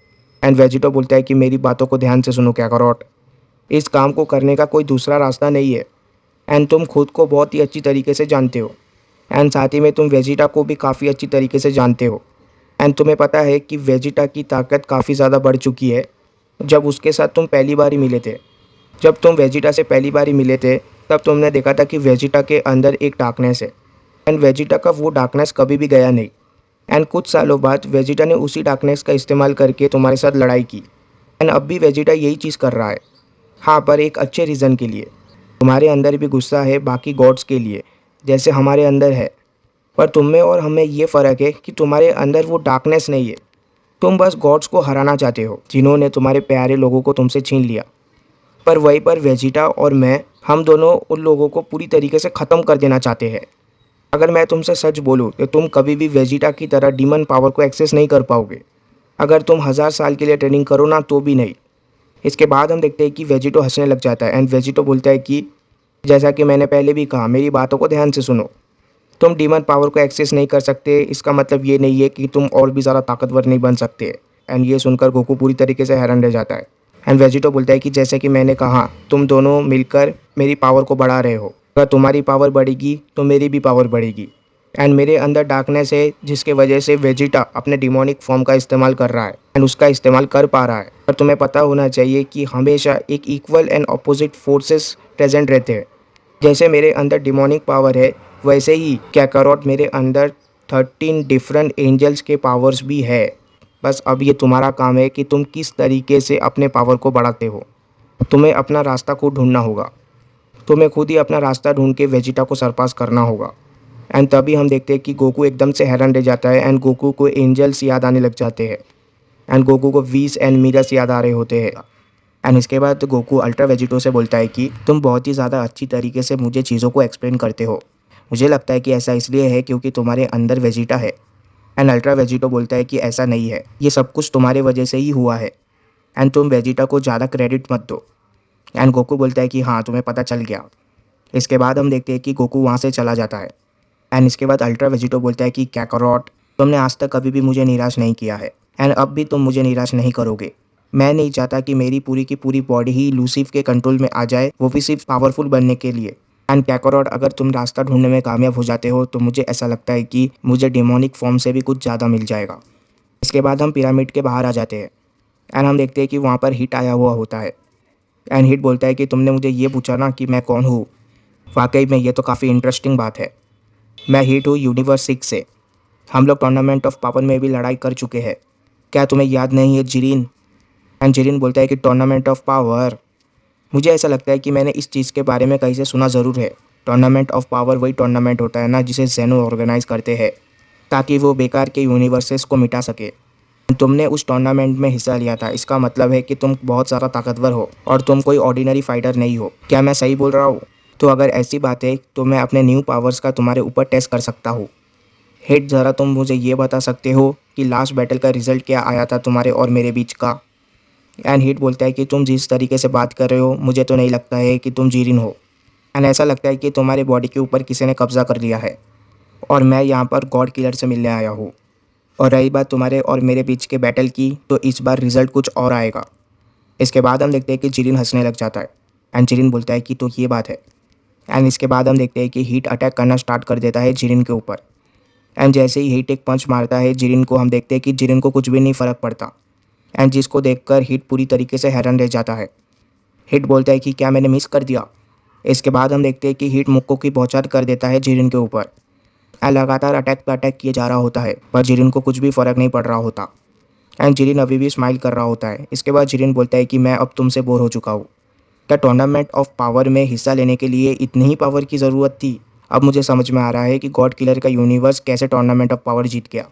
एंड वेजिटो बोलता है कि मेरी बातों को ध्यान से सुनो कैकारोट, इस काम को करने का कोई दूसरा रास्ता नहीं है एंड तुम खुद को बहुत ही अच्छी तरीके से जानते हो एंड साथ ही में तुम वेजिटा को भी काफ़ी अच्छी तरीके से जानते हो एंड तुम्हें पता है कि वेजिटा की ताकत काफ़ी ज़्यादा बढ़ चुकी है जब उसके साथ तुम पहली बार ही मिले थे। जब तुम वेजिटा से पहली बार ही मिले थे तब तुमने देखा था कि वेजिटा के अंदर एक डार्कनेस है एंड वेजिटा का वो डार्कनेस कभी भी गया नहीं एंड कुछ सालों बाद वेजिटा ने उसी डार्कनेस का इस्तेमाल करके तुम्हारे साथ लड़ाई की एंड अब भी वेजिटा यही चीज़ कर रहा है। हाँ, पर एक अच्छे रीज़न के लिए। तुम्हारे अंदर भी गुस्सा है बाकी गॉड्स के लिए जैसे हमारे अंदर है, पर तुम में और हमें ये फ़र्क है कि तुम्हारे अंदर वो डार्कनेस नहीं है। तुम बस गॉड्स को हराना चाहते हो जिन्होंने तुम्हारे प्यारे लोगों को तुमसे छीन लिया। पर वहीं पर वेजिटा और मैं, हम दोनों उन लोगों को पूरी तरीके से ख़त्म कर देना चाहते हैं। अगर मैं तुमसे सच बोलूँ तो तुम कभी भी वेजिटा की तरह डीमन पावर को एक्सेस नहीं कर पाओगे। अगर तुम 1000 साल के लिए ट्रेनिंग करो ना तो भी नहीं। इसके बाद हम देखते हैं कि वेजिटो हंसने लग जाता है एंड वेजिटो बोलता है कि जैसा कि मैंने पहले भी कहा, मेरी बातों को ध्यान से सुनो। तुम डीमन पावर को एक्सेस नहीं कर सकते, इसका मतलब ये नहीं है कि तुम और भी ज़्यादा ताकतवर नहीं बन सकते। एंड ये सुनकर गोकू पूरी तरीके से हैरान रह जाता है। एंड वेजिटो बोलता है कि जैसे कि मैंने कहा, तुम दोनों मिलकर मेरी पावर को बढ़ा रहे हो। अगर तुम्हारी पावर बढ़ेगी तो मेरी भी पावर बढ़ेगी। एंड मेरे अंदर डार्कनेस है, जिसके वजह से वेजिटा अपने डिमोनिक फॉर्म का इस्तेमाल कर रहा है एंड उसका इस्तेमाल कर पा रहा है। पर तुम्हें पता होना चाहिए कि हमेशा एक equal and opposite forces present रहते हैं। जैसे मेरे अंदर डिमोनिक पावर है, वैसे ही कैकारोट मेरे अंदर 13 डिफरेंट एंजल्स के पावर्स भी है। बस अब ये तुम्हारा काम है कि तुम किस तरीके से अपने पावर को बढ़ाते हो। तुम्हें अपना रास्ता खुद ढूंढना होगा। तुम्हें खुद ही अपना रास्ता ढूंढ के वेजिटा को सरपास करना होगा। एंड तभी हम देखते हैं कि गोकू एकदम से हैरान रह जाता है एंड गोकू को एंजल्स याद आने लग जाते हैं। एंड गोकू को वीस एंड मीरस याद आ रहे होते हैं। एंड इसके बाद गोकू अल्ट्रा वेजिटो से बोलता है कि तुम बहुत ही ज़्यादा अच्छी तरीके से मुझे चीज़ों को एक्सप्लेन करते हो। मुझे लगता है कि ऐसा इसलिए है क्योंकि तुम्हारे अंदर वेजिटा है। एंड अल्ट्रा वेजिटो बोलता है कि ऐसा नहीं है, ये सब कुछ तुम्हारे वजह से ही हुआ है एंड तुम वेजिटा को ज़्यादा क्रेडिट मत दो। एंड गोकू बोलता है कि हाँ, तुम्हें पता चल गया। इसके बाद हम देखते हैं कि गोकू वहाँ से चला जाता है। एंड इसके बाद अल्ट्रा वेजिटो बोलता है कि कैकारोट, तुमने आज तक कभी भी मुझे निराश नहीं किया है एंड अब भी तुम मुझे निराश नहीं करोगे। मैं नहीं चाहता कि मेरी पूरी की पूरी बॉडी ही लूसीफ के कंट्रोल में आ जाए, वो भी सिर्फ पावरफुल बनने के लिए। एंड कैकारोट, अगर तुम रास्ता ढूंढने में कामयाब हो जाते हो तो मुझे ऐसा लगता है कि मुझे डिमोनिक फॉर्म से भी कुछ ज़्यादा मिल जाएगा। इसके बाद हम पिरामिड के बाहर आ जाते हैं एंड हम देखते हैं कि वहाँ पर हिट आया हुआ होता है। एंड हिट बोलता है कि तुमने मुझे ये पूछा ना कि मैं कौन हूँ। वाकई में ये तो काफ़ी इंटरेस्टिंग बात है। मैं हिट हूँ यूनिवर्स 6 से। हम लोग टूर्नामेंट ऑफ पावर में भी लड़ाई कर चुके हैं। क्या तुम्हें याद नहीं है जिरिन? एंड जिरिन बोलता है कि टूर्नामेंट ऑफ पावर, मुझे ऐसा लगता है कि मैंने इस चीज़ के बारे में कहीं से सुना ज़रूर है। टूर्नामेंट ऑफ पावर वही टूर्नामेंट होता है ना जिसे जेनो ऑर्गेनाइज करते हैं ताकि वो बेकार के यूनिवर्सेस को मिटा सके। तुमने उस टूर्नामेंट में हिस्सा लिया था, इसका मतलब है कि तुम बहुत ज़्यादा ताकतवर हो और तुम कोई ऑर्डिनरी फाइटर नहीं हो। क्या मैं सही बोल रहा हूँ? तो अगर ऐसी बात है तो मैं अपने न्यू पावर्स का तुम्हारे ऊपर टेस्ट कर सकता हूँ। हिट, ज़रा तुम मुझे ये बता सकते हो कि लास्ट बैटल का रिजल्ट क्या आया था तुम्हारे और मेरे बीच का? एंड हिट बोलता है कि तुम जिस तरीके से बात कर रहे हो मुझे तो नहीं लगता है कि तुम जीरिन हो। एंड ऐसा लगता है कि तुम्हारी बॉडी के ऊपर किसी ने कब्जा कर लिया है और मैं यहाँ पर गॉड किलर से मिलने आया हूँ। और रही बात तुम्हारे और मेरे बीच के बैटल की, तो इस बार रिजल्ट कुछ और आएगा। इसके बाद हम देखते हैं कि जिरिन हंसने लग जाता है एंड जिरिन बोलता है कि तो ये बात है। एंड इसके बाद हम देखते हैं कि हीट अटैक करना स्टार्ट कर देता है जिरिन के ऊपर। एंड जैसे ही हीट एक पंच मारता है जिरिन को, हम देखते हैं कि जिरिन को कुछ भी नहीं फ़र्क पड़ता। एंड जिसको देखकर हीट पूरी तरीके से हैरान रह जाता है। हीट बोलता है कि क्या मैंने मिस कर दिया? इसके बाद हम देखते हैं कि हीट मुक्को की बौछार कर देता है जिरिन के ऊपर। एंड लगातार अटैक पे अटैक किए जा रहा होता है पर जिरिन को कुछ भी फ़र्क नहीं पड़ रहा होता। एंड जिरिन अभी भी स्माइल कर रहा होता है। इसके बाद जिरिन बोलता है कि मैं अब तुमसे बोर हो चुका हूँ। क्या टूर्नामेंट ऑफ पावर में हिस्सा लेने के लिए इतनी ही पावर की ज़रूरत थी? अब मुझे समझ में आ रहा है कि गॉड किलर का यूनिवर्स कैसे टूर्नामेंट ऑफ पावर जीत गया।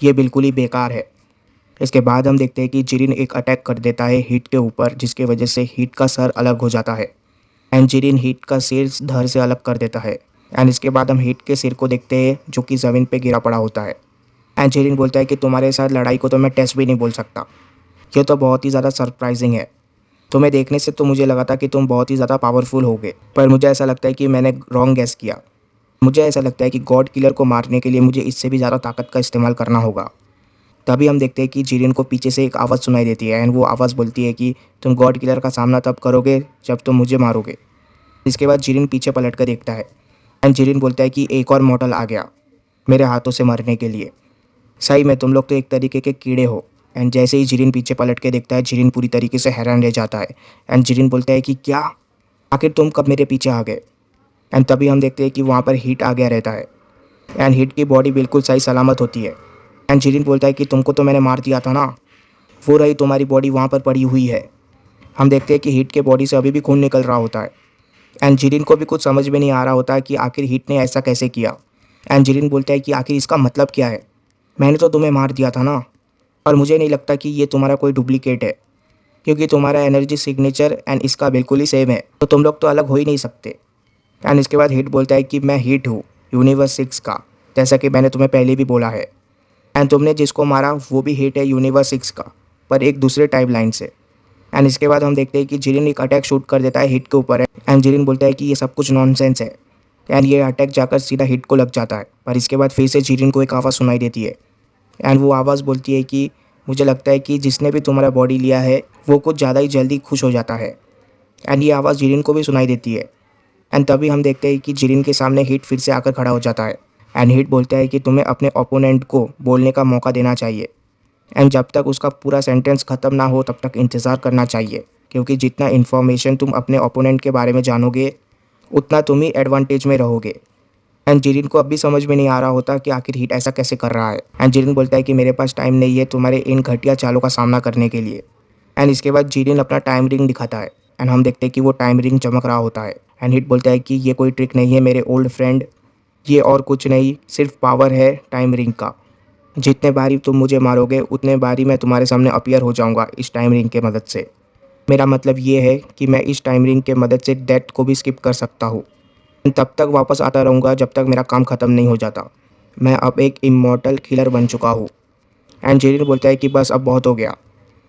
ये बिल्कुल ही बेकार है। इसके बाद हम देखते हैं कि जिरिन एक अटैक कर देता है हीट के ऊपर, जिसके वजह से हीट का सर अलग हो जाता है। एंड जिरिन हीट का सिर धड़ से अलग कर देता है। एंड इसके बाद हम हीट के सिर को देखते हैं जो कि ज़मीन पे गिरा पड़ा होता है। एंड जिरिन बोलता है कि तुम्हारे साथ लड़ाई को तो मैं टेस्ट भी नहीं बोल सकता। ये तो बहुत ही ज़्यादा सरप्राइजिंग है। तुम्हें देखने से तो मुझे लगा था कि तुम बहुत ही ज़्यादा पावरफुल होगे, पर मुझे ऐसा लगता है कि मैंने रॉन्ग गैस किया। मुझे ऐसा लगता है कि गॉड किलर को मारने के लिए मुझे इससे भी ज़्यादा ताकत का इस्तेमाल करना होगा। तभी हम देखते हैं कि जिरिन को पीछे से एक आवाज़ सुनाई देती है एंड वो आवाज़ बोलती है कि तुम गॉड किलर का सामना तब करोगे जब तुम मुझे मारोगे। इसके बाद जिरिन पीछे पलट कर देखता है एंड जिरिन बोलता है कि एक और मॉडल आ गया मेरे हाथों से मरने के लिए। सही में तुम लोग तो एक तरीके के कीड़े हो। एंड जैसे ही जिरिन पीछे पलट के देखता है जिरिन पूरी तरीके से हैरान रह जाता है। एंड जिरिन बोलता है कि क्या, आखिर तुम कब मेरे पीछे आ गए? एंड तभी हम देखते हैं कि वहाँ पर हीट आ गया रहता है एंड हीट की बॉडी बिल्कुल सही सलामत होती है। एंड जिरिन बोलता है कि तुमको तो मैंने मार दिया था ना, वो रही तुम्हारी बॉडी वहाँ पर पड़ी हुई है। हम देखते हैं कि हीट के बॉडी से अभी भी खून निकल रहा होता है। एंड जिरिन को भी कुछ समझ में नहीं आ रहा होता कि आखिर हीट ने ऐसा कैसे किया। एंड जिरिन बोलता है कि आखिर इसका मतलब क्या है? मैंने तो तुम्हें मार दिया था ना। और मुझे नहीं लगता कि ये तुम्हारा कोई डुप्लीकेट है, क्योंकि तुम्हारा एनर्जी सिग्नेचर एंड इसका बिल्कुल ही सेम है, तो तुम लोग तो अलग हो ही नहीं सकते। एंड इसके बाद हीट बोलता है कि मैं हीट हूँ यूनिवर्स 6 का, जैसा कि मैंने तुम्हें पहले भी बोला है। एंड तुमने जिसको मारा वो भी हीट है यूनिवर्स 6 का, पर एक दूसरे टाइम लाइन से। एंड इसके बाद हम देखते हैं कि जिरिन एक अटैक शूट कर देता है हीट के ऊपर। एंड जिरिन बोलता है कि ये सब कुछ नॉनसेंस है। एंड ये अटैक जाकर सीधा हिट को लग जाता है। पर इसके बाद फिर से जिरिन को एक आवाज़ सुनाई देती है एंड वो आवाज़ बोलती है कि मुझे लगता है कि जिसने भी तुम्हारा बॉडी लिया है वो कुछ ज़्यादा ही जल्दी खुश हो जाता है। एंड ये आवाज़ जिरिन को भी सुनाई देती है एंड तभी हम देखते हैं कि जिरिन के सामने हिट फिर से आकर खड़ा हो जाता है एंड हिट बोलता है कि तुम्हें अपने ओपोनेंट को बोलने का मौका देना चाहिए एंड जब तक उसका पूरा सेंटेंस ख़त्म ना हो तब तक इंतज़ार करना चाहिए, क्योंकि जितना इन्फॉर्मेशन तुम अपने ओपोनेंट के बारे में जानोगे उतना तुम ही एडवांटेज में रहोगे। एंड जिरिन को अब भी समझ में नहीं आ रहा होता कि आखिर हिट ऐसा कैसे कर रहा है। एंड जिरिन बोलता है कि मेरे पास टाइम नहीं है तुम्हारे इन घटिया चालों का सामना करने के लिए। एंड इसके बाद जिरिन अपना टाइम रिंग दिखाता है एंड हम देखते हैं कि वो टाइम रिंग चमक रहा होता है। एंड हिट बोलता है कि ये कोई ट्रिक नहीं है मेरे ओल्ड फ्रेंड, ये और कुछ नहीं सिर्फ पावर है टाइम रिंग का। जितने बारी तुम मुझे मारोगे उतने बारी मैं तुम्हारे सामने अपीयर हो जाऊंगा इस टाइम रिंग के मदद से। मेरा मतलब ये है कि मैं इस टाइम रिंग के मदद से डेथ को भी स्किप कर सकता हूँ। तब तक वापस आता रहूँगा जब तक मेरा काम ख़त्म नहीं हो जाता। मैं अब एक इमॉर्टल किलर बन चुका हूँ। एंड जेरिन बोलता है कि बस अब बहुत हो गया,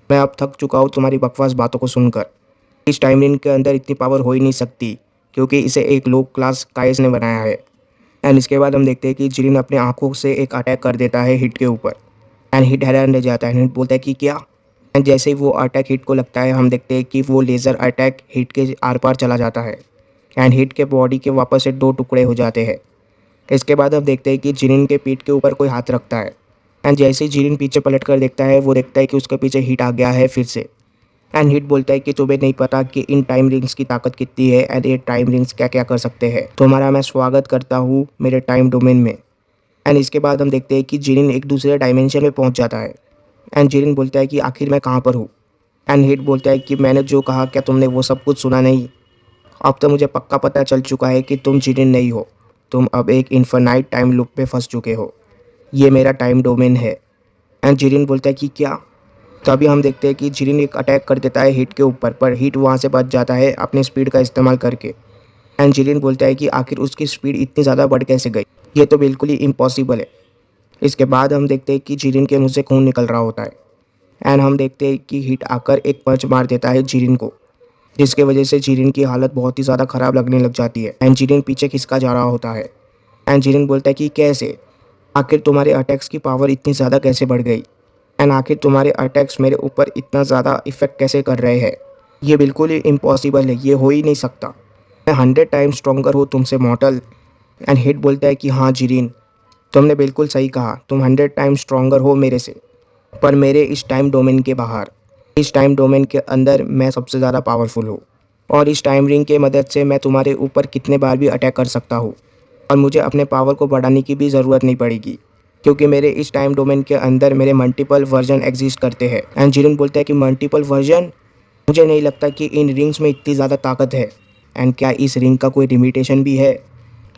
मैं अब थक चुका हूँ तुम्हारी बकवास बातों को सुनकर। इस टाइम रिंग के अंदर इतनी पावर हो ही नहीं सकती क्योंकि इसे एक लो क्लास काइस ने बनाया है। एंड इसके बाद हम देखते हैं कि जिरिन अपने आंखों से एक अटैक कर देता है हिट के ऊपर एंड हिट हैरान रह जाता है। हिट बोलता है कि क्या। एंड जैसे ही वो अटैक हिट को लगता है हम देखते हैं कि वो लेज़र अटैक हिट के आर पार चला जाता है एंड हिट के बॉडी के वापस से दो टुकड़े हो जाते हैं। इसके बाद हम देखते हैं कि जिरिन के पीठ के ऊपर कोई हाथ रखता है एंड जैसे ही जिरिन पीछे पलट कर देखता है वो देखता है कि उसके पीछे हिट आ गया है फिर से। एंड हिट बोलता है कि तुम्हें नहीं पता कि इन टाइम रिंग्स की ताकत कितनी है एंड ये टाइम रिंग्स क्या क्या कर सकते हैं। तुम्हारा मैं स्वागत करता हूँ मेरे टाइम डोमेन में। एंड इसके बाद हम देखते हैं कि जिरिन एक दूसरे डायमेंशन में पहुँच जाता है एंड जिरिन बोलता है कि आखिर मैं कहाँ पर हूँ। एंड हिट बोलता है कि मैंने जो कहा क्या तुमने वो सब कुछ सुना नहीं। अब तो मुझे पक्का पता चल चुका है कि तुम जिरिन नहीं हो, तुम अब एक इन्फिनाइट टाइम लूप पे फंस चुके हो। ये मेरा टाइम डोमेन है। एंड जिरिन बोलता है कि क्या। तभी हम देखते हैं कि जिरिन एक अटैक कर देता है हिट के ऊपर, पर हिट वहाँ से बच जाता है अपनी स्पीड का इस्तेमाल करके। एंड जिरिन बोलता है कि आखिर उसकी स्पीड इतनी ज़्यादा बढ़ कैसे गई, ये तो बिल्कुल ही इम्पॉसिबल है। इसके बाद हम देखते हैं कि जिरिन के मुँह से खून निकल रहा होता है एंड हम देखते हैं कि हिट आकर एक पंच मार देता है जिरिन को, जिसके वजह से जिरिन की हालत बहुत ही ज़्यादा ख़राब लगने लग जाती है एंड जिरिन पीछे खिसका जा रहा होता है। एंड जिरिन बोलता है कि कैसे, आखिर तुम्हारे अटैक्स की पावर इतनी ज़्यादा कैसे बढ़ गई एंड आखिर तुम्हारे अटैक्स मेरे ऊपर इतना ज़्यादा इफेक्ट कैसे कर रहे हैं। ये बिल्कुल ही इम्पॉसिबल है, ये हो ही नहीं सकता। मैं 100 टाइम्स स्ट्रॉन्गर हूँ तुमसे मॉर्टल। एंड हिट बोलता है कि हाँ जिरिन, तुमने बिल्कुल सही कहा, तुम 100 टाइम्स स्ट्रॉन्गर हो मेरे से, पर मेरे इस टाइम डोमेन के बाहर। इस टाइम डोमेन के अंदर मैं सबसे ज़्यादा पावरफुल हूँ और इस टाइम रिंग के मदद से मैं तुम्हारे ऊपर कितने बार भी अटैक कर सकता हूँ और मुझे अपने पावर को बढ़ाने की भी ज़रूरत नहीं पड़ेगी क्योंकि मेरे इस टाइम डोमेन के अंदर मेरे मल्टीपल वर्जन एग्जिस्ट करते हैं। एंड जिरिन बोलता है कि मल्टीपल वर्जन, मुझे नहीं लगता कि इन रिंग्स में इतनी ज़्यादा ताकत है। एंड क्या इस रिंग का कोई लिमिटेशन भी है।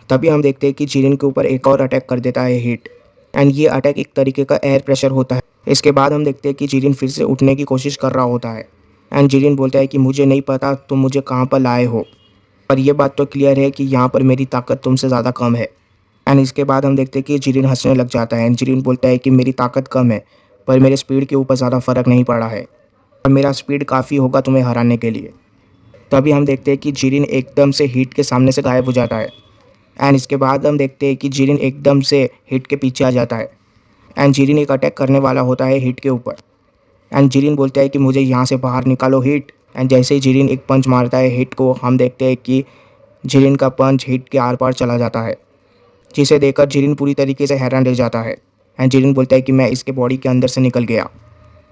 तभी हम देखते हैं कि जिरिन के ऊपर एक और अटैक कर देता है हिट एंड ये अटैक एक तरीके का एयर प्रेशर होता है। इसके बाद हम देखते हैं कि जिरिन फिर से उठने की कोशिश कर रहा होता है एंड जिरिन बोलता है कि मुझे नहीं पता तुम मुझे कहाँ पर लाए हो, पर यह बात तो क्लियर है कि यहाँ पर मेरी ताकत तुमसे ज़्यादा कम है। एंड इसके बाद हम देखते हैं कि जिरिन हंसने लग जाता है एंड जिरिन बोलता है कि मेरी ताकत कम है पर मेरे स्पीड के ऊपर ज़्यादा फ़र्क नहीं पड़ा है और मेरा स्पीड काफ़ी होगा तुम्हें हराने के लिए। तभी हम देखते हैं कि जिरिन एकदम से हिट के सामने से गायब हो जाता है एंड इसके बाद हम देखते हैं कि जिरिन एकदम से हिट के पीछे आ जाता है एंड जिरिन एक अटैक करने वाला होता है हिट के ऊपर। एंड जिरिन बोलता है कि मुझे यहाँ से बाहर निकालो हिट। एंड जैसे ही जिरिन एक पंच मारता है हिट को, हम देखते हैं कि जिरिन का पंच हिट के आर पार चला जाता है, जिसे देखकर जिरिन पूरी तरीके से हैरान रह जाता है। एंड जिरिन बोलता है कि मैं इसके बॉडी के अंदर से निकल गया,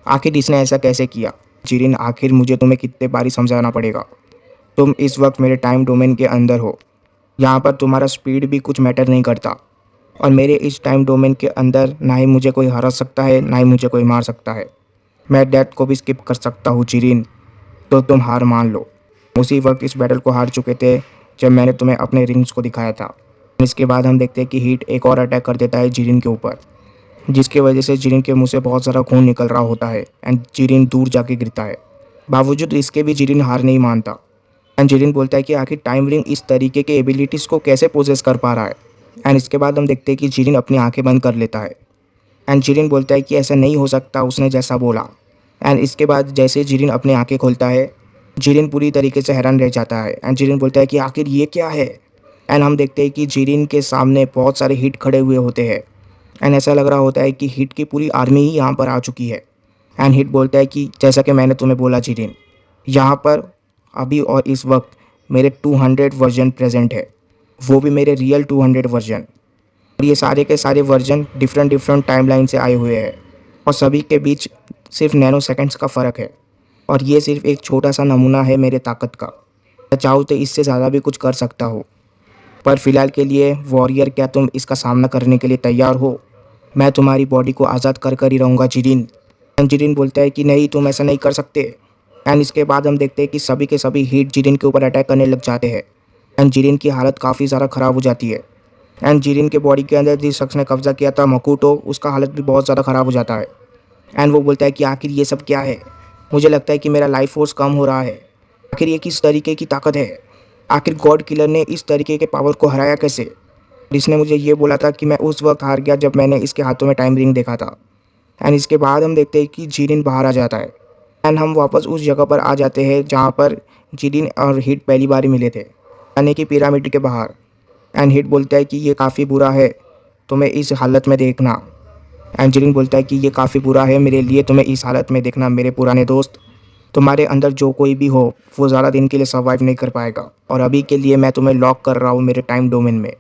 आखिर इसने ऐसा कैसे किया। जिरिन, आखिर मुझे तुम्हें कितने बारी समझाना पड़ेगा, तुम इस वक्त मेरे टाइम डोमेन के अंदर हो, यहाँ पर तुम्हारा स्पीड भी कुछ मैटर नहीं करता और मेरे इस टाइम डोमेन के अंदर ना ही मुझे कोई हरा सकता है ना ही मुझे कोई मार सकता है। मैं डेथ को भी स्किप कर सकता हूँ जिरिन, तो तुम हार मान लो। उसी वक्त इस बैटल को हार चुके थे जब मैंने तुम्हें अपने रिंग्स को दिखाया था। इसके बाद हम देखते हैं कि हीट एक और अटैक कर देता है जिरिन के ऊपर, जिसकी वजह से जिरिन के मुंह से बहुत सारा खून निकल रहा होता है एंड जिरिन दूर जाके गिरता है। बावजूद इसके भी जिरिन हार नहीं मानता एंड जिरिन बोलता है कि आखिर टाइम रिंग इस तरीके के एबिलिटीज़ को कैसे पोजेस कर पा रहा है। एंड इसके बाद हम देखते हैं कि जिरिन अपनी आंखें बंद कर लेता है एंड जिरिन बोलता है कि ऐसा नहीं हो सकता उसने जैसा बोला। एंड इसके बाद जैसे जिरिन अपनी आंखें खोलता है, जिरिन पूरी तरीके से हैरान रह जाता है एंड जिरिन बोलता है कि आखिर ये क्या है। एंड हम देखते हैं कि जिरिन के सामने बहुत सारे हिट खड़े हुए होते हैं। एंड ऐसा लग रहा होता है कि हिट की पूरी आर्मी ही यहाँ पर आ चुकी है। एंड हिट बोलता है कि जैसा कि मैंने तुम्हें बोला जिरिन, यहाँ पर अभी और इस वक्त मेरे 200 वर्जन प्रेजेंट है, वो भी मेरे रियल 200 वर्जन। और ये सारे के सारे वर्जन डिफरेंट डिफरेंट टाइमलाइन से आए हुए हैं और सभी के बीच सिर्फ नैनो सेकंड्स का फ़र्क है। और ये सिर्फ एक छोटा सा नमूना है मेरे ताकत का। मैं चाहूँ तो इससे ज़्यादा भी कुछ कर सकता हूँ, पर फिलहाल के लिए वॉरियर, क्या तुम इसका सामना करने के लिए तैयार हो? मैं तुम्हारी बॉडी को आज़ाद कर कर ही रहूँगा जिरिन। एंड जिरिन बोलता है कि नहीं, तुम ऐसा नहीं कर सकते। एंड इसके बाद हम देखते हैं कि सभी के सभी हीट जिरिन के ऊपर अटैक करने लग जाते हैं। एंड जिरिन की हालत काफ़ी ज़्यादा ख़राब हो जाती है। एंड जिरिन के बॉडी के अंदर जिस शख्स ने कब्जा किया था मकुटो, उसका हालत भी बहुत ज़्यादा ख़राब हो जाता है। एंड वो बोलता है कि आखिर ये सब क्या है? मुझे लगता है कि मेरा लाइफ फोर्स कम हो रहा है। आखिर ये किस तरीके की ताकत है? आखिर गॉड किलर ने इस तरीके के पावर को हराया कैसे? इसने मुझे ये बोला था कि मैं उस वक्त हार गया जब मैंने इसके हाथों में टाइम रिंग देखा था। एंड इसके बाद हम देखते हैं कि जिरिन बाहर आ जाता है। एंड हम वापस उस जगह पर आ जाते हैं जहाँ पर जिरिन और हिट पहली बार मिले थे, यानी कि पिरामिड के बाहर। एंड हिट बोलता है कि ये काफ़ी बुरा है तुम्हें इस हालत में देखना। एंड जिरिन बोलता है कि ये काफ़ी बुरा है मेरे लिए तुम्हें इस हालत में देखना मेरे पुराने दोस्त। तुम्हारे अंदर जो कोई भी हो वो ज़्यादा दिन के लिए सर्वाइव नहीं कर पाएगा, और अभी के लिए मैं तुम्हें लॉक कर रहा हूँ मेरे टाइम डोमेन में।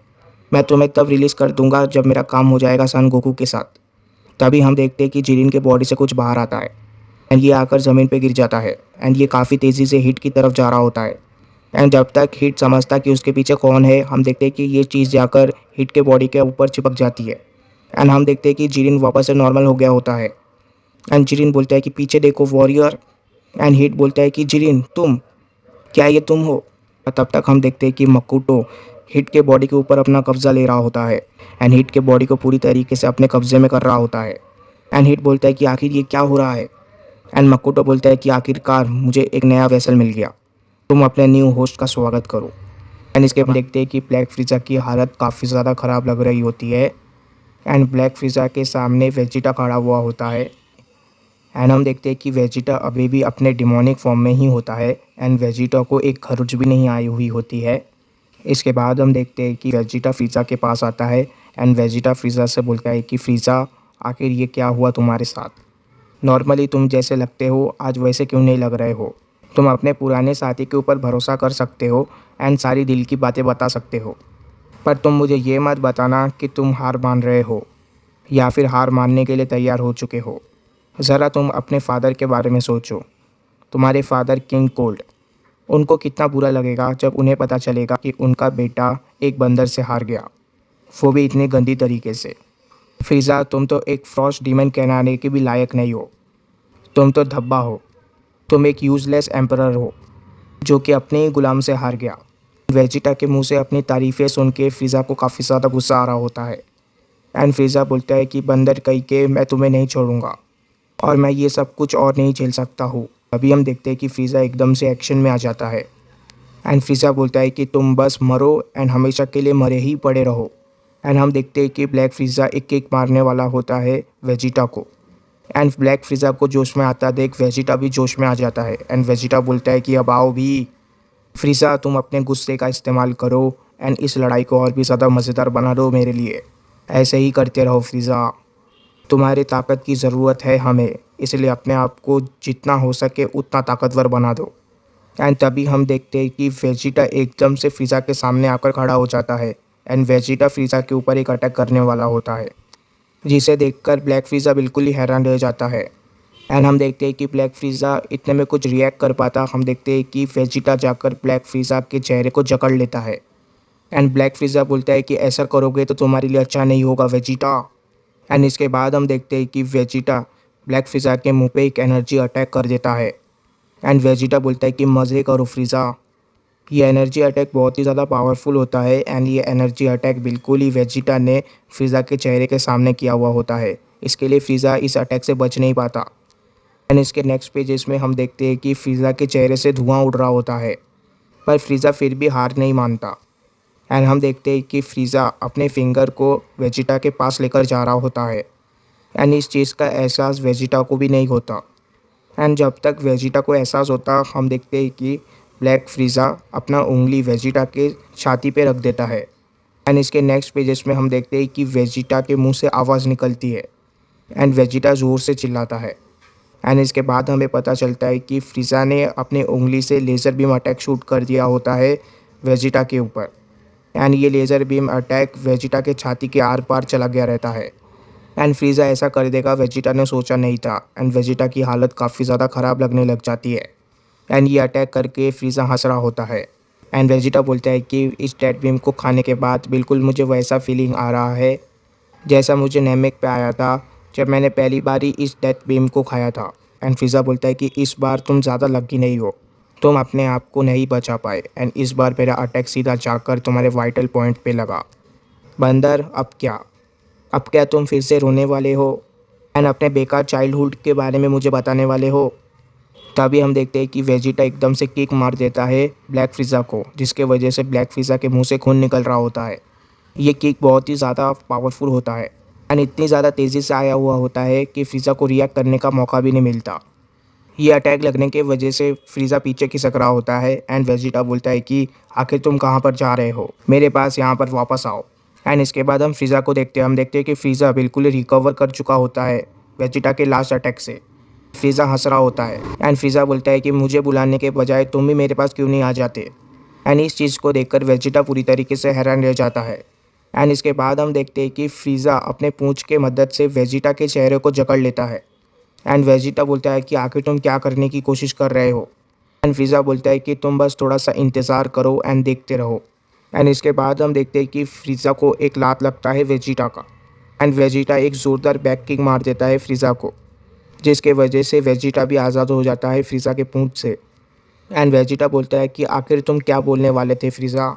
मैं तुम्हें तब रिलीज़ कर दूंगा जब मेरा काम हो जाएगा सन गोकू के साथ। तभी हम देखते हैं कि जिरिन के बॉडी से कुछ बाहर आता है एंड ये आकर ज़मीन पे गिर जाता है। एंड ये काफ़ी तेज़ी से हिट की तरफ जा रहा होता है। एंड जब तक हिट समझता कि उसके पीछे कौन है, हम देखते हैं कि ये चीज़ जाकर हिट के बॉडी के ऊपर चिपक जाती है। एंड हम देखते हैं कि जिरिन वापस से नॉर्मल हो गया होता है। एंड जिरिन बोलता है कि पीछे देखो वॉरियर। एंड हिट बोलता है कि जिरिन तुम, क्या ये तुम हो? और तब तक हम देखते हैं कि मकुटो हिट के बॉडी के ऊपर अपना कब्जा ले रहा होता है एंड हिट के बॉडी को पूरी तरीके से अपने कब्जे में कर रहा होता है। एंड हिट बोलता है कि आखिर ये क्या हो रहा है? एंड मकुटो बोलता है कि आखिरकार मुझे एक नया वेसल मिल गया, तुम अपने न्यू होस्ट का स्वागत करो। एंड इसके बाद देखते हैं कि ब्लैक फ्रीज़ा की हालत काफ़ी ज़्यादा ख़राब लग रही होती है। एंड ब्लैक फ्रीज़ा के सामने वेजिटा खड़ा हुआ होता है। एंड हम देखते हैं कि वेजिटा अभी भी अपने डिमोनिक फॉर्म में ही होता है एंड वेजिटा को एक खरोच भी नहीं आई हुई होती है। इसके बाद हम देखते हैं कि वेजिटा फ्रीज़ा के पास आता है एंड वेजिटा फ्रीज़ा से बोलता है कि फ्रीज़ा, आखिर ये क्या हुआ तुम्हारे साथ? नॉर्मली तुम जैसे लगते हो आज वैसे क्यों नहीं लग रहे हो? तुम अपने पुराने साथी के ऊपर भरोसा कर सकते हो एंड सारी दिल की बातें बता सकते हो, पर तुम मुझे ये मत बताना कि तुम हार मान रहे हो या फिर हार मानने के लिए तैयार हो चुके हो। ज़रा तुम अपने फादर के बारे में सोचो। तुम्हारे फादर किंग कोल्ड, उनको कितना बुरा लगेगा जब उन्हें पता चलेगा कि उनका बेटा एक बंदर से हार गया, वो भी इतनी गंदी तरीके से। फ्रीज़ा, तुम तो एक फ्रॉस्ट डीमन कहलाने के भी लायक नहीं हो। तुम तो धब्बा हो। तुम एक यूज़लेस एम्परर हो जो कि अपने ही गुलाम से हार गया। वेजिटा के मुंह से अपनी तारीफ़ें सुन के फ्रीज़ा को काफ़ी ज़्यादा गुस्सा आ रहा होता है। एंड फ्रीज़ा बोलता है कि बंदर कहीं के, मैं तुम्हें नहीं छोड़ूंगा और मैं ये सब कुछ और नहीं झेल सकता हूँ। अभी हम देखते हैं कि फ्रीज़ा एकदम से एक्शन में आ जाता है एंड फ्रीज़ा बोलता है कि तुम बस मरो एंड हमेशा के लिए मरे ही पड़े रहो। एंड हम देखते हैं कि ब्लैक फ्रीज़ा एक किक मारने वाला होता है वेजिटा को। एंड ब्लैक फ्रीज़ा को जोश में आता देख वेजिटा भी जोश में आ जाता है एंड वेजिटा बोलता है कि अब आओ भी। फ्रीज़ा, तुम अपने गुस्से का इस्तेमाल करो एंड इस लड़ाई को और भी ज़्यादा मज़ेदार बना दो मेरे लिए। ऐसे ही करते रहो फ्रीज़ा, तुम्हारी ताकत की ज़रूरत है हमें, इसलिए अपने आप को जितना हो सके उतना ताकतवर बना दो। एंड तभी हम देखते हैं कि वेजिटा एकदम से फ्रीज़ा के सामने आकर खड़ा हो जाता है एंड वेजिटा फ्रीज़ा के ऊपर एक अटैक करने वाला होता है, जिसे देखकर ब्लैक फ्रीज़ा बिल्कुल ही हैरान रह जाता है। एंड हम देखते हैं कि ब्लैक फ्रीज़ा इतने में कुछ रिएक्ट कर पाता। हम देखते हैं कि वेजिटा जाकर ब्लैक फ्रीज़ा के चेहरे को जकड़ लेता है एंड ब्लैक फ्रीज़ा बोलता है कि ऐसा करोगे तो तुम्हारे लिए अच्छा नहीं होगा वेजिटा। एंड इसके बाद हम देखते हैं कि वेजिटा ब्लैक फ्रीज़ा के मुंह पे एक एनर्जी अटैक कर देता है एंड वेजिटा बोलता है कि मज़े करो फ्रीज़ा। ये एनर्जी अटैक बहुत ही ज़्यादा पावरफुल होता है एंड ये एनर्जी अटैक बिल्कुल ही वेजिटा ने फ्रीज़ा के चेहरे के सामने किया हुआ होता है। इसके लिए फ्रीज़ा इस अटैक से बच नहीं पाता। एंड इसके नेक्स्ट पेजेस में हम देखते हैं कि फ्रीज़ा के चेहरे से धुआं उड़ रहा होता है, पर फ्रीज़ा फिर भी हार नहीं मानता। एंड हम देखते हैं कि फ्रीज़ा अपने फिंगर को वेजिटा के पास लेकर जा रहा होता है एंड इस चीज़ का एहसास वेजिटा को भी नहीं होता। एंड जब तक वेजिटा को एहसास होता, हम देखते हैं कि ब्लैक फ्रीज़ा अपना उंगली वेजिटा के छाती पे रख देता है। एंड इसके नेक्स्ट पेजेस में हम देखते हैं कि वेजिटा के मुंह से आवाज़ निकलती है एंड वेजिटा ज़ोर से चिल्लाता है। एंड इसके बाद हमें पता चलता है कि फ्रीज़ा ने अपनी उंगली से लेज़र बीम अटैक शूट कर दिया होता है वेजिटा के ऊपर। एंड ये लेज़र बीम अटैक वेजिटा के छाती के आर पार चला गया रहता है। एंड फ्रीज़ा ऐसा कर देगा वेजिटा ने सोचा नहीं था एंड वेजिटा की हालत काफ़ी ज़्यादा ख़राब लगने लग जाती है। एंड ये अटैक करके फ्रीज़ा हंस रहा होता है एंड वेजिटा बोलता है कि इस डेड बीम को खाने के बाद बिल्कुल मुझे वैसा फीलिंग आ रहा है जैसा मुझे नेमेक पे आया था जब मैंने पहली बार ही इस डेथ बीम को खाया था। एंड फ्रीज़ा बोलता है कि इस बार तुम ज़्यादा लकी नहीं हो, तुम अपने आप को नहीं बचा पाए एंड इस बार मेरा अटैक सीधा जाकर तुम्हारे वाइटल पॉइंट पे लगा। बंदर अब क्या तुम फिर से रोने वाले हो एंड अपने बेकार चाइल्डहुड के बारे में मुझे बताने वाले हो? तभी हम देखते हैं कि वेजिटा एकदम से किक मार देता है ब्लैक फ्रीज़ा को, जिसके वजह से ब्लैक फ्रीज़ा के मुंह से खून निकल रहा होता है। ये किक बहुत ही ज़्यादा पावरफुल होता है एंड इतनी ज़्यादा तेज़ी से आया हुआ होता है कि फ्रीज़ा को रिएक्ट करने का मौका भी नहीं मिलता। ये अटैक लगने के वजह से फ्रीज़ा पीछे खिसक रहा होता है एंड वेजिटा बोलता है कि आखिर तुम कहाँ पर जा रहे हो, मेरे पास यहाँ पर वापस आओ। एंड इसके बाद हम फ्रीज़ा को देखते हैं। हम देखते हैं कि फ्रीज़ा बिल्कुल रिकवर कर चुका होता है वेजिटा के लास्ट अटैक से। फ्रीज़ा हंस रहा होता है एंड फ्रीज़ा बोलता है कि मुझे बुलाने के बजाय तुम भी मेरे पास क्यों नहीं आ जाते। एंड इस चीज़ को देखकर वेजिटा पूरी तरीके से हैरान रह जाता है। एंड इसके बाद हम देखते हैं कि फ्रीज़ा अपने पूंछ के मदद से वेजिटा के चेहरे को जकड़ लेता है एंड वेजिटा बोलता है कि आखिर तुम क्या करने की कोशिश कर रहे हो। एंड फ्रीज़ा बोलता है कि तुम बस थोड़ा सा इंतज़ार करो एंड देखते रहो। एंड इसके बाद हम देखते हैं कि फ्रीज़ा को एक लात लगता है वेजिटा का एंड वेजिटा एक ज़ोरदार बैक किक मार देता है फ्रीज़ा को, जिसके वजह से वेजिटा भी आज़ाद हो जाता है फ्रीज़ा के पूंछ से। एंड वेजिटा बोलता है कि आखिर तुम क्या बोलने वाले थे फ्रीज़ा।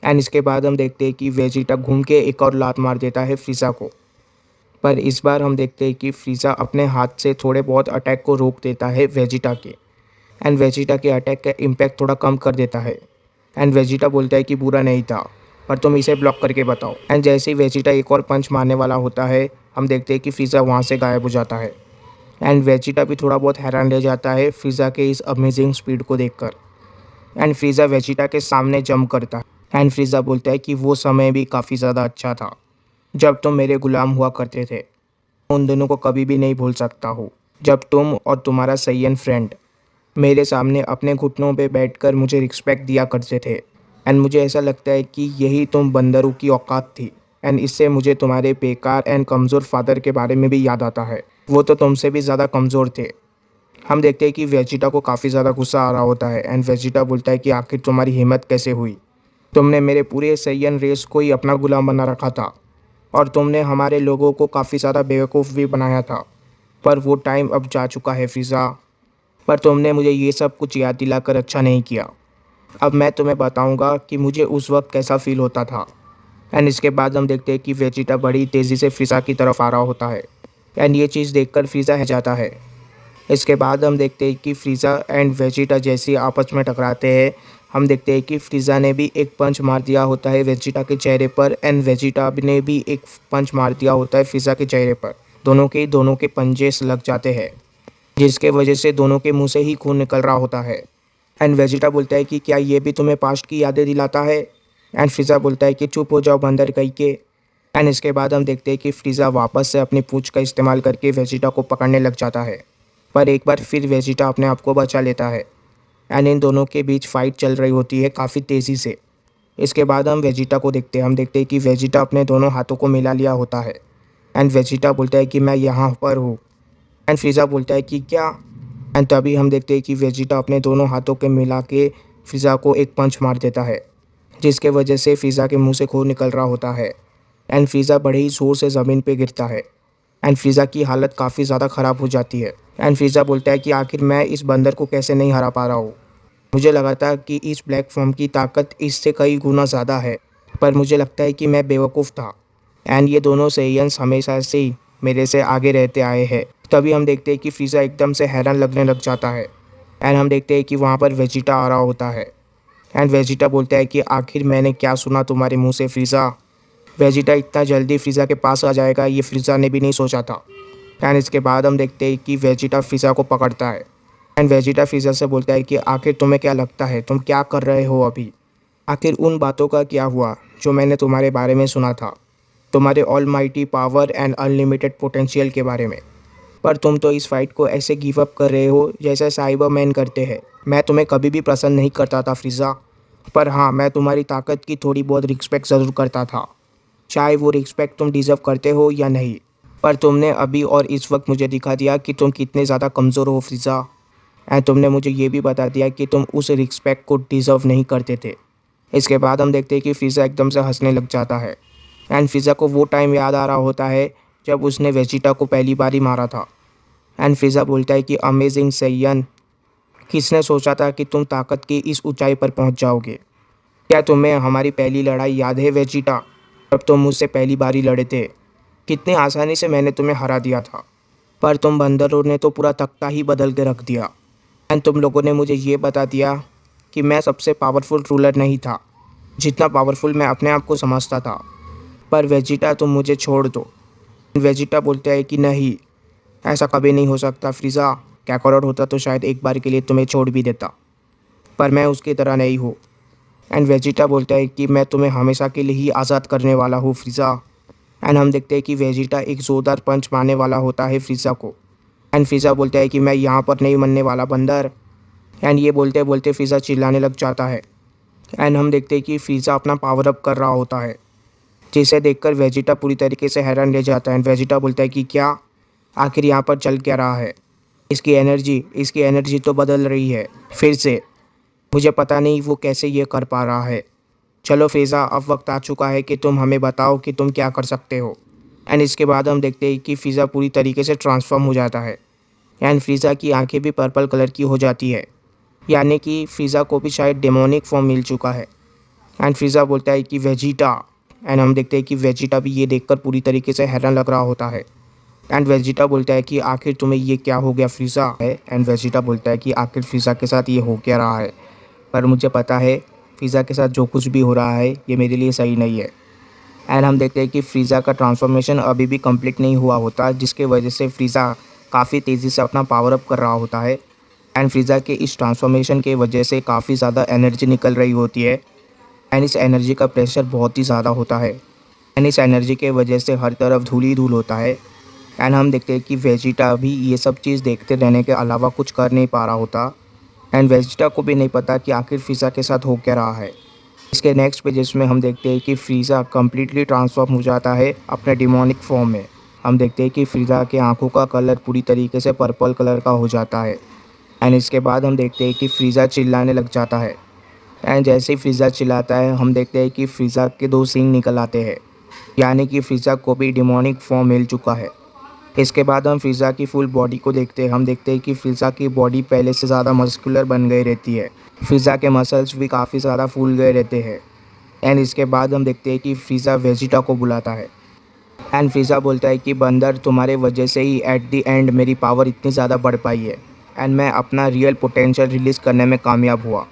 एंड इसके बाद हम देखते हैं कि वेजिटा घूम के एक और लात मार देता है फ्रीज़ा को, पर इस बार हम देखते हैं कि फ्रीज़ा अपने हाथ से थोड़े बहुत अटैक को रोक देता है वेजिटा के एंड वेजिटा के अटैक का इम्पैक्ट थोड़ा कम कर देता है। एंड वेजिटा बोलता है कि बुरा नहीं था, पर तुम इसे ब्लॉक करके बताओ। एंड जैसे ही वेजिटा एक और पंच मारने वाला होता है, हम देखते हैं कि फ्रीज़ा वहाँ से गायब हो जाता है एंड वेजिटा भी थोड़ा बहुत हैरान रह जाता है फ्रीज़ा के इस अमेजिंग स्पीड को देखकर। एंड फ्रीज़ा वेजिटा के सामने जंप करता है एंड फ्रीज़ा बोलता है कि वो समय भी काफ़ी ज़्यादा अच्छा था जब तुम मेरे गुलाम हुआ करते थे। उन दोनों को कभी भी नहीं भूल सकता हूँ जब तुम और तुम्हारा सैयन फ्रेंड मेरे सामने अपने घुटनों पे बैठकर मुझे रिस्पेक्ट दिया करते थे। एंड मुझे ऐसा लगता है कि यही तुम बंदरों की औकात थी। एंड इससे मुझे तुम्हारे बेकार एंड कमज़ोर फादर के बारे में भी याद आता है, वो तो तुमसे भी ज़्यादा कमज़ोर थे। हम देखते हैं कि वेजिटा को काफ़ी ज़्यादा गुस्सा आ रहा होता है एंड वेजिटा बोलता है कि आखिर तुम्हारी हिम्मत कैसे हुई, तुमने मेरे पूरे सैयन रेस को ही अपना गुलाम बना रखा था और तुमने हमारे लोगों को काफ़ी ज़्यादा बेवकूफ़ भी बनाया था। पर वो टाइम अब जा चुका है फ्रीज़ा, पर तुमने मुझे ये सब कुछ याद दिलाकर अच्छा नहीं किया। अब मैं तुम्हें बताऊंगा कि मुझे उस वक्त कैसा फ़ील होता था। एंड इसके बाद हम देखते हैं कि वेजिटा बड़ी तेज़ी से फ्रीज़ा की तरफ आ रहा होता है एंड ये चीज़ देखकर फ्रीज़ा रह जाता है। इसके बाद हम देखते हैं कि फ्रीज़ा एंड वेजिटा जैसे आपस में टकराते हैं, हम देखते हैं कि फ्रीज़ा ने भी एक पंच मार दिया होता है वेजिटा के चेहरे पर एंड वेजिटा ने भी एक पंच मार दिया होता है फ्रीज़ा के चेहरे पर। दोनों के पंजे लग जाते हैं, जिसके वजह से दोनों के मुंह से ही खून निकल रहा होता है। एंड वेजिटा बोलता है कि क्या ये भी तुम्हें पास्ट की यादें दिलाता है? एंड फ्रीज़ा बोलता है कि चुप हो जाओ बंदर कहीं के। एंड इसके बाद हम देखते हैं कि फ्रीज़ा वापस से अपनी पूंछ का इस्तेमाल करके वेजिटा को पकड़ने लग जाता है, पर एक बार फिर वेजिटा अपने आप को बचा लेता है एंड इन दोनों के बीच फ़ाइट चल रही होती है काफ़ी तेज़ी से। इसके बाद हम वेजिटा को देखते हैं। हम देखते हैं कि वेजिटा अपने दोनों हाथों को मिला लिया होता है एंड वेजिटा बोलता है कि मैं यहाँ पर हूँ। एंड फ्रीज़ा बोलता है कि क्या? एंड तभी हम देखते हैं कि वेजिटा अपने दोनों हाथों के मिला के फ्रीज़ा को एक पंच मार देता है, जिसके वजह से फ्रीज़ा के मुंह से खून निकल रहा होता है एंड फ्रीज़ा बड़े ही ज़ोर से ज़मीन पे गिरता है एंड फ्रीज़ा की हालत काफ़ी ज़्यादा ख़राब हो जाती है। एंड फ्रीज़ा बोलता है कि आखिर मैं इस बंदर को कैसे नहीं हरा पा रहा हूँ। मुझे लगा था कि इस ब्लैक फॉर्म की ताकत इससे कई गुना ज़्यादा है, पर मुझे लगता है कि मैं बेवकूफ़ था एंड ये दोनों सेयन्स हमेशा से ही मेरे से आगे रहते आए हैं। तभी हम देखते हैं कि फ्रीज़ा एकदम से हैरान लगने लग जाता है एंड हम देखते हैं कि वहाँ पर वेजिटा आ रहा होता है एंड वेजिटा बोलता है कि आखिर मैंने क्या सुना तुम्हारे मुंह से फ्रीज़ा। वेजिटा इतना जल्दी फ्रीज़ा के पास आ जाएगा ये फ्रीज़ा ने भी नहीं सोचा था। एंड इसके बाद हम देखते हैं कि वेजिटा फ्रीज़ा को पकड़ता है एंड वेजिटा फ्रीज़ा से बोलता है कि आखिर तुम्हें क्या लगता है, तुम क्या कर रहे हो अभी? आखिर उन बातों का क्या हुआ जो मैंने तुम्हारे बारे में सुना था, तुम्हारे almighty power and unlimited potential के बारे में। पर तुम तो इस फाइट को ऐसे गिव अप कर रहे हो जैसे साइबरमैन करते हैं। मैं तुम्हें कभी भी पसंद नहीं करता था फ्रीज़ा, पर हाँ, मैं तुम्हारी ताकत की थोड़ी बहुत रिस्पेक्ट ज़रूर करता था, चाहे वो रिस्पेक्ट तुम डिज़र्व करते हो या नहीं। पर तुमने अभी और इस वक्त मुझे दिखा दिया कि तुम कितने ज़्यादा कमज़ोर हो फ्रीज़ा, एंड तुमने मुझे ये भी बता दिया कि तुम उस रिस्पेक्ट को डिज़र्व नहीं करते थे। इसके बाद हम देखते हैं कि फ़िज़ा एकदम से हंसने लग जाता है, एंड फ़िज़ा को वो टाइम याद आ रहा होता है जब उसने वेजिटा को पहली बार ही मारा था। एंड फ़िज़ा बोलता है कि अमेजिंग सैयन, किसने सोचा था कि तुम ताकत की इस ऊंचाई पर पहुंच जाओगे? क्या तुम्हें हमारी पहली लड़ाई याद है वेजिटा, जब तुम मुझसे पहली बारी लड़े थे? कितनी आसानी से मैंने तुम्हें हरा दिया था, पर तुम बंदरों ने तो पूरा तख्ता ही बदल के रख दिया। एंड तुम लोगों ने मुझे ये बता दिया कि मैं सबसे पावरफुल रूलर नहीं था, जितना पावरफुल मैं अपने आप को समझता था। पर वेजिटा, तुम मुझे छोड़ दो। वेजिटा बोलता है कि नहीं, ऐसा कभी नहीं हो सकता फ्रीज़ा। कैकरोट होता तो शायद एक बार के लिए तुम्हें छोड़ भी देता, पर मैं उसकी तरह नहीं हूँ। एंड वेजिटा बोलता है कि मैं तुम्हें हमेशा के लिए ही आज़ाद करने वाला हूँ फ्रीज़ा। एंड हम देखते हैं कि वेजिटा एक ज़ोरदार पंच मारने वाला होता है फ्रीज़ा को। एंड फ्रीज़ा बोलता है कि मैं यहाँ पर नहीं मरने वाला बंदर। एंड ये बोलते बोलते फ्रीज़ा चिल्लाने लग जाता है। एंड हम देखते हैं कि फ्रीज़ा अपना पावर अप कर रहा होता है, जिसे देखकर वेजिटा पूरी तरीके से हैरान रह जाता है। एंड वेजिटा बोलता है कि क्या, आखिर यहाँ पर चल क्या रहा है? इसकी एनर्जी तो बदल रही है फिर से। मुझे पता नहीं वो कैसे ये कर पा रहा है। चलो फ़िज़ा, अब वक्त आ चुका है कि तुम हमें बताओ कि तुम क्या कर सकते हो। एंड इसके बाद हम देखते हैं कि फ़िज़ा पूरी तरीके से ट्रांसफॉर्म हो जाता है, एंड फ़िज़ा की आंखें भी पर्पल कलर की हो जाती है, यानी कि फ़िज़ा को भी शायद डेमोनिक फॉर्म मिल चुका है। एंड फ़िज़ा बोलता है कि वेजिटा। एंड हम देखते हैं कि वेजिटा भी ये देखकर पूरी तरीके से हैरान लग रहा होता है। एंड वेजिटा बोलता है कि आखिर तुम्हें ये क्या हो गया फ्रीज़ा है? एंड वेजिटा बोलता है कि आखिर फ़िज़ा के साथ ये हो क्या रहा है? पर मुझे पता है फ़िज़ा के साथ जो कुछ भी हो रहा है ये मेरे लिए सही नहीं है। एंड हम देखते हैं कि फ़िज़ा का ट्रांसफॉर्मेशन अभी भी कंप्लीट नहीं हुआ होता, जिसके वजह से फ़िज़ा काफ़ी तेज़ी से अपना पावर अप कर रहा होता है। एंड फ़िज़ा के इस ट्रांसफॉर्मेशन के वजह से काफ़ी ज़्यादा एनर्जी निकल रही होती है, एंड इस एनर्जी का प्रेशर बहुत ही ज़्यादा होता है। एंड इस एनर्जी के वजह से हर तरफ धूल ही धूल होता है। एंड हम देखते हैं कि वेजिटा भी ये सब चीज़ देखते रहने के अलावा कुछ कर नहीं पा रहा होता, एंड वेजिटा को भी नहीं पता कि आखिर फ़िज़ा के साथ हो क्या रहा है। इसके नेक्स्ट पेजेस में हम देखते हैं कि फ़िज़ा कम्प्लीटली ट्रांसफॉर्म हो जाता है अपने डिमोनिक फॉर्म में। हम देखते हैं कि फ़िज़ा के आँखों का कलर पूरी तरीके से पर्पल कलर का हो जाता है। एंड इसके बाद हम देखते हैं कि फ़िज़ा चिल्लाने लग जाता है। एंड जैसे ही फ़िज़ा चिल्लाता है, हम देखते हैं कि फ़िज़ा के 2 सींग निकल आते हैं, यानी कि फ़िज़ा को भी डिमोनिक फॉर्म मिल चुका है। इसके बाद हम फ़िज़ा की फुल बॉडी को देखते हैं। हम देखते हैं कि फ़िज़ा की बॉडी पहले से ज़्यादा मस्कुलर बन गई रहती है। फ़िज़ा के मसल्स भी काफ़ी ज़्यादा फूल गए रहते हैं। एंड इसके बाद हम देखते हैं कि फ़िज़ा वेजिटा को बुलाता है, एंड फ़िज़ा बोलता है कि बंदर, तुम्हारे वजह से ही एट द एंड मेरी पावर इतनी ज़्यादा बढ़ पाई है, एंड मैं अपना रियल पोटेंशियल रिलीज़ करने में कामयाब हुआ।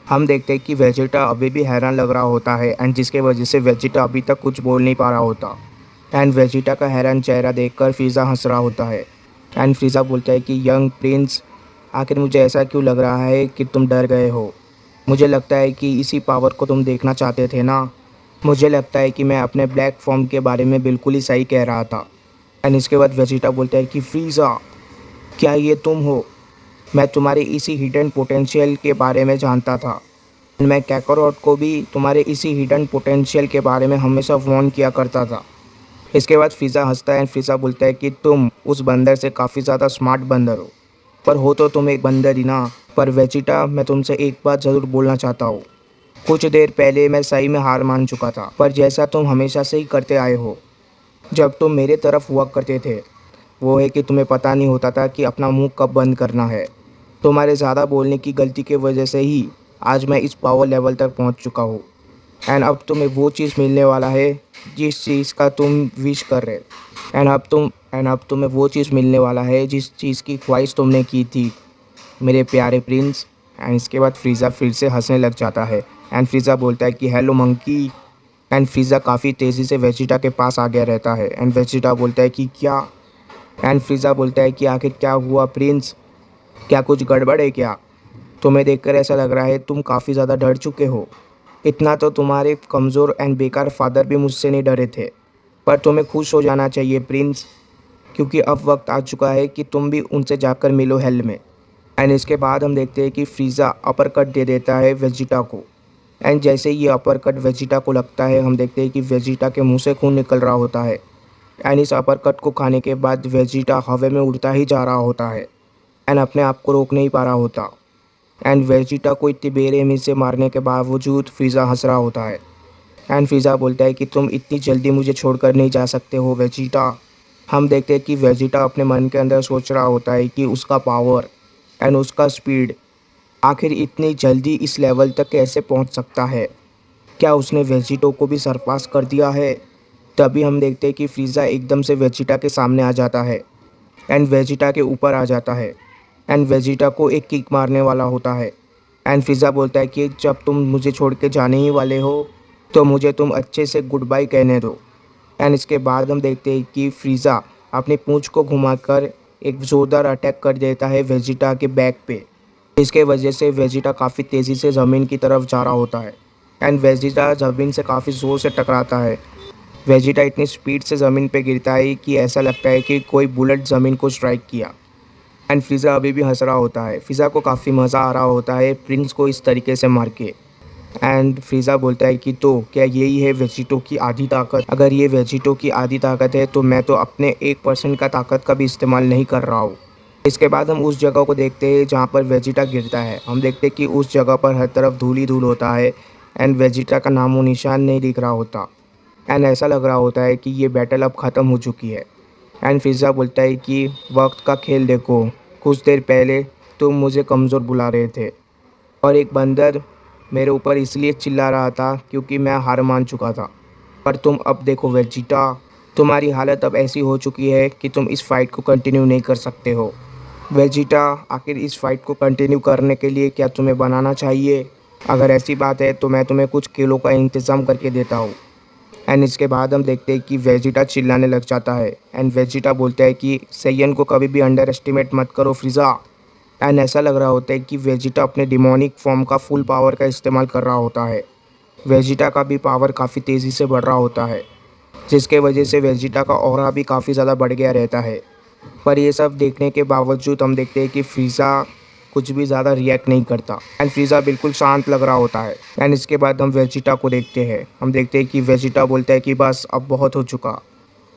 हम देखते हैं कि वेजिटा अभी भी हैरान लग रहा होता है, एंड जिसके वजह से वेजिटा अभी तक कुछ बोल नहीं पा रहा होता। एंड वेजिटा का हैरान चेहरा देखकर फ़िज़ा हंस रहा होता है। एंड फ़िज़ा बोलता है कि यंग प्रिंस, आखिर मुझे ऐसा क्यों लग रहा है कि तुम डर गए हो? मुझे लगता है कि इसी पावर को तुम देखना चाहते थे ना? मुझे लगता है कि मैं अपने ब्लैक फॉर्म के बारे में बिल्कुल ही सही कह रहा था। एंड इसके बाद वेजिटा बोलता है कि फ़िज़ा, क्या ये तुम हो? मैं तुम्हारे इसी हिडन पोटेंशियल के बारे में जानता था। मैं कैकरोट को भी तुम्हारे इसी हिडन पोटेंशियल के बारे में हमेशा वार्न किया करता था। इसके बाद फ़िज़ा हंसता है, एंड फ़िज़ा बोलता है कि तुम उस बंदर से काफ़ी ज़्यादा स्मार्ट बंदर हो, पर हो तो तुम एक बंदर ही ना। पर वेजिटा, मैं तुमसे एक बात ज़रूर बोलना चाहता हूँ। कुछ देर पहले मैं सही में हार मान चुका था, पर जैसा तुम हमेशा से ही करते आए हो जब तुम मेरे तरफ हुआ करते थे, वो है कि तुम्हें पता नहीं होता था कि अपना मुंह कब बंद करना है। तुम्हारे ज़्यादा बोलने की गलती की वजह से ही आज मैं इस पावर लेवल तक पहुंच चुका हूँ। एंड अब तुम्हें वो चीज़ मिलने वाला है जिस चीज़ का तुम विश कर रहे। एंड अब तुम्हें वो चीज़ मिलने वाला है जिस चीज़ की ख्वाहिश तुमने की थी, मेरे प्यारे प्रिंस। एंड इसके बाद फ़िज़ा फिर से हंसने लग जाता है, एंड फ़िज़ा बोलता है कि हेलो मंकी। एंड फ़िज़ा काफ़ी तेज़ी से वेजिटा के पास आ गया रहता है, एंड वेजिटा बोलता है कि क्या? एंड फ़िज़ा बोलता है कि आखिर क्या हुआ प्रिंस? क्या कुछ गड़बड़ है क्या? तुम्हें देखकर ऐसा लग रहा है तुम काफ़ी ज़्यादा डर चुके हो। इतना तो तुम्हारे कमज़ोर एंड बेकार फादर भी मुझसे नहीं डरे थे। पर तुम्हें खुश हो जाना चाहिए प्रिंस, क्योंकि अब वक्त आ चुका है कि तुम भी उनसे जाकर मिलो हेल में। एंड इसके बाद हम देखते हैं कि फ्रीज़ा अपर कट दे देता है वेजिटा को। एंड जैसे ही ये अपर कट वेजिटा को लगता है, हम देखते हैं कि वेजिटा के मुंह से खून निकल रहा होता है। एंड इस अपर कट को खाने के बाद वेजिटा हवा में उड़ता ही जा रहा होता है एंड अपने आप को रोक नहीं पा रहा होता। एंड वेजिटा को इतनी बेरहमी से मारने के बावजूद फ्रीज़ा हंस रहा होता है। एंड फ्रीज़ा बोलता है कि तुम इतनी जल्दी मुझे छोड़कर नहीं जा सकते हो वेजिटा। हम देखते हैं कि वेजिटा अपने मन के अंदर सोच रहा होता है कि उसका पावर एंड उसका स्पीड आखिर इतनी जल्दी इस लेवल तक कैसे पहुंच सकता है। क्या उसने वेजिटो को भी सरपास कर दिया है? तभी हम देखते हैं कि फ्रीज़ा एकदम से वेजिटा के सामने आ जाता है एंड वेजिटा के ऊपर आ जाता है एंड वेजिटा को एक किक मारने वाला होता है। एंड फ्रीज़ा बोलता है कि जब तुम मुझे छोड़ के जाने ही वाले हो तो मुझे तुम अच्छे से गुड बाय कहने दो। एंड इसके बाद हम देखते हैं कि फ्रीज़ा अपनी पूंछ को घुमाकर एक ज़ोरदार अटैक कर देता है वेजिटा के बैक पे, जिसके वजह से वेजिटा काफ़ी तेज़ी से ज़मीन की तरफ जा रहा होता है। एंड वेजिटा ज़मीन से काफ़ी ज़ोर से टकराता है। वेजिटा इतनी स्पीड से ज़मीन पे गिरता है कि ऐसा लगता है कि कोई बुलेट ज़मीन को स्ट्राइक किया। एंड फ्रीज़ा अभी भी हंस रहा होता है। फ्रीज़ा को काफ़ी मज़ा आ रहा होता है प्रिंस को इस तरीके से मार के। एंड फ्रीज़ा बोलता है कि तो क्या यही है वेजिटो की आधी ताकत? अगर ये वेजिटो की आधी ताकत है तो मैं तो अपने 1% का ताकत का भी इस्तेमाल नहीं कर रहा हूँ। इसके बाद हम उस जगह को देखते हैं जहाँ पर वेजिटा गिरता है। हम देखते हैं कि उस जगह पर हर तरफ धूल ही धूल होता है एंड वेजिटा का नामो निशान नहीं दिख रहा होता। एंड ऐसा लग रहा होता है कि ये बैटल अब ख़त्म हो चुकी है। एंड फ्रीज़ा बोलता है कि वक्त का खेल देखो, कुछ देर पहले तुम मुझे कमज़ोर बुला रहे थे और एक बंदर मेरे ऊपर इसलिए चिल्ला रहा था क्योंकि मैं हार मान चुका था। पर तुम अब देखो वेजिटा, तुम्हारी हालत अब ऐसी हो चुकी है कि तुम इस फाइट को कंटिन्यू नहीं कर सकते हो। वेजिटा, आखिर इस फाइट को कंटिन्यू करने के लिए क्या तुम्हें बनाना चाहिए? अगर ऐसी बात है तो मैं तुम्हें कुछ किलो का इंतज़ाम करके देता हूँ। एंड इसके बाद हम देखते हैं कि वेजिटा चिल्लाने लग जाता है एंड वेजिटा बोलता है कि सैयन को कभी भी अंडर एस्टिमेट मत करो फ्रीज़ा। एंड ऐसा लग रहा होता है कि वेजिटा अपने डिमोनिक फॉर्म का फुल पावर का इस्तेमाल कर रहा होता है। वेजिटा का भी पावर काफ़ी तेज़ी से बढ़ रहा होता है, जिसके वजह से वेजिटा का ऑरा भी काफ़ी ज़्यादा बढ़ गया रहता है। पर ये सब देखने के बावजूद हम देखते हैं कि फ्रीज़ा कुछ भी ज़्यादा रिएक्ट नहीं करता एंड फ्रीज़ा बिल्कुल शांत लग रहा होता है। एंड इसके बाद हम वेजिटा को देखते हैं। हम देखते हैं कि वेजिटा बोलता है कि बस अब बहुत हो चुका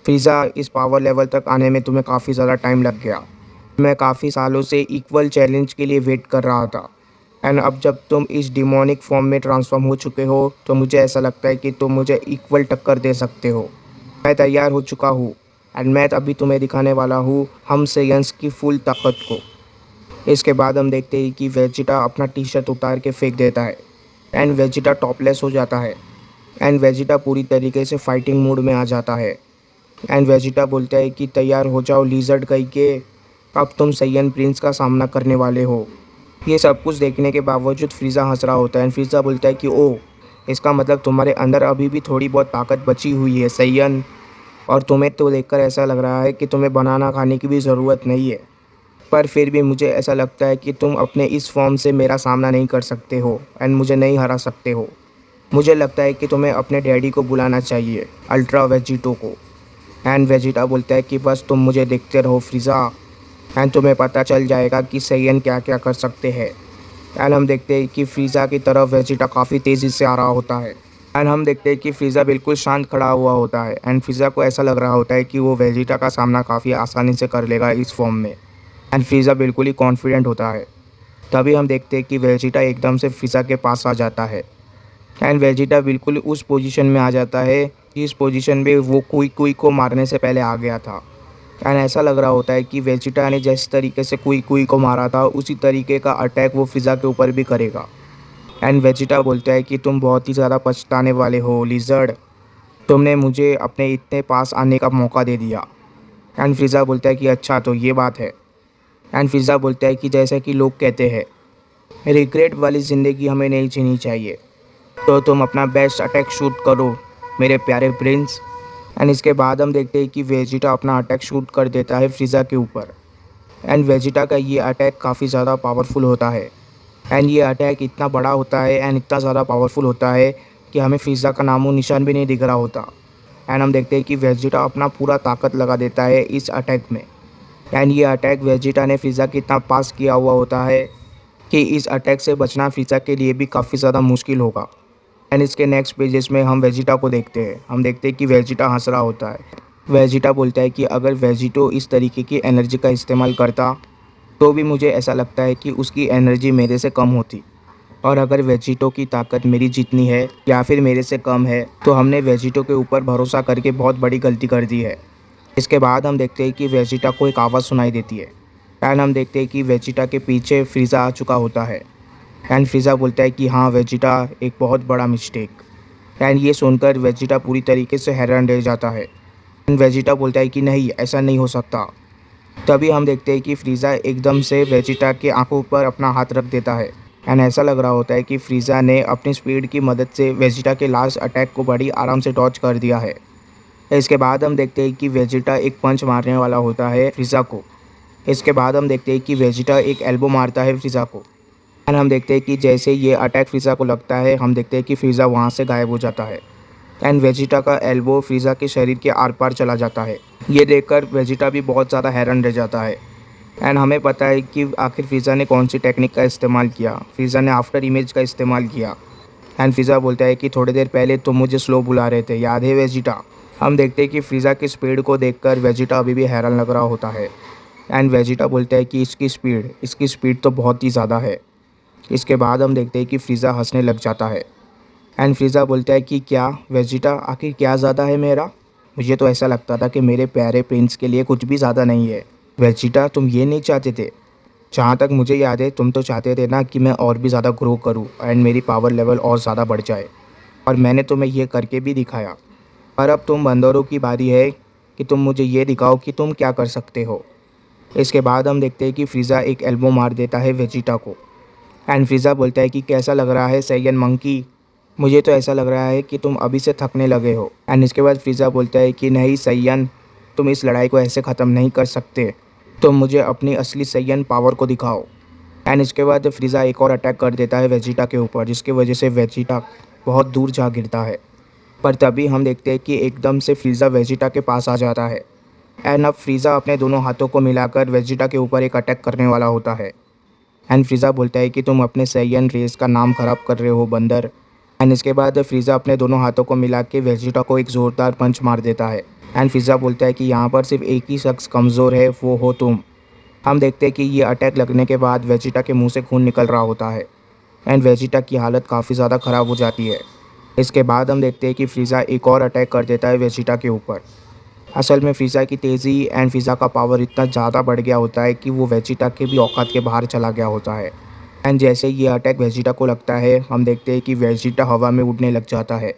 फ्रीज़ा, इस पावर लेवल तक आने में तुम्हें काफ़ी ज़्यादा टाइम लग गया। मैं काफ़ी सालों से इक्वल चैलेंज के लिए वेट कर रहा था एंड अब जब तुम इस डिमोनिक फॉर्म में ट्रांसफॉर्म हो चुके हो तो मुझे ऐसा लगता है कि तुम मुझे इक्वल टक्कर दे सकते हो। मैं तैयार हो चुका हूँ एंड मैं अभी तुम्हें दिखाने वाला हूँ हम सेयंस की फुल ताकत को। इसके बाद हम देखते हैं कि वेजिटा अपना टी शर्ट उतार के फेंक देता है एंड वेजिटा टॉपलेस हो जाता है एंड वेजिटा पूरी तरीके से फाइटिंग मूड में आ जाता है। एंड वेजिटा बोलता है कि तैयार हो जाओ लिजर्ड कहीं के, अब तुम सैयन प्रिंस का सामना करने वाले हो। ये सब कुछ देखने के बावजूद फ्रीज़ा हंस रहा होता है एंड फ्रीज़ा बोलता है कि ओह, इसका मतलब तुम्हारे अंदर अभी भी थोड़ी बहुत ताकत बची हुई है सैयन, और तुम्हें तो देखकर ऐसा लग रहा है कि तुम्हें बनाना खाने की भी ज़रूरत नहीं है। पर फिर भी मुझे ऐसा लगता है कि तुम अपने इस फॉर्म से मेरा सामना नहीं कर सकते हो एंड मुझे नहीं हरा सकते हो। मुझे लगता है कि तुम्हें अपने डैडी को बुलाना चाहिए, अल्ट्रा वेजिटो को। एंड वेजिटा बोलता है कि बस तुम मुझे देखते रहो फ्रीज़ा एंड तुम्हें पता चल जाएगा कि सैयन क्या क्या कर सकते हैं। एंड हम देखते हैं कि फ्रीज़ा की तरफ वेजिटा काफ़ी तेज़ी से आ रहा होता है एंड हम देखते हैं कि फ्रीज़ा बिल्कुल शांत खड़ा हुआ होता है एंड फ्रीज़ा को ऐसा लग रहा होता है कि वो वेजिटा का सामना काफ़ी आसानी से कर लेगा इस फॉर्म में। एंड फ्रीज़ा बिल्कुल ही कॉन्फिडेंट होता है। तभी हम देखते हैं कि वेजिटा एकदम से फ्रीज़ा के पास आ जाता है एंड वेजिटा बिल्कुल उस पोजीशन में आ जाता है जिस पोजीशन में वो कुई कुई को मारने से पहले आ गया था। एंड ऐसा लग रहा होता है कि वेजिटा ने जिस तरीके से कुई कुई को मारा था उसी तरीके का अटैक वो फ्रीज़ा के ऊपर भी करेगा। एंड वेजिटा बोलता है कि तुम बहुत ही ज़्यादा पछताने वाले हो लिजर्ड, तुमने मुझे अपने इतने पास आने का मौका दे दिया। एंड फ्रीज़ा बोलता है कि अच्छा तो ये बात है। एंड फ्रीज़ा बोलता है कि जैसा कि लोग कहते हैं रिग्रेट वाली ज़िंदगी हमें नहीं जीनी चाहिए, तो तुम अपना बेस्ट अटैक शूट करो मेरे प्यारे प्रिंस। एंड इसके बाद हम देखते हैं कि वेजिटा अपना अटैक शूट कर देता है फ्रीज़ा के ऊपर एंड वेजिटा का ये अटैक काफ़ी ज़्यादा पावरफुल होता है। एंड ये अटैक इतना बड़ा होता है एंड इतना ज़्यादा पावरफुल होता है कि हमें फ्रीज़ा का नामो निशान भी नहीं दिख रहा होता। एंड हम देखते हैं कि वेजिटा अपना पूरा ताकत लगा देता है इस अटैक में। एंड ये अटैक वेजिटा ने फ्रीज़ा के इतना पास किया हुआ होता है कि इस अटैक से बचना फ्रीज़ा के लिए भी काफ़ी ज़्यादा मुश्किल होगा। एंड इसके नेक्स्ट पेजेस में हम वेजिटा को देखते हैं। हम देखते हैं कि वेजिटा हंस रहा होता है। वेजिटा बोलता है कि अगर वेजिटो इस तरीके की एनर्जी का इस्तेमाल करता तो भी मुझे ऐसा लगता है कि उसकी एनर्जी मेरे से कम होती, और अगर वेजिटो की ताकत मेरी जितनी है या फिर मेरे से कम है तो हमने वेजिटो के ऊपर भरोसा करके बहुत बड़ी गलती कर दी है। इसके बाद हम देखते हैं कि वेजिटा को एक आवाज़ सुनाई देती है। एंड हम देखते हैं कि वेजिटा के पीछे फ्रीज़ा आ चुका होता है। एंड फ्रीज़ा बोलता है कि हाँ वेजिटा, एक बहुत बड़ा मिस्टेक। एंड ये सुनकर वेजिटा पूरी तरीके से हैरान रह जाता है। एंड वेजिटा बोलता है कि नहीं, ऐसा नहीं हो सकता। तभी हम देखते हैं कि फ्रीज़ा एकदम से वेजिटा के आंखों पर अपना हाथ रख देता है। एंड ऐसा लग रहा होता है कि फ्रीज़ा ने अपनी स्पीड की मदद से वेजिटा के लास्ट अटैक को बड़ी आराम से डॉज कर दिया है। इसके बाद हम देखते हैं कि वेजिटा एक पंच मारने वाला होता है फ्रीज़ा को। इसके बाद हम देखते हैं कि वेजिटा एक एल्बो मारता है फ्रीज़ा को। एंड हम देखते हैं कि जैसे ये अटैक फ्रीज़ा को लगता है, हम देखते हैं कि फ्रीज़ा वहाँ से गायब हो जाता है। एंड वेजिटा का एल्बो फ्रीज़ा के शरीर के आर पार चला जाता है। ये देखकर वेजिटा भी बहुत ज़्यादा हैरान रह जाता है। एंड हमें पता है कि आखिर फ्रीज़ा ने कौन सी टेक्निक का इस्तेमाल किया। फ्रीज़ा ने आफ्टर इमेज का इस्तेमाल किया। एंड फ्रीज़ा बोलता है कि थोड़ी देर पहले तुम मुझे स्लो बुला रहे थे, याद है वेजिटा। हम देखते हैं कि फ्रीज़ा की स्पीड को देखकर वेजिटा अभी भी हैरान लग रहा होता है। एंड वेजिटा बोलता है कि इसकी स्पीड तो बहुत ही ज़्यादा है। इसके बाद हम देखते हैं कि फ्रीज़ा हंसने लग जाता है। एंड फ्रीज़ा बोलता है कि क्या वेजिटा, आखिर क्या ज़्यादा है मेरा? मुझे तो ऐसा लगता था कि मेरे प्यारे प्रिंस के लिए कुछ भी ज़्यादा नहीं है। वेजिटा, तुम ये नहीं चाहते थे? जहाँ तक मुझे याद है तुम तो चाहते थे ना कि मैं और भी ज़्यादा ग्रो करूँ एंड मेरी पावर लेवल और ज़्यादा बढ़ जाए, और मैंने तुम्हें ये करके भी दिखाया। पर अब तुम बंदरों की बारी है कि तुम मुझे ये दिखाओ कि तुम क्या कर सकते हो। इसके बाद हम देखते हैं कि फ्रीज़ा एक एल्बो मार देता है वेजिटा को। एंड फ्रीज़ा बोलता है कि कैसा लग रहा है सैयन मंकी? मुझे तो ऐसा लग रहा है कि तुम अभी से थकने लगे हो। एंड इसके बाद फ्रीज़ा बोलता है कि नहीं सैयन, तुम इस लड़ाई को ऐसे ख़त्म नहीं कर सकते। तुम मुझे अपनी असली सैयन पावर को दिखाओ। एंड इसके बाद फ्रीज़ा एक और अटैक कर देता है वेजिटा के ऊपर, जिसकी वजह से वेजिटा बहुत दूर जा गिरता है। पर तभी हम देखते हैं कि एकदम से फ्रीज़ा वेजिटा के पास आ जाता है। एंड अब फ्रीज़ा अपने दोनों हाथों को मिलाकर वेजिटा के ऊपर एक अटैक करने वाला होता है। एंड फ्रीज़ा बोलता है कि तुम अपने सैयन रेस का नाम ख़राब कर रहे हो बंदर। एंड इसके बाद फ्रीज़ा अपने दोनों हाथों को मिला के वेजिटा को एक ज़ोरदार पंच मार देता है। एंड फ्रीज़ा बोलता है कि यहाँ पर सिर्फ एक ही शख्स कमज़ोर है, वो हो तुम। हम देखते हैं कि ये अटैक लगने के बाद वेजिटा के मुंह से खून निकल रहा होता है। एंड वेजिटा की हालत काफ़ी ज़्यादा ख़राब हो जाती है। इसके बाद हम देखते हैं कि फ्रीज़ा एक और अटैक कर देता है वेजिटा के ऊपर। असल में फ्रीज़ा की तेज़ी एंड फ्रीज़ा का पावर इतना ज़्यादा बढ़ गया होता है कि वो वेजिटा के भी औकात के बाहर चला गया होता है। एंड जैसे ये अटैक वेजिटा को लगता है, हम देखते हैं कि वेजिटा हवा में उड़ने लग जाता है।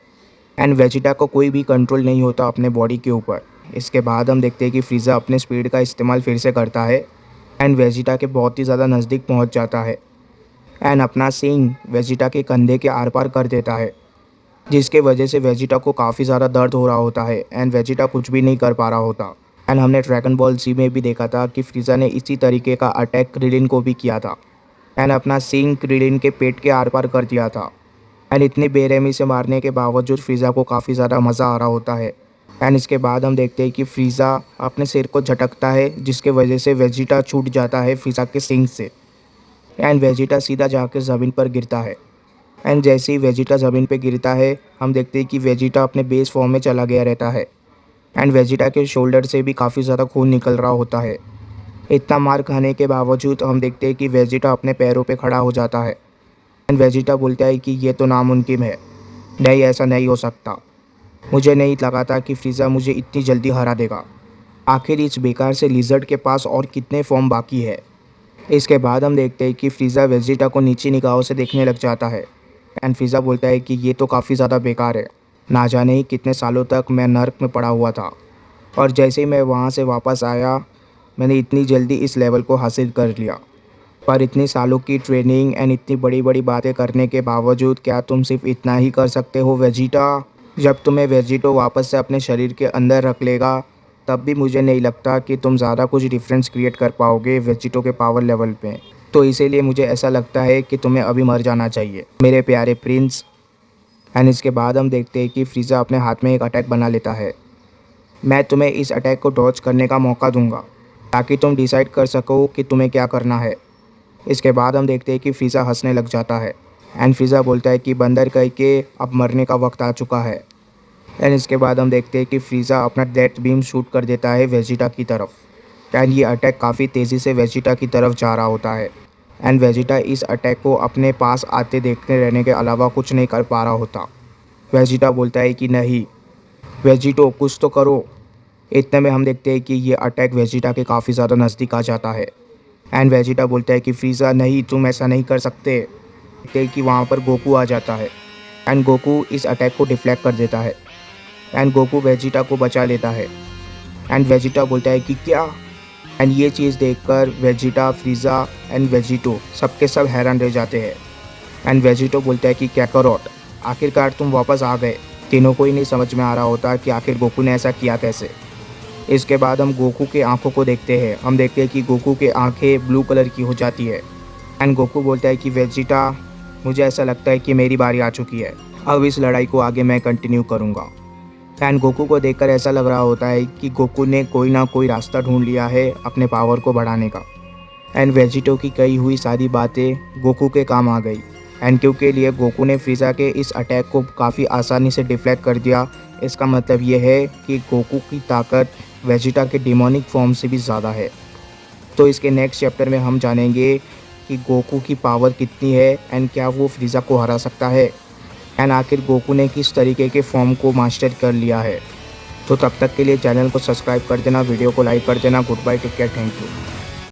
एंड वेजिटा को कोई भी कंट्रोल नहीं होता अपने बॉडी के ऊपर। इसके बाद हम देखते हैं कि फ्रीज़ा अपने स्पीड का इस्तेमाल फिर से करता है एंड वेजिटा के बहुत ही ज़्यादा नज़दीक पहुंच जाता है। एंड अपना सींग वेजिटा के कंधे के आर पार कर देता है, जिसके वजह से वेजिटा को काफ़ी ज़्यादा दर्द हो रहा होता है एंड वेजिटा कुछ भी नहीं कर पा रहा होता। एंड हमने ड्रैगन बॉल जी में भी देखा था कि फ्रीज़ा ने इसी तरीके का अटैक क्रिलिन को भी किया था। एंड अपना सींग क्रिलिन के पेट के आर पार कर दिया था। एंड इतनी बेरहमी से मारने के बावजूद फ्रीज़ा को काफ़ी ज़्यादा मज़ा आ रहा होता है। एंड इसके बाद हम देखते हैं कि फ्रीज़ा अपने सिर को झटकता है, जिसके वजह से वेजिटा छूट जाता है फ्रीज़ा के सींग से। एंड वेजिटा सीधा जाकर ज़मीन पर गिरता है। एंड जैसे ही वेजिटा ज़मीन पर गिरता है, हम देखते हैं कि वेजिटा अपने बेस फॉर्म में चला गया रहता है। एंड वेजिटा के शोल्डर से भी काफ़ी ज़्यादा खून निकल रहा होता है। इतना मार खाने के बावजूद हम देखते हैं कि वेजिटा अपने पैरों पे खड़ा हो जाता है। एंड वेजिटा बोलता है कि ये तो नामुमकिन है, नहीं ऐसा नहीं हो सकता। मुझे नहीं लगा था कि फ्रीज़ा मुझे इतनी जल्दी हरा देगा। आखिर इस बेकार से लिजर्ड के पास और कितने फॉर्म बाकी है। इसके बाद हम देखते हैं कि फ्रीज़ा वेजिटा को नीची निगाहों से देखने लग जाता है। एंड फ्रीज़ा बोलता है कि ये तो काफ़ी ज़्यादा बेकार है, ना जाने ही कितने सालों तक मैं नर्क में पड़ा हुआ था, और जैसे ही मैं वहाँ से वापस आया मैंने इतनी जल्दी इस लेवल को हासिल कर लिया। पर इतने सालों की ट्रेनिंग एंड इतनी बड़ी बड़ी बातें करने के बावजूद क्या तुम सिर्फ इतना ही कर सकते हो वेजिटा? जब तुम्हें वेजिटो वापस से अपने शरीर के अंदर रख लेगा तब भी मुझे नहीं लगता कि तुम ज़्यादा कुछ डिफरेंस क्रिएट कर पाओगे वेजिटो के पावर लेवल पे। तो इसीलिए मुझे ऐसा लगता है कि तुम्हें अभी मर जाना चाहिए मेरे प्यारे प्रिंस। एंड इसके बाद हम देखते हैं कि फ्रीज़ा अपने हाथ में एक अटैक बना लेता है। मैं तुम्हें इस अटैक को डॉज करने का मौका दूंगा ताकि तुम डिसाइड कर सको कि तुम्हें क्या करना है। इसके बाद हम देखते हैं कि फ्रीज़ा हंसने लग जाता है एंड फ्रीज़ा बोलता है कि बंदर कह के अब मरने का वक्त आ चुका है। एंड इसके बाद हम देखते हैं कि फ्रीज़ा अपना डेथ बीम शूट कर देता है वेजिटा की तरफ। एंड ये अटैक काफ़ी तेज़ी से वेजिटा की तरफ जा रहा होता है एंड वेजिटा इस अटैक को अपने पास आते देखते रहने के अलावा कुछ नहीं कर पा रहा होता। वेजिटा बोलता है कि नहीं वेजिटो कुछ तो करो। इतने में हम देखते हैं कि ये अटैक वेजिटा के काफ़ी ज़्यादा नज़दीक आ जाता है एंड वेजिटा बोलता है कि फ्रीज़ा नहीं तुम ऐसा नहीं कर सकते। देखते हैं कि वहाँ पर गोकू आ जाता है एंड गोकू इस अटैक को डिफ्लेक्ट कर देता है एंड गोकू वेजिटा को बचा लेता है एंड वेजिटा बोलता है कि क्या। एंड ये चीज़ देखकर वेजिटा फ्रीज़ा एंड वेजिटो सबके सब हैरान रह जाते हैं एंड वेजिटो बोलता है कि कैकारोट आखिरकार तुम वापस आ गए। तीनों को ही नहीं समझ में आ रहा होता कि आखिर गोकू ने ऐसा किया कैसे। इसके बाद हम गोकू के आंखों को देखते हैं। हम देखते हैं कि गोकू के आंखें ब्लू कलर की हो जाती है एंड गोकू बोलता है कि वेजिटा मुझे ऐसा लगता है कि मेरी बारी आ चुकी है, अब इस लड़ाई को आगे मैं कंटिन्यू करूँगा। एंड गोकू को देखकर ऐसा लग रहा होता है कि गोकू ने कोई ना कोई रास्ता ढूंढ लिया है अपने पावर को बढ़ाने का। एंड वेजिटो की कही हुई सारी बातें गोकू के काम आ गई एंड क्योंकि लिए गोकू ने फ्रीज़ा के इस अटैक को काफ़ी आसानी से डिफ्लेक्ट कर दिया। इसका मतलब ये है कि गोकू की ताकत वेजिटा के डिमोनिक फॉर्म से भी ज़्यादा है। तो इसके नेक्स्ट चैप्टर में हम जानेंगे कि गोकू की पावर कितनी है एंड क्या वो फ्रीज़ा को हरा सकता है एंड आखिर गोकू ने किस तरीके के फॉर्म को मास्टर कर लिया है। तो तब तक के लिए चैनल को सब्सक्राइब कर देना, वीडियो को लाइक कर देना। Good bye, take care, thank you.